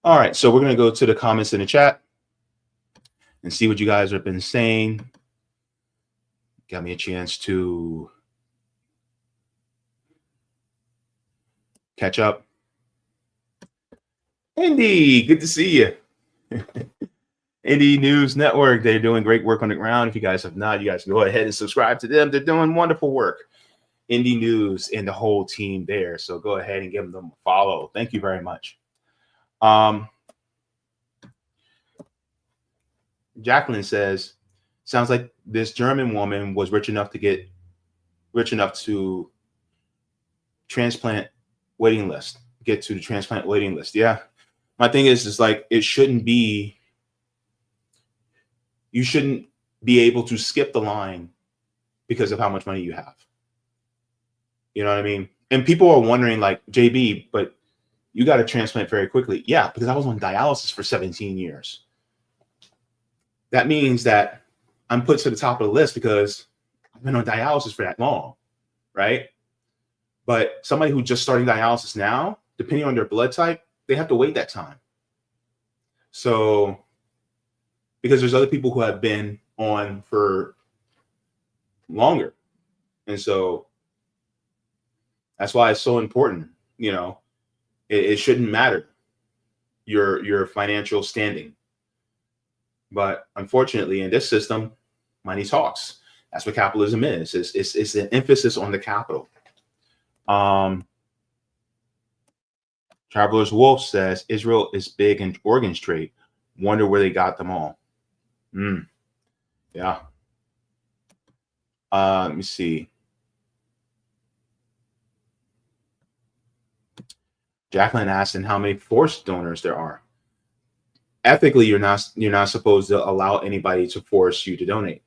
All right, so we're going to go to the comments in the chat and see what you guys have been saying. Got me a chance to catch up. Andy, good to see you. Indie News Network. They're doing great work on the ground. If you guys have not, you guys can go ahead and subscribe to them. They're doing wonderful work. Indie News and the whole team there. So go ahead and give them a follow. Thank you very much. Jacqueline says, sounds like this German woman was rich enough to transplant waiting list, get to the transplant waiting list. Yeah. My thing is like, you shouldn't be able to skip the line because of how much money you have. You know what I mean? And people are wondering like, JB, but you got to transplant very quickly. Yeah, because I was on dialysis for 17 years. That means that I'm put to the top of the list because I've been on dialysis for that long, right? But somebody who's just starting dialysis now, depending on their blood type, they have to wait that time. So, because there's other people who have been on for longer. And so that's why it's so important, you know, it shouldn't matter your financial standing. But unfortunately, in this system, money talks. That's what capitalism is. It's an emphasis on the capital. Traveler's Wolf says Israel is big in organs trade. Wonder where they got them all. Yeah. Let me see. Jacqueline asked, and how many forced donors there are. Ethically, you're not supposed to allow anybody to force you to donate.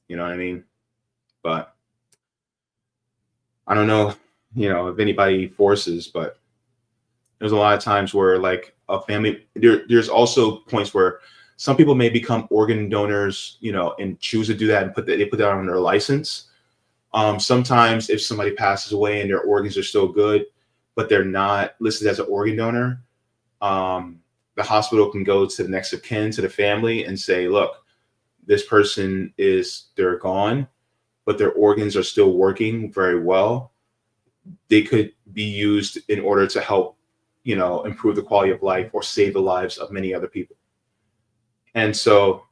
You know what I mean? But I don't know, you know, if anybody forces, but there's a lot of times where like a family, there's also points where some people may become organ donors, you know, and choose to do that and they put that on their license. Sometimes if somebody passes away and their organs are still good, but they're not listed as an organ donor, the hospital can go to the next of kin to the family and say, look, this person they're gone, but their organs are still working very well. They could be used in order to help, you know, improve the quality of life or save the lives of many other people. And so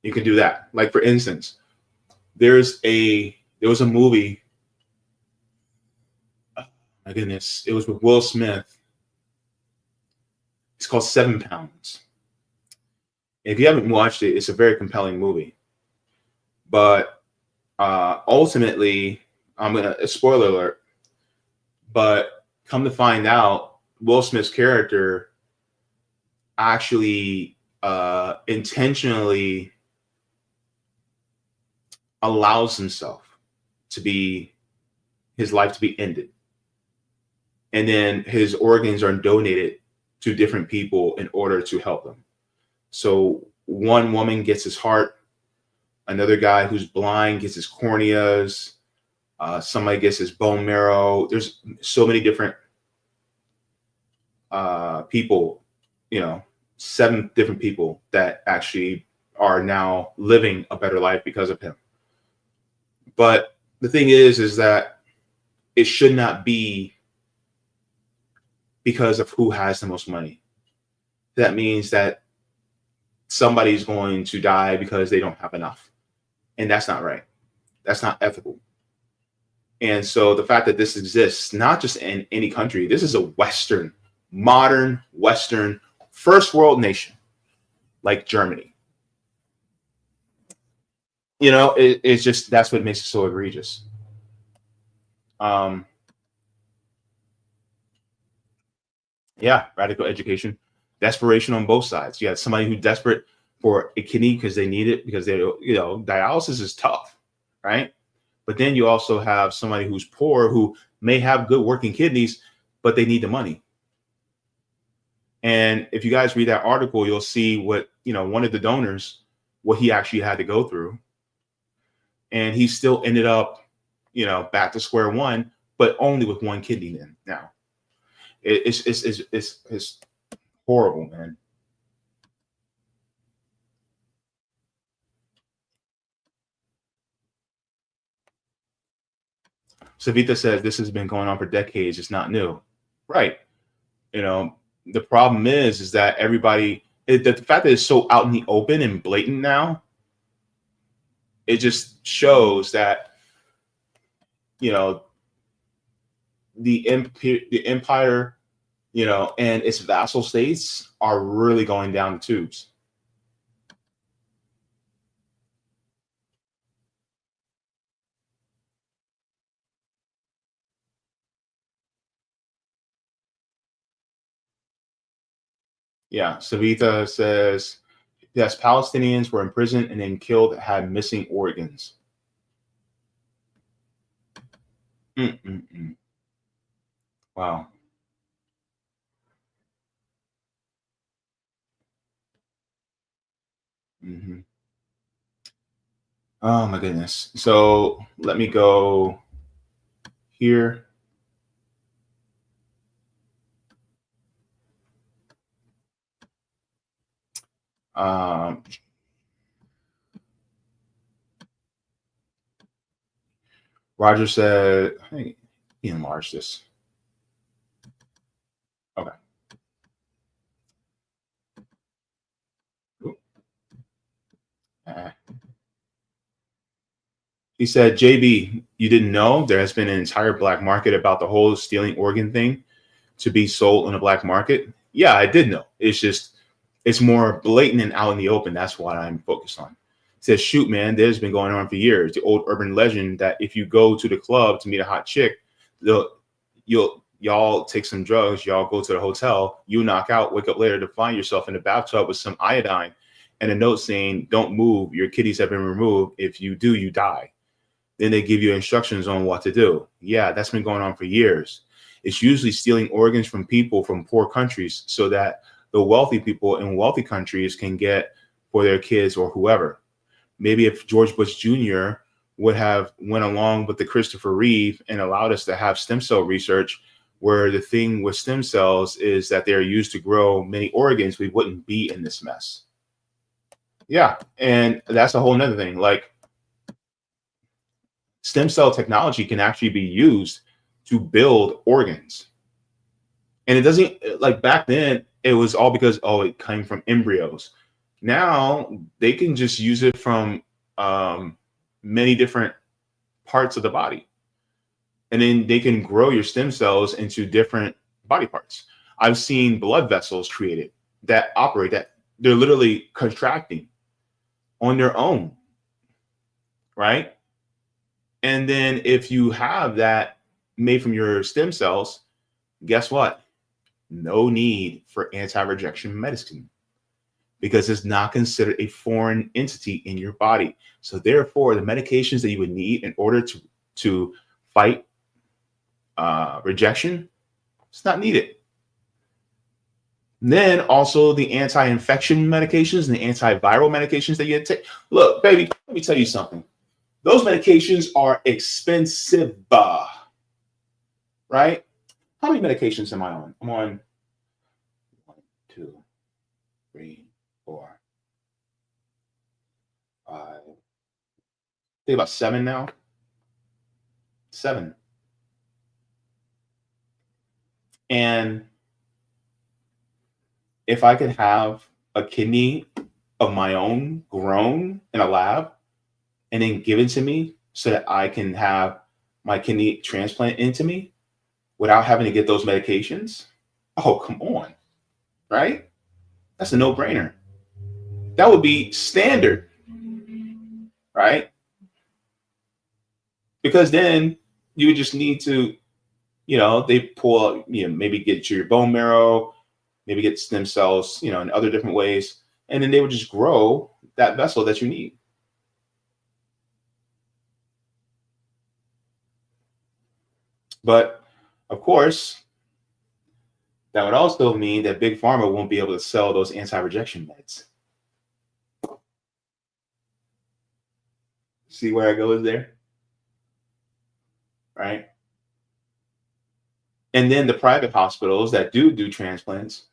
you can do that. Like, for instance, there was a movie. Oh, my goodness. It was with Will Smith. It's called 7 Pounds. If you haven't watched it, it's a very compelling movie. But ultimately, I'm going to, spoiler alert, but come to find out, Will Smith's character actually intentionally allows himself his life to be ended. And then his organs are donated to different people in order to help them. So one woman gets his heart, another guy who's blind gets his corneas, somebody gets his bone marrow. There's so many different people, you know, 7 different people that actually are now living a better life because of him. But the thing is that it should not be because of who has the most money. That means that somebody's going to die because they don't have enough. And that's not right. That's not ethical. And so the fact that this exists, not just in any country, this is a modern Western, first world nation like Germany. You know, it's just, that's what makes it so egregious. Yeah, radical education, desperation on both sides. You have somebody who's desperate for a kidney because they need it, because dialysis is tough, right? But then you also have somebody who's poor who may have good working kidneys, but they need the money. And if you guys read that article, you'll see what, one of the donors, what he actually had to go through. And he still ended up, back to square one, but only with one kidney then now. It's horrible, man. Savita says this has been going on for decades. It's not new. Right. The problem is that everybody the fact that it's so out in the open and blatant now, it just shows that, you know, the empire, you know, and its vassal states are really going down the tubes. Yeah, Savita says, yes, Palestinians were imprisoned and then killed, had missing organs. Mm-mm-mm. Wow. Hmm. Oh my goodness. So let me go here. Um, Roger said, hey, enlarge this. Okay. Uh, he said, JB, you didn't know there has been an entire black market about the whole stealing organ thing to be sold on the black market? Yeah, I did know. It's just, it's more blatant and out in the open. That's what I'm focused on. He says, shoot, man, there's been going on for years. The old urban legend that if you go to the club to meet a hot chick, y'all take some drugs, y'all go to the hotel, you knock out, wake up later to find yourself in the bathtub with some iodine and a note saying, don't move, your kidneys have been removed. If you do, you die. Then they give you instructions on what to do. Yeah, that's been going on for years. It's usually stealing organs from people from poor countries so that the wealthy people in wealthy countries can get for their kids or whoever. Maybe if George Bush Jr. would have went along with the Christopher Reeve and allowed us to have stem cell research, where the thing with stem cells is that they're used to grow many organs, we wouldn't be in this mess. Yeah, and that's a whole nother thing. Like, stem cell technology can actually be used to build organs. And it doesn't, like back then, it was all because, oh, it came from embryos. Now they can just use it from many different parts of the body. And then they can grow your stem cells into different body parts. I've seen blood vessels created that operate, that they're literally contracting on their own, right? And then if you have that made from your stem cells, guess what? No need for anti-rejection medicine because it's not considered a foreign entity in your body. So therefore, the medications that you would need in order to fight rejection, it's not needed. And then also the anti-infection medications and the antiviral medications that you take. Look, baby, let me tell you something. Those medications are expensive, right? How many medications am I on? I'm on 1, 2, 3, 4, 5. I think about 7 now. 7. And if I could have a kidney of my own grown in a lab and then given to me so that I can have my kidney transplant into me without having to get those medications, oh, come on, right? That's a no-brainer. That would be standard, right? Because then you would just need to, they pull, maybe get your bone marrow, maybe get stem cells, in other different ways. And then they would just grow that vessel that you need. But of course, that would also mean that Big Pharma won't be able to sell those anti-rejection meds. See where I go is there? Right? And then the private hospitals that do transplants,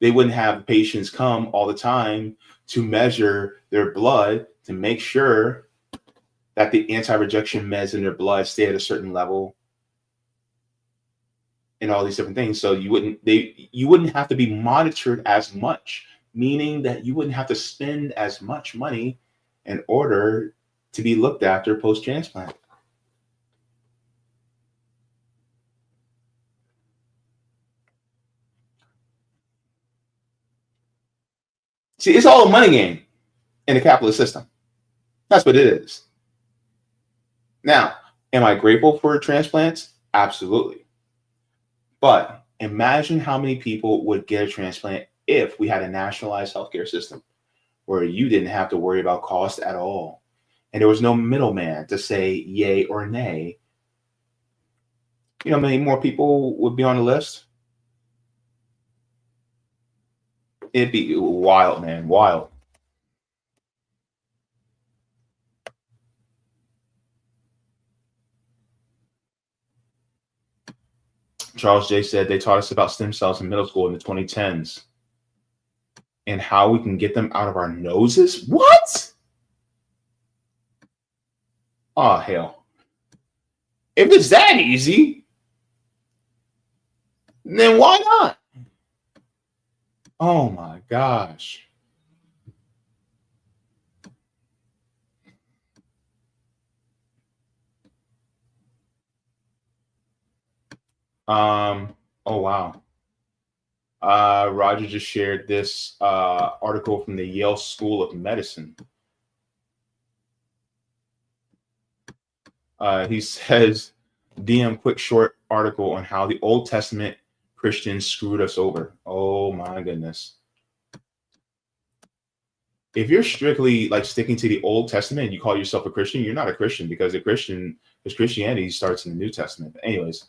they wouldn't have patients come all the time to measure their blood to make sure that the anti-rejection meds in their blood stay at a certain level and all these different things. So you wouldn't have to be monitored as much meaning that you wouldn't have to spend as much money in order to be looked after post-transplant. See, it's all a money game in the capitalist system. That's what it is. Now, am I grateful for transplants? Absolutely. But imagine how many people would get a transplant if we had a nationalized healthcare system where you didn't have to worry about cost at all. And there was no middleman to say yay or nay. You know how many more people would be on the list? It'd be wild, man, wild. Charles J. said they taught us about stem cells in middle school in the 2010s and how we can get them out of our noses. What? Oh, hell. If it's that easy, then why not? Oh, my gosh. Oh, wow. Roger just shared this article from the Yale School of Medicine. He says, DM quick short article on how the Old Testament Christians screwed us over. Oh my goodness. If you're strictly like sticking to the Old Testament and you call yourself a Christian, you're not a Christian because Christianity starts in the New Testament. But anyways,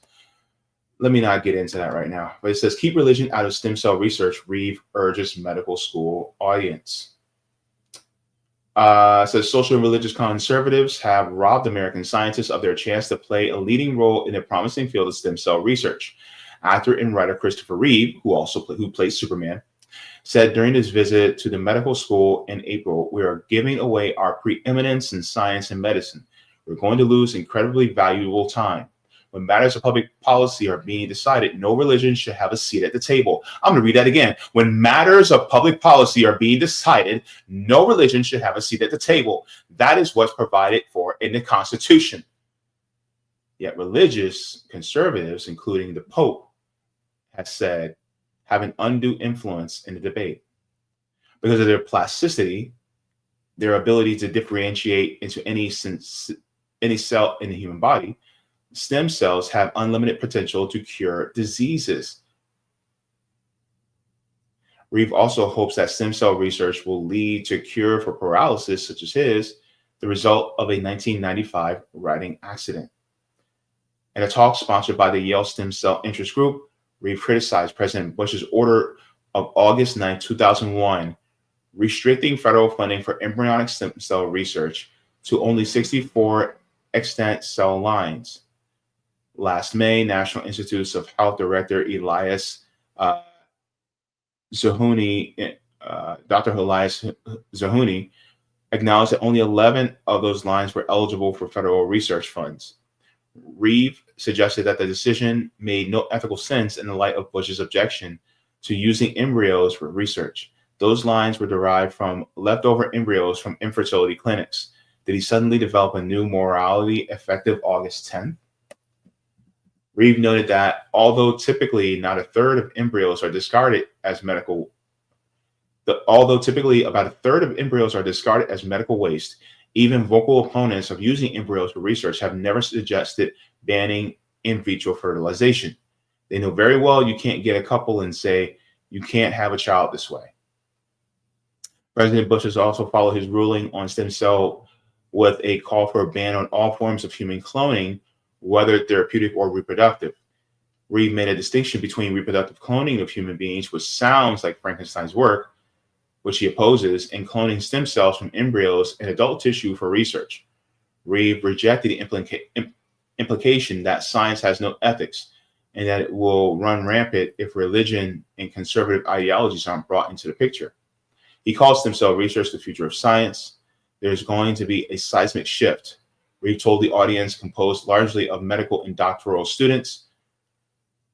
let me not get into that right now. But it says, keep religion out of stem cell research, Reeve urges medical school audience. Says social and religious conservatives have robbed American scientists of their chance to play a leading role in the promising field of stem cell research. Actor and writer Christopher Reeve, who plays Superman, said during his visit to the medical school in April, we are giving away our preeminence in science and medicine. We're going to lose incredibly valuable time. When matters of public policy are being decided, no religion should have a seat at the table. I'm going to read that again. When matters of public policy are being decided, no religion should have a seat at the table. That is what's provided for in the Constitution. Yet religious conservatives, including the Pope, has said, have an undue influence in the debate. Because of their plasticity, their ability to differentiate into any cell in the human body, stem cells have unlimited potential to cure diseases. Reeve also hopes that stem cell research will lead to a cure for paralysis, such as his, the result of a 1995 riding accident. In a talk sponsored by the Yale Stem Cell Interest Group, Reeve criticized President Bush's order of August 9, 2001, restricting federal funding for embryonic stem cell research to only 64 extant cell lines. Last May, National Institutes of Health Director Elias Zerhouni, Dr. Elias Zerhouni, acknowledged that only 11 of those lines were eligible for federal research funds. Reeve suggested that the decision made no ethical sense in the light of Bush's objection to using embryos for research. Those lines were derived from leftover embryos from infertility clinics. Did he suddenly develop a new morality effective August 10th? Reeve noted that although typically not a third of embryos are discarded as medical waste, even vocal opponents of using embryos for research have never suggested banning in vitro fertilization. They know very well you can't get a couple and say you can't have a child this way. President Bush has also followed his ruling on stem cell with a call for a ban on all forms of human cloning, whether therapeutic or reproductive. Reeve made a distinction between reproductive cloning of human beings, which sounds like Frankenstein's work, which he opposes, and cloning stem cells from embryos and adult tissue for research. Reeve rejected the implication that science has no ethics and that it will run rampant if religion and conservative ideologies aren't brought into the picture. He calls stem cell research the future of science. There's going to be a seismic shift. Reeve told the audience, composed largely of medical and doctoral students,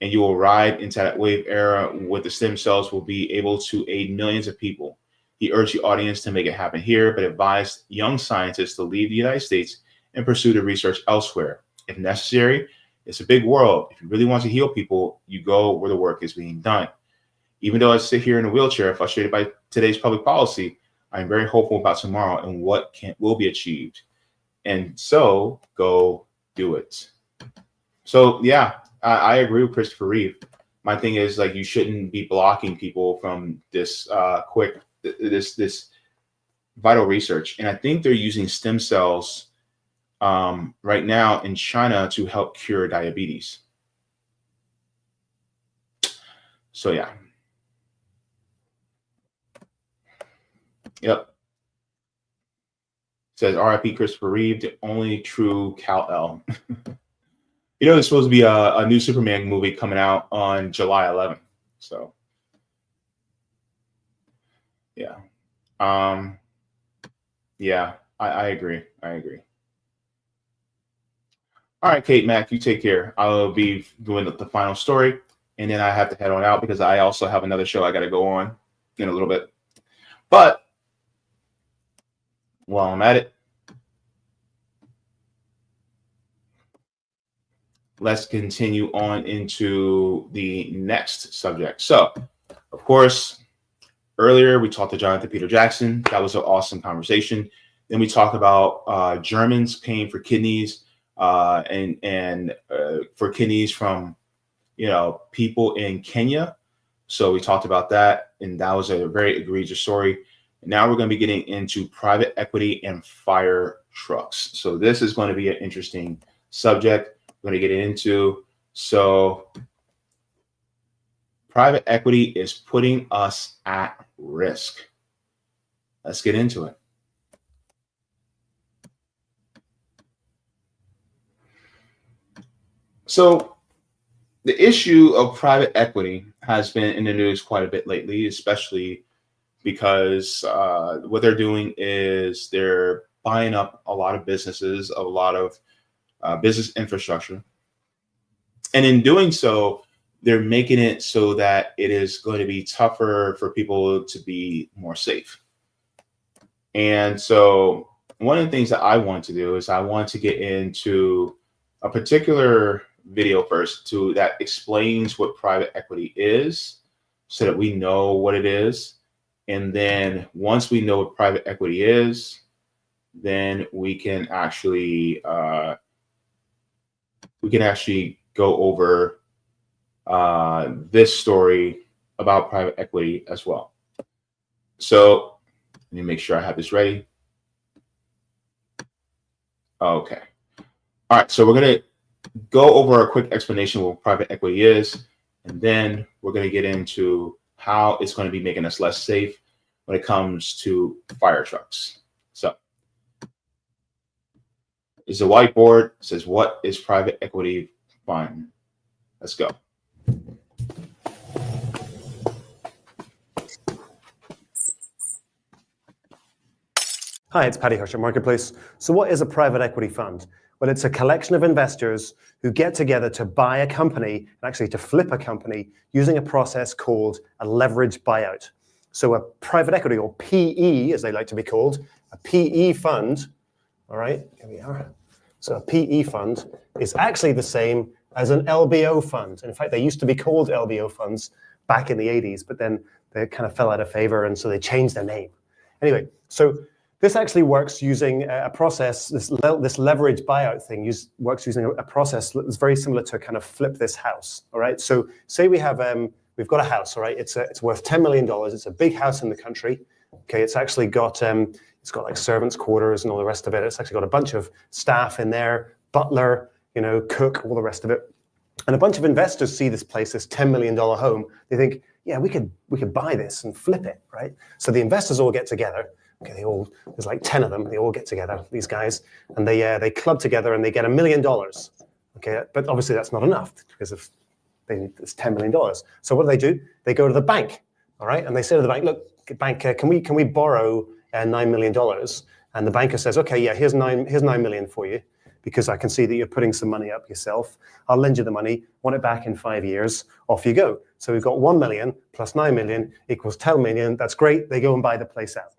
and you will ride into that wave era with the stem cells will be able to aid millions of people. He urged the audience to make it happen here, but advised young scientists to leave the United States and pursue the research elsewhere. If necessary, it's a big world. If you really want to heal people, you go where the work is being done. Even though I sit here in a wheelchair, frustrated by today's public policy, I'm very hopeful about tomorrow and what will be achieved. And so go do it. So yeah, I agree with Christopher Reeve. My thing is, like, you shouldn't be blocking people from this this vital research. And I think they're using stem cells right now in China to help cure diabetes. So yeah. Yep. Says RIP Christopher Reeve, the only true Kal-El. You know, there's supposed to be a new Superman movie coming out on July 11th. So yeah. Yeah, I agree. I agree. All right, Kate Mack, you take care. I'll be doing the final story, and then I have to head on out because I also have another show I got to go on in a little bit. But while I'm at it, let's continue on into the next subject. So, of course, earlier we talked to Jonathan Peter Jackson. That was an awesome conversation. Then we talked about Germans paying for kidneys and for kidneys from, you know, people in Kenya. So we talked about that, and that was a very egregious story. Now we're going to be getting into private equity and fire trucks. So this is going to be an interesting subject we're going to get into. So private equity is putting us at risk. Let's get into it. So the issue of private equity has been in the news quite a bit lately, especially because what they're doing is they're buying up a lot of businesses, a lot of business infrastructure. And in doing so, they're making it so that it is going to be tougher for people to be more safe. And so one of the things that I want to do is I want to get into a particular video first that explains what private equity is so that we know what it is. And then once we know what private equity is, then we can actually go over this story about private equity as well. So let me make sure I have this ready. Okay. All right. So we're going to go over a quick explanation of what private equity is, and then we're going to get into how it's going to be making us less safe when it comes to fire trucks. So it's a whiteboard. It says, what is private equity fund? Let's go. Hi, it's Paddy Hirsch at Marketplace. So what is a private equity fund? Well, it's a collection of investors who get together to buy a company, and actually to flip a company, using a process called a leveraged buyout. So a private equity, or PE, as they like to be called, a PE fund, all right, here we are. So a PE fund is actually the same as an LBO fund. In fact, they used to be called LBO funds back in the 80s, but then they kind of fell out of favor, and so they changed their name. Anyway, so this actually works using a process, this leverage buyout thing works using a process that's very similar to kind of flip this house, all right? So say we've got a house, all right? It's worth $10 million. It's a big house in the country, okay? It's actually got, it's got like servants' quarters and all the rest of it. It's actually got a bunch of staff in there, butler, cook, all the rest of it. And a bunch of investors see this place, this $10 million home. They think, yeah, we could buy this and flip it, right? So the investors all get together. Okay, there's like 10 of them. They all get together, these guys, and they club together and they get $1 million. Okay, but obviously that's not enough because it's $10 million. So what do? They go to the bank, all right, and they say to the bank, look, bank, can we borrow $9 million? And the banker says, okay, yeah, here's $9 million for you. because I can see that you're putting some money up yourself. I'll lend you the money, want it back in 5 years, off you go. So we've got 1 million plus 9 million equals 10 million. That's great. They go and buy the place out.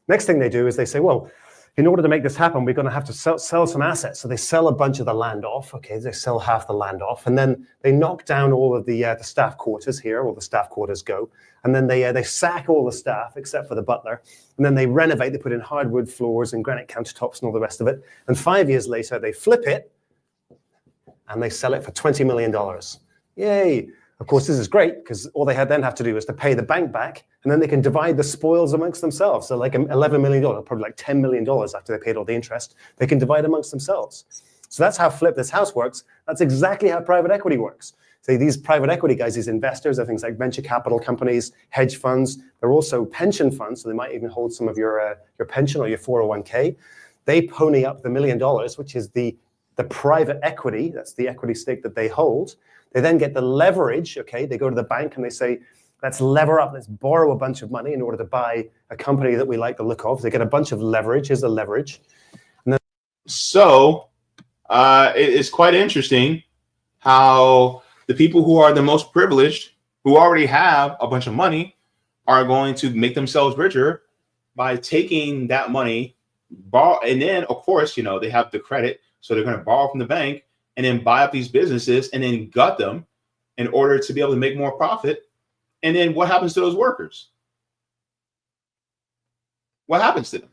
Next thing they do is they say, well, in order to make this happen, we're going to have to sell some assets. So they sell a bunch of the land off. Okay, they sell half the land off, and then they knock down all of the staff quarters here. All the staff quarters go, and then they sack all the staff except for the butler, and then they renovate. They put in hardwood floors and granite countertops and all the rest of it. And 5 years later, they flip it, and they sell it for $20 million. Yay! Of course, this is great because all they then have to do is to pay the bank back, and then they can divide the spoils amongst themselves. So like $11 million, probably like $10 million after they paid all the interest, they can divide amongst themselves. So that's how Flip This House works. That's exactly how private equity works. So these private equity guys, these investors, are things like venture capital companies, hedge funds. They're also pension funds, so they might even hold some of your pension or your 401k. They pony up the $1 million, which is the private equity. That's the equity stake that they hold. They then get the leverage, okay? They go to the bank and they say, let's lever up, let's borrow a bunch of money in order to buy a company that we like the look of. They get a bunch of leverage. Here's the leverage. And then So it's quite interesting how the people who are the most privileged, who already have a bunch of money, are going to make themselves richer by taking that money, borrow, and then, of course, they have the credit, so they're going to borrow from the bank and then buy up these businesses and then gut them in order to be able to make more profit. And then what happens to those workers? What happens to them?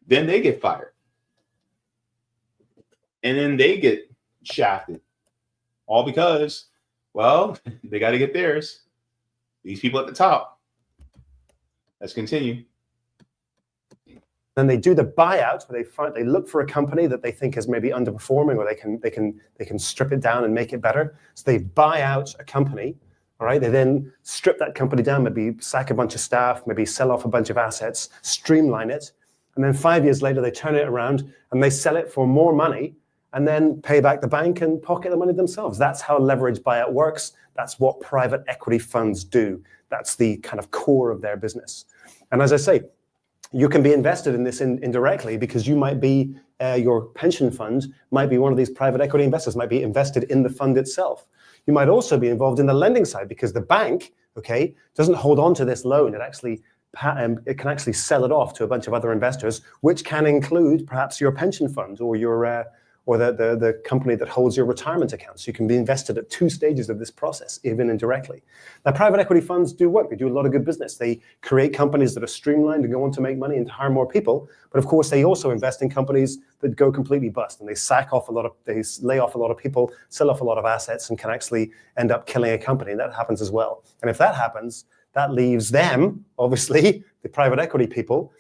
Then they get fired. And then they get shafted. All because, well, they got to get theirs. These people at the top. Let's continue. Then they do the buyout where they look for a company that they think is maybe underperforming, or they can strip it down and make it better. So they buy out a company. All right. They then strip that company down, maybe sack a bunch of staff, maybe sell off a bunch of assets, streamline it. And then 5 years later, they turn it around and they sell it for more money and then pay back the bank and pocket the money themselves. That's how leverage buyout works. That's what private equity funds do. That's the kind of core of their business. And as I say, you can be invested in this indirectly because you might be, your pension fund might be one of these private equity investors, might be invested in the fund itself. You might also be involved in the lending side because the bank, okay, doesn't hold on to this loan. It can actually sell it off to a bunch of other investors, which can include perhaps your pension fund or your or the company that holds your retirement accounts. You can be invested at two stages of this process, even indirectly. Now, private equity funds do work. They do a lot of good business. They create companies that are streamlined and go on to make money and to hire more people. But of course, they also invest in companies that go completely bust, and they lay off a lot of people, sell off a lot of assets, and can actually end up killing a company. And that happens as well. And if that happens, that leaves them, obviously, the private equity people,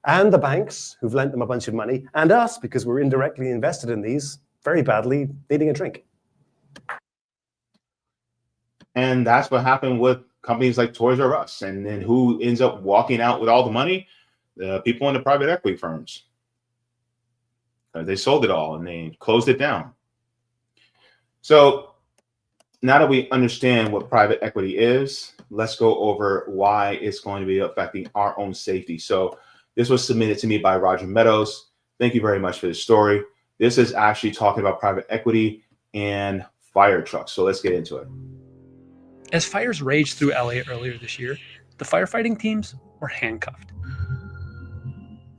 and the banks who've lent them a bunch of money, and us, because we're indirectly invested in these, very badly needing a drink. And that's what happened with companies like Toys R Us. And then who ends up walking out with all the money? The people in the private equity firms. They sold it all and they closed it down. So now that we understand what private equity is, let's go over why it's going to be affecting our own safety. So this was submitted to me by Roger Meadows. Thank you very much for this story. This is actually talking about private equity and fire trucks. So let's get into it. As fires raged through LA earlier this year, the firefighting teams were handcuffed.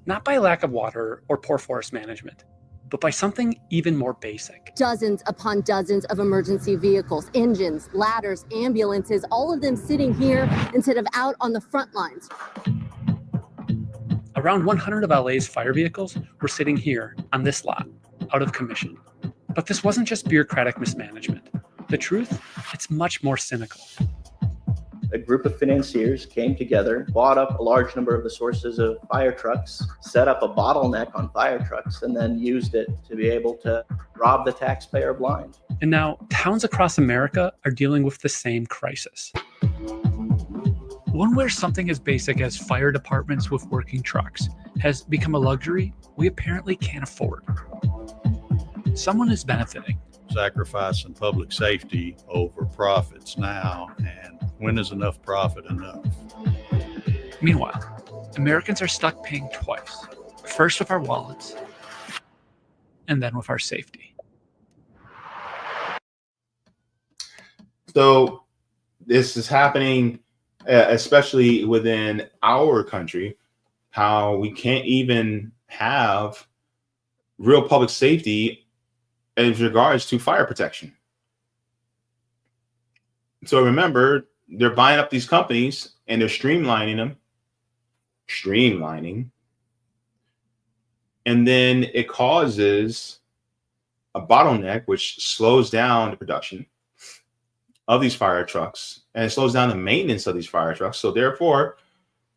Not by lack of water or poor forest management, but by something even more basic. Dozens upon dozens of emergency vehicles, engines, ladders, ambulances, all of them sitting here instead of out on the front lines. Around 100 of LA's fire vehicles were sitting here on this lot, out of commission. But this wasn't just bureaucratic mismanagement. The truth, it's much more cynical. A group of financiers came together, bought up a large number of the sources of fire trucks, set up a bottleneck on fire trucks, and then used it to be able to rob the taxpayer blind. And now towns across America are dealing with the same crisis. One where something as basic as fire departments with working trucks has become a luxury we apparently can't afford. Someone is benefiting. Sacrificing public safety over profits now, and when is enough profit enough? Meanwhile, Americans are stuck paying twice First with our wallets, and then with our safety. So this is happening, especially within our country, how we can't even have real public safety in regards to fire protection. So remember, they're buying up these companies and they're streamlining them, and then it causes a bottleneck, which slows down the production of these fire trucks, and it slows down the maintenance of these fire trucks. So therefore,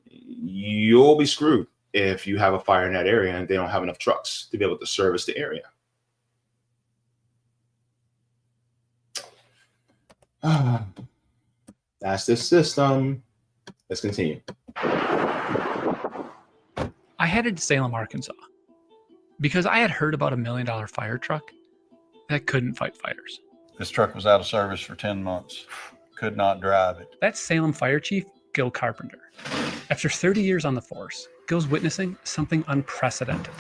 you'll be screwed if you have a fire in that area and they don't have enough trucks to be able to service the area. That's the system. Let's continue. I headed to Salem, Arkansas, because I had heard about $1 million fire truck that couldn't fight fires. This truck was out of service for 10 months. Could not drive it. That's Salem Fire Chief Gil Carpenter. After 30 years on the force, Gil's witnessing something unprecedented.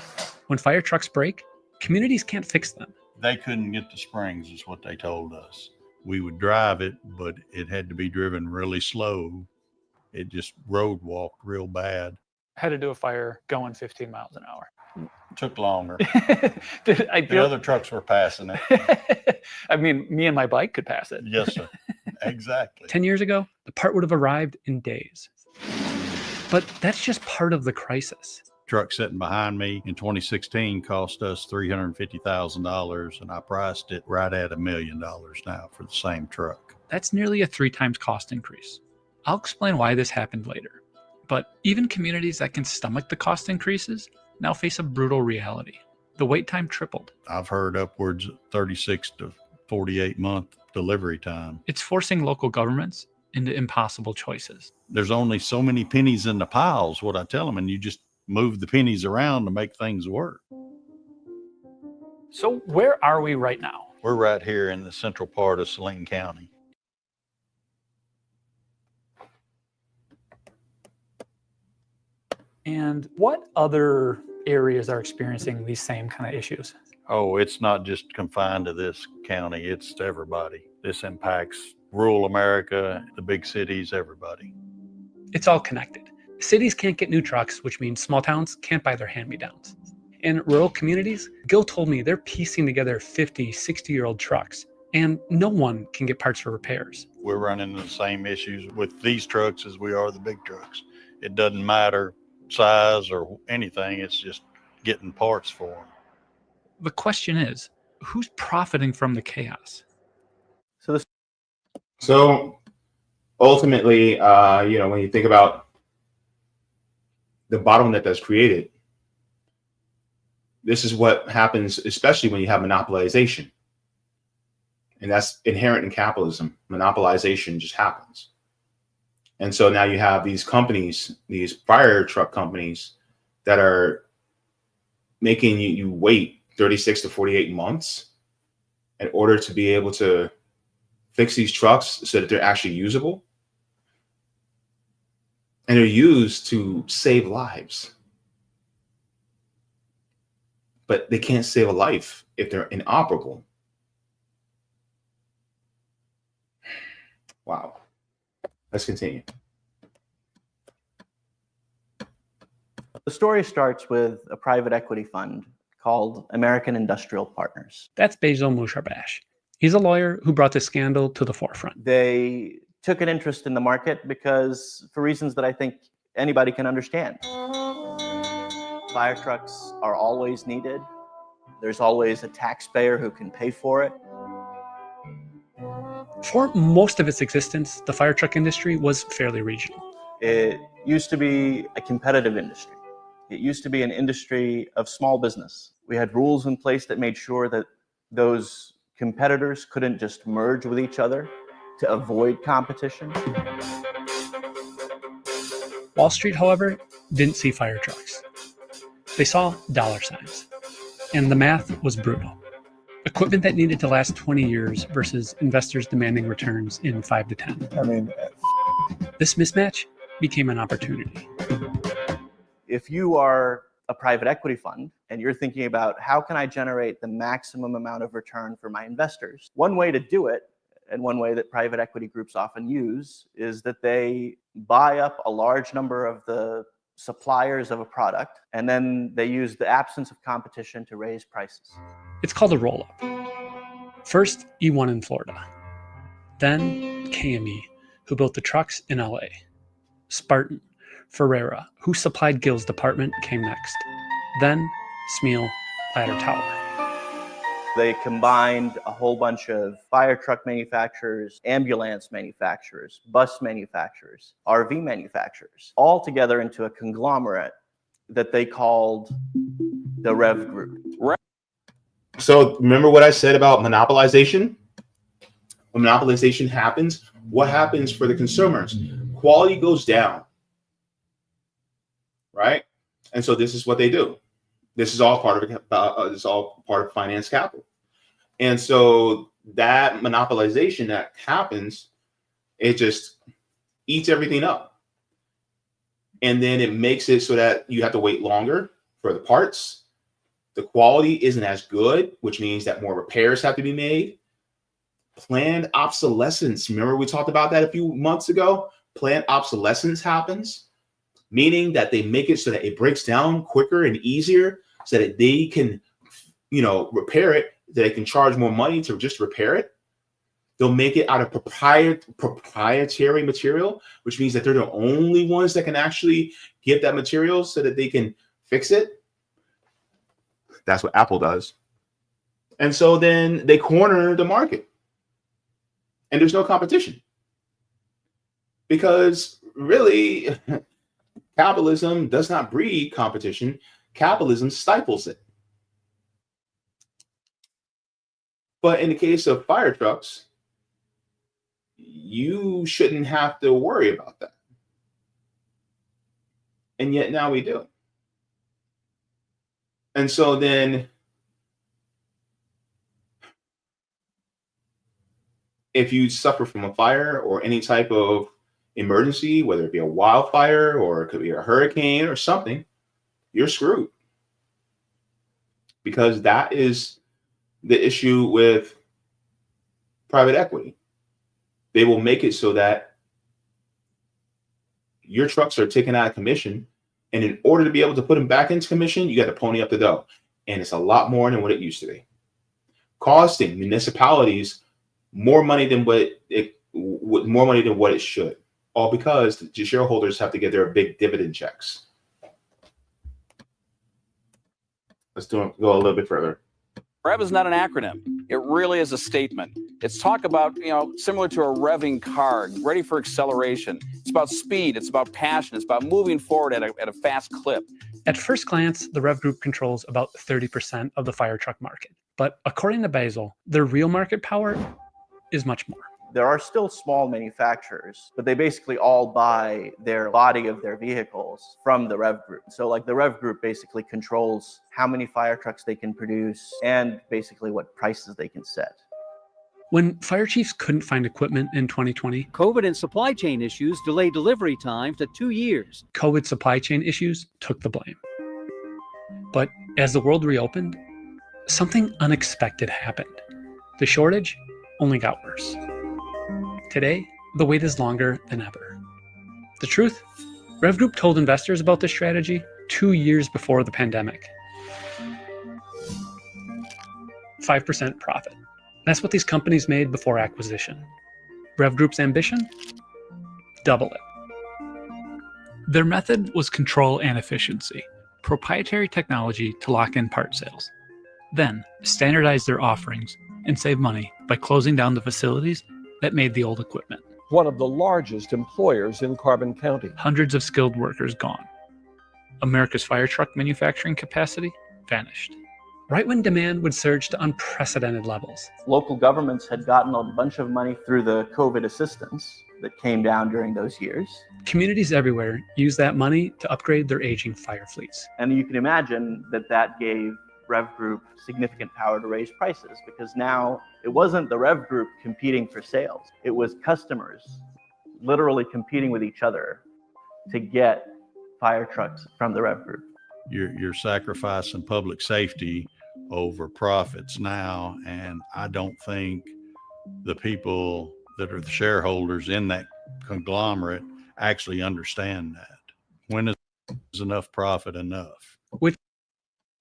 When fire trucks break, communities can't fix them. They couldn't get the springs, is what they told us. We would drive it, but it had to be driven really slow. It just road walked real bad. Had to do a fire going 15 miles an hour. Took longer. The other trucks were passing it. I mean, me and my bike could pass it. Yes, sir. Exactly. 10 years ago, the part would have arrived in days. But that's just part of the crisis. Truck sitting behind me in 2016 cost us $350,000, and I priced it right at $1 million now for the same truck. That's nearly a 3 times cost increase. I'll explain why this happened later. But even communities that can stomach the cost increases now face a brutal reality. The wait time tripled. I've heard upwards of 36 to 48 month delivery time. It's forcing local governments into impossible choices. There's only so many pennies in the piles, what I tell them, and you just move the pennies around to make things work. So where are we right now? We're right here in the central part of Saline County. And what other areas are experiencing these same kind of issues? Oh, it's not just confined to this county. It's to everybody. This impacts rural America, the big cities, everybody. It's all connected. Cities can't get new trucks, which means small towns can't buy their hand-me-downs. In rural communities, Gil told me they're piecing together 50, 60-year-old trucks, and no one can get parts for repairs. We're running into the same issues with these trucks as we are the big trucks. It doesn't matter size or anything, it's just getting parts for them. The question is, who's profiting from the chaos? So ultimately, when you think about the bottleneck that's created, this is what happens, especially when you have monopolization. And that's inherent in capitalism. Monopolization just happens. And so now you have these companies, these fire truck companies, that are making you wait 36 to 48 months in order to be able to fix these trucks so that they're actually usable. And they're used to save lives. But they can't save a life if they're inoperable. Wow. Let's continue. The story starts with a private equity fund called American Industrial Partners. That's Bezel Musharbash. He's a lawyer who brought this scandal to the forefront. They took an interest in the market because, for reasons that I think anybody can understand. Fire trucks are always needed. There's always a taxpayer who can pay for it. For most of its existence, the fire truck industry was fairly regional. It used to be a competitive industry. It used to be an industry of small business. We had rules in place that made sure that those competitors couldn't just merge with each other to avoid competition. Wall Street, however, didn't see fire trucks. They saw dollar signs, and the math was brutal. Equipment that needed to last 20 years versus investors demanding returns in 5 to 10. This mismatch became an opportunity. If you are a private equity fund and you're thinking about how can I generate the maximum amount of return for my investors, one way to do it, and one way that private equity groups often use, is that they buy up a large number of the suppliers of a product, and then they use the absence of competition to raise prices. It's called a roll-up. First, E1 in Florida. Then KME, who built the trucks in LA. Spartan, Ferreira, who supplied Gill's department, came next. Then Smeal, Ladder Tower. They combined a whole bunch of fire truck manufacturers, ambulance manufacturers, bus manufacturers, RV manufacturers, all together into a conglomerate that they called the Rev Group. So remember what I said about monopolization? When monopolization happens, what happens for the consumers? Quality goes down, right? And so this is what they do. This is all part of finance capital. And so that monopolization that happens, it just eats everything up. And then it makes it so that you have to wait longer for the parts. The quality isn't as good, which means that more repairs have to be made. Planned obsolescence. Remember we talked about that a few months ago? Planned obsolescence happens, meaning that they make it so that it breaks down quicker and easier so that they can, repair it, that they can charge more money to just repair it. They'll make it out of proprietary material, which means that they're the only ones that can actually get that material so that they can fix it. That's what Apple does. And so then they corner the market. And there's no competition. Because really, capitalism does not breed competition. Capitalism stifles it. But in the case of fire trucks, you shouldn't have to worry about that. And yet now we do. And so then if you suffer from a fire or any type of emergency, whether it be a wildfire or it could be a hurricane or something, you're screwed. Because that is the issue with private equity. They will make it so that your trucks are taken out of commission. And in order to be able to put them back into commission, you got to pony up the dough. And it's a lot more than what it used to be. Costing municipalities more money than what it should. All because the shareholders have to get their big dividend checks. Let's go a little bit further. REV is not an acronym. It really is a statement. It's talk about, similar to a revving car, ready for acceleration. It's about speed. It's about passion. It's about moving forward at a fast clip. At first glance, the Rev Group controls about 30% of the fire truck market. But according to Basil, their real market power is much more. There are still small manufacturers, but they basically all buy their body of their vehicles from the Rev Group. So like the Rev Group basically controls how many fire trucks they can produce and basically what prices they can set. When fire chiefs couldn't find equipment in 2020, COVID and supply chain issues delayed delivery times to 2 years. COVID supply chain issues took the blame. But as the world reopened, something unexpected happened. The shortage only got worse. Today, the wait is longer than ever. The truth? Rev Group told investors about this strategy 2 years before the pandemic. 5% profit. That's what these companies made before acquisition. Rev Group's ambition? Double it. Their method was control and efficiency, proprietary technology to lock in part sales. Then standardize their offerings and save money by closing down the facilities that made the old equipment. One of the largest employers in Carbon County. Hundreds of skilled workers gone. America's fire truck manufacturing capacity vanished. Right when demand would surge to unprecedented levels. Local governments had gotten a bunch of money through the COVID assistance that came down during those years. Communities everywhere used that money to upgrade their aging fire fleets. And you can imagine that gave Rev Group significant power to raise prices, because now it wasn't the Rev Group competing for sales. It was customers literally competing with each other to get fire trucks from the Rev Group. you're sacrificing public safety over profits now. And I don't think the people that are the shareholders in that conglomerate actually understand that. When is enough profit enough?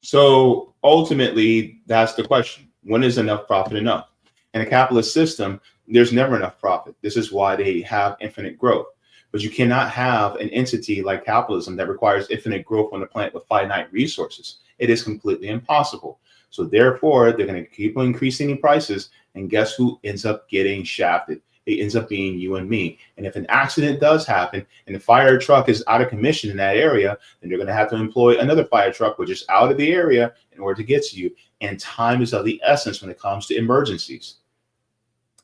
So ultimately, that's the question. When is enough profit enough? In a capitalist system, there's never enough profit. This is why they have infinite growth. But you cannot have an entity like capitalism that requires infinite growth on the planet with finite resources. It is completely impossible. So therefore, they're going to keep on increasing the prices. And guess who ends up getting shafted? It ends up being you and me. And if an accident does happen and the fire truck is out of commission in that area, then they're going to have to employ another fire truck, which is out of the area, in order to get to you. And time is of the essence when it comes to emergencies.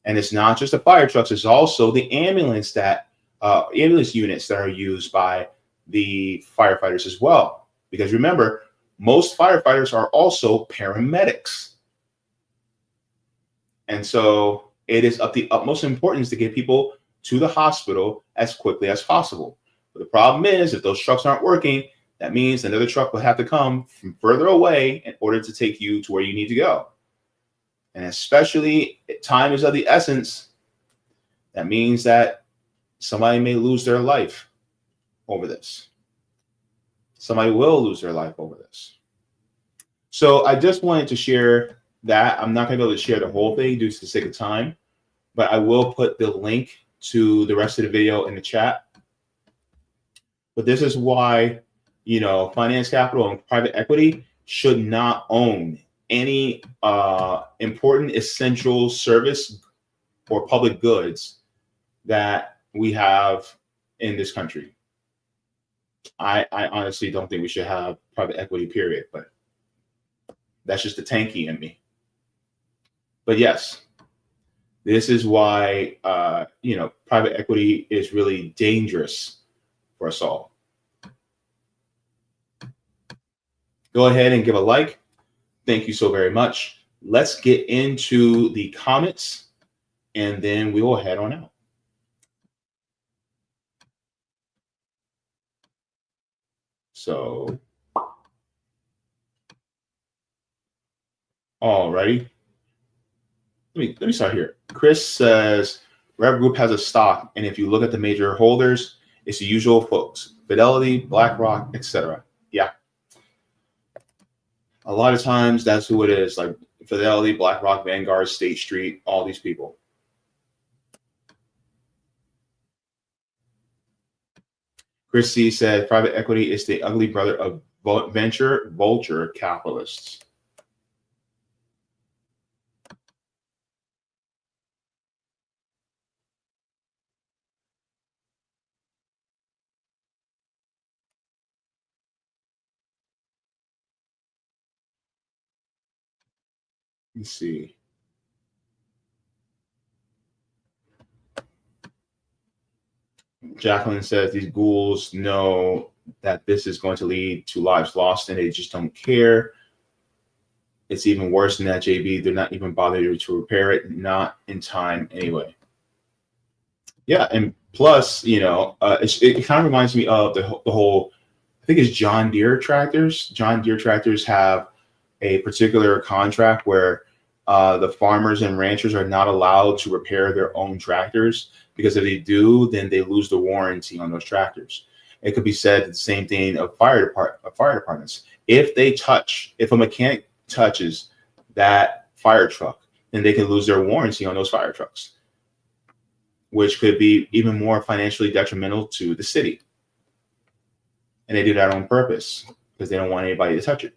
And it's not just the fire trucks, it's also the ambulance units that are used by the firefighters as well. Because remember, most firefighters are also paramedics. And so it is of the utmost importance to get people to the hospital as quickly as possible. But the problem is, if those trucks aren't working, that means another truck will have to come from further away in order to take you to where you need to go. And especially time is of the essence. That means that somebody may lose their life over this. Somebody will lose their life over this. So I just wanted to share that. I'm not going to be able to share the whole thing due to the sake of time, but I will put the link to the rest of the video in the chat. But this is why, finance capital and private equity should not own any important essential service or public goods that we have in this country. I honestly don't think we should have private equity, period, but that's just the tanky in me. But yes, this is why, private equity is really dangerous for us all. Go ahead and give a like. Thank you so very much. Let's get into the comments and then we will head on out. So, alrighty. Let me start here. Chris says, Rev Group has a stock, and if you look at the major holders, it's the usual folks: Fidelity, BlackRock, etc. Yeah. A lot of times that's who it is, like Fidelity, BlackRock, Vanguard, State Street, all these people. Chris C said, private equity is the ugly brother of venture vulture capitalists. Let's see. Jacqueline says these ghouls know that this is going to lead to lives lost and they just don't care. It's even worse than that, JB. They're not even bothering to repair it, not in time anyway. Yeah, and plus, it kind of reminds me of the whole, I think it's John Deere tractors. John Deere tractors have a particular contract where the farmers and ranchers are not allowed to repair their own tractors, because if they do, then they lose the warranty on those tractors. It could be said the same thing of fire departments. If a mechanic touches that fire truck, then they can lose their warranty on those fire trucks, which could be even more financially detrimental to the city. And they do that on purpose because they don't want anybody to touch it.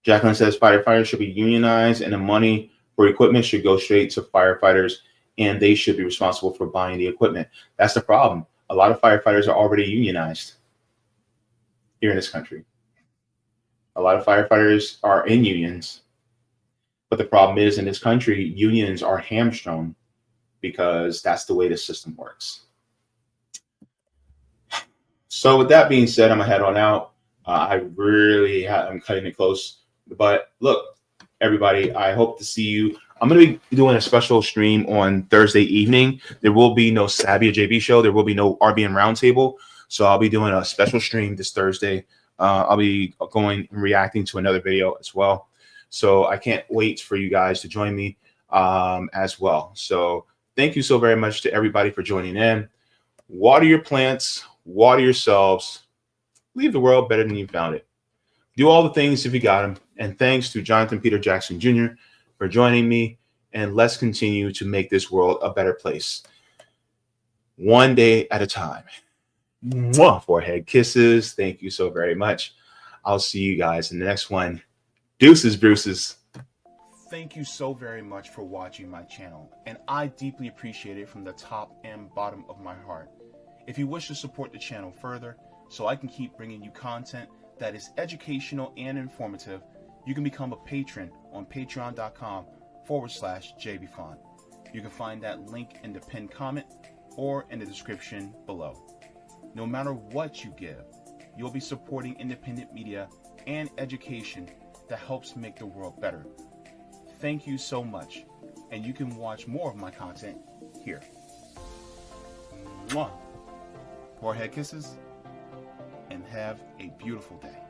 Jacqueline says firefighters should be unionized and the money for equipment should go straight to firefighters and they should be responsible for buying the equipment. That's the problem. A lot of firefighters are already unionized here in this country. A lot of firefighters are in unions. But the problem is, in this country, unions are hamstrung because that's the way the system works. So with that being said, I'm going to head on out. I'm cutting it close. But look, everybody, I hope to see you I'm going to be doing a special stream on Thursday evening. There will be no Sabia JB show. There will be no RBN Roundtable. So I'll be doing a special stream this Thursday. I'll be going and reacting to another video as well. So I can't wait for you guys to join me as well. So thank you so very much to everybody for joining in. Water your plants, water yourselves, leave the world better than you found it. Do all the things if you got them. And thanks to Jonathan Peter Jackson Jr. for joining me. And let's continue to make this world a better place. One day at a time. Mwah. Forehead kisses. Thank you so very much. I'll see you guys in the next one. Deuces, Bruces. Thank you so very much for watching my channel, and I deeply appreciate it from the top and bottom of my heart. If you wish to support the channel further, so I can keep bringing you content that is educational and informative, you can become a patron on patreon.com/Jaybefaunt. You can find that link in the pinned comment or in the description below. No matter what you give, you'll be supporting independent media and education that helps make the world better. Thank you so much, and you can watch more of my content here. Mwah. Forehead kisses, and have a beautiful day.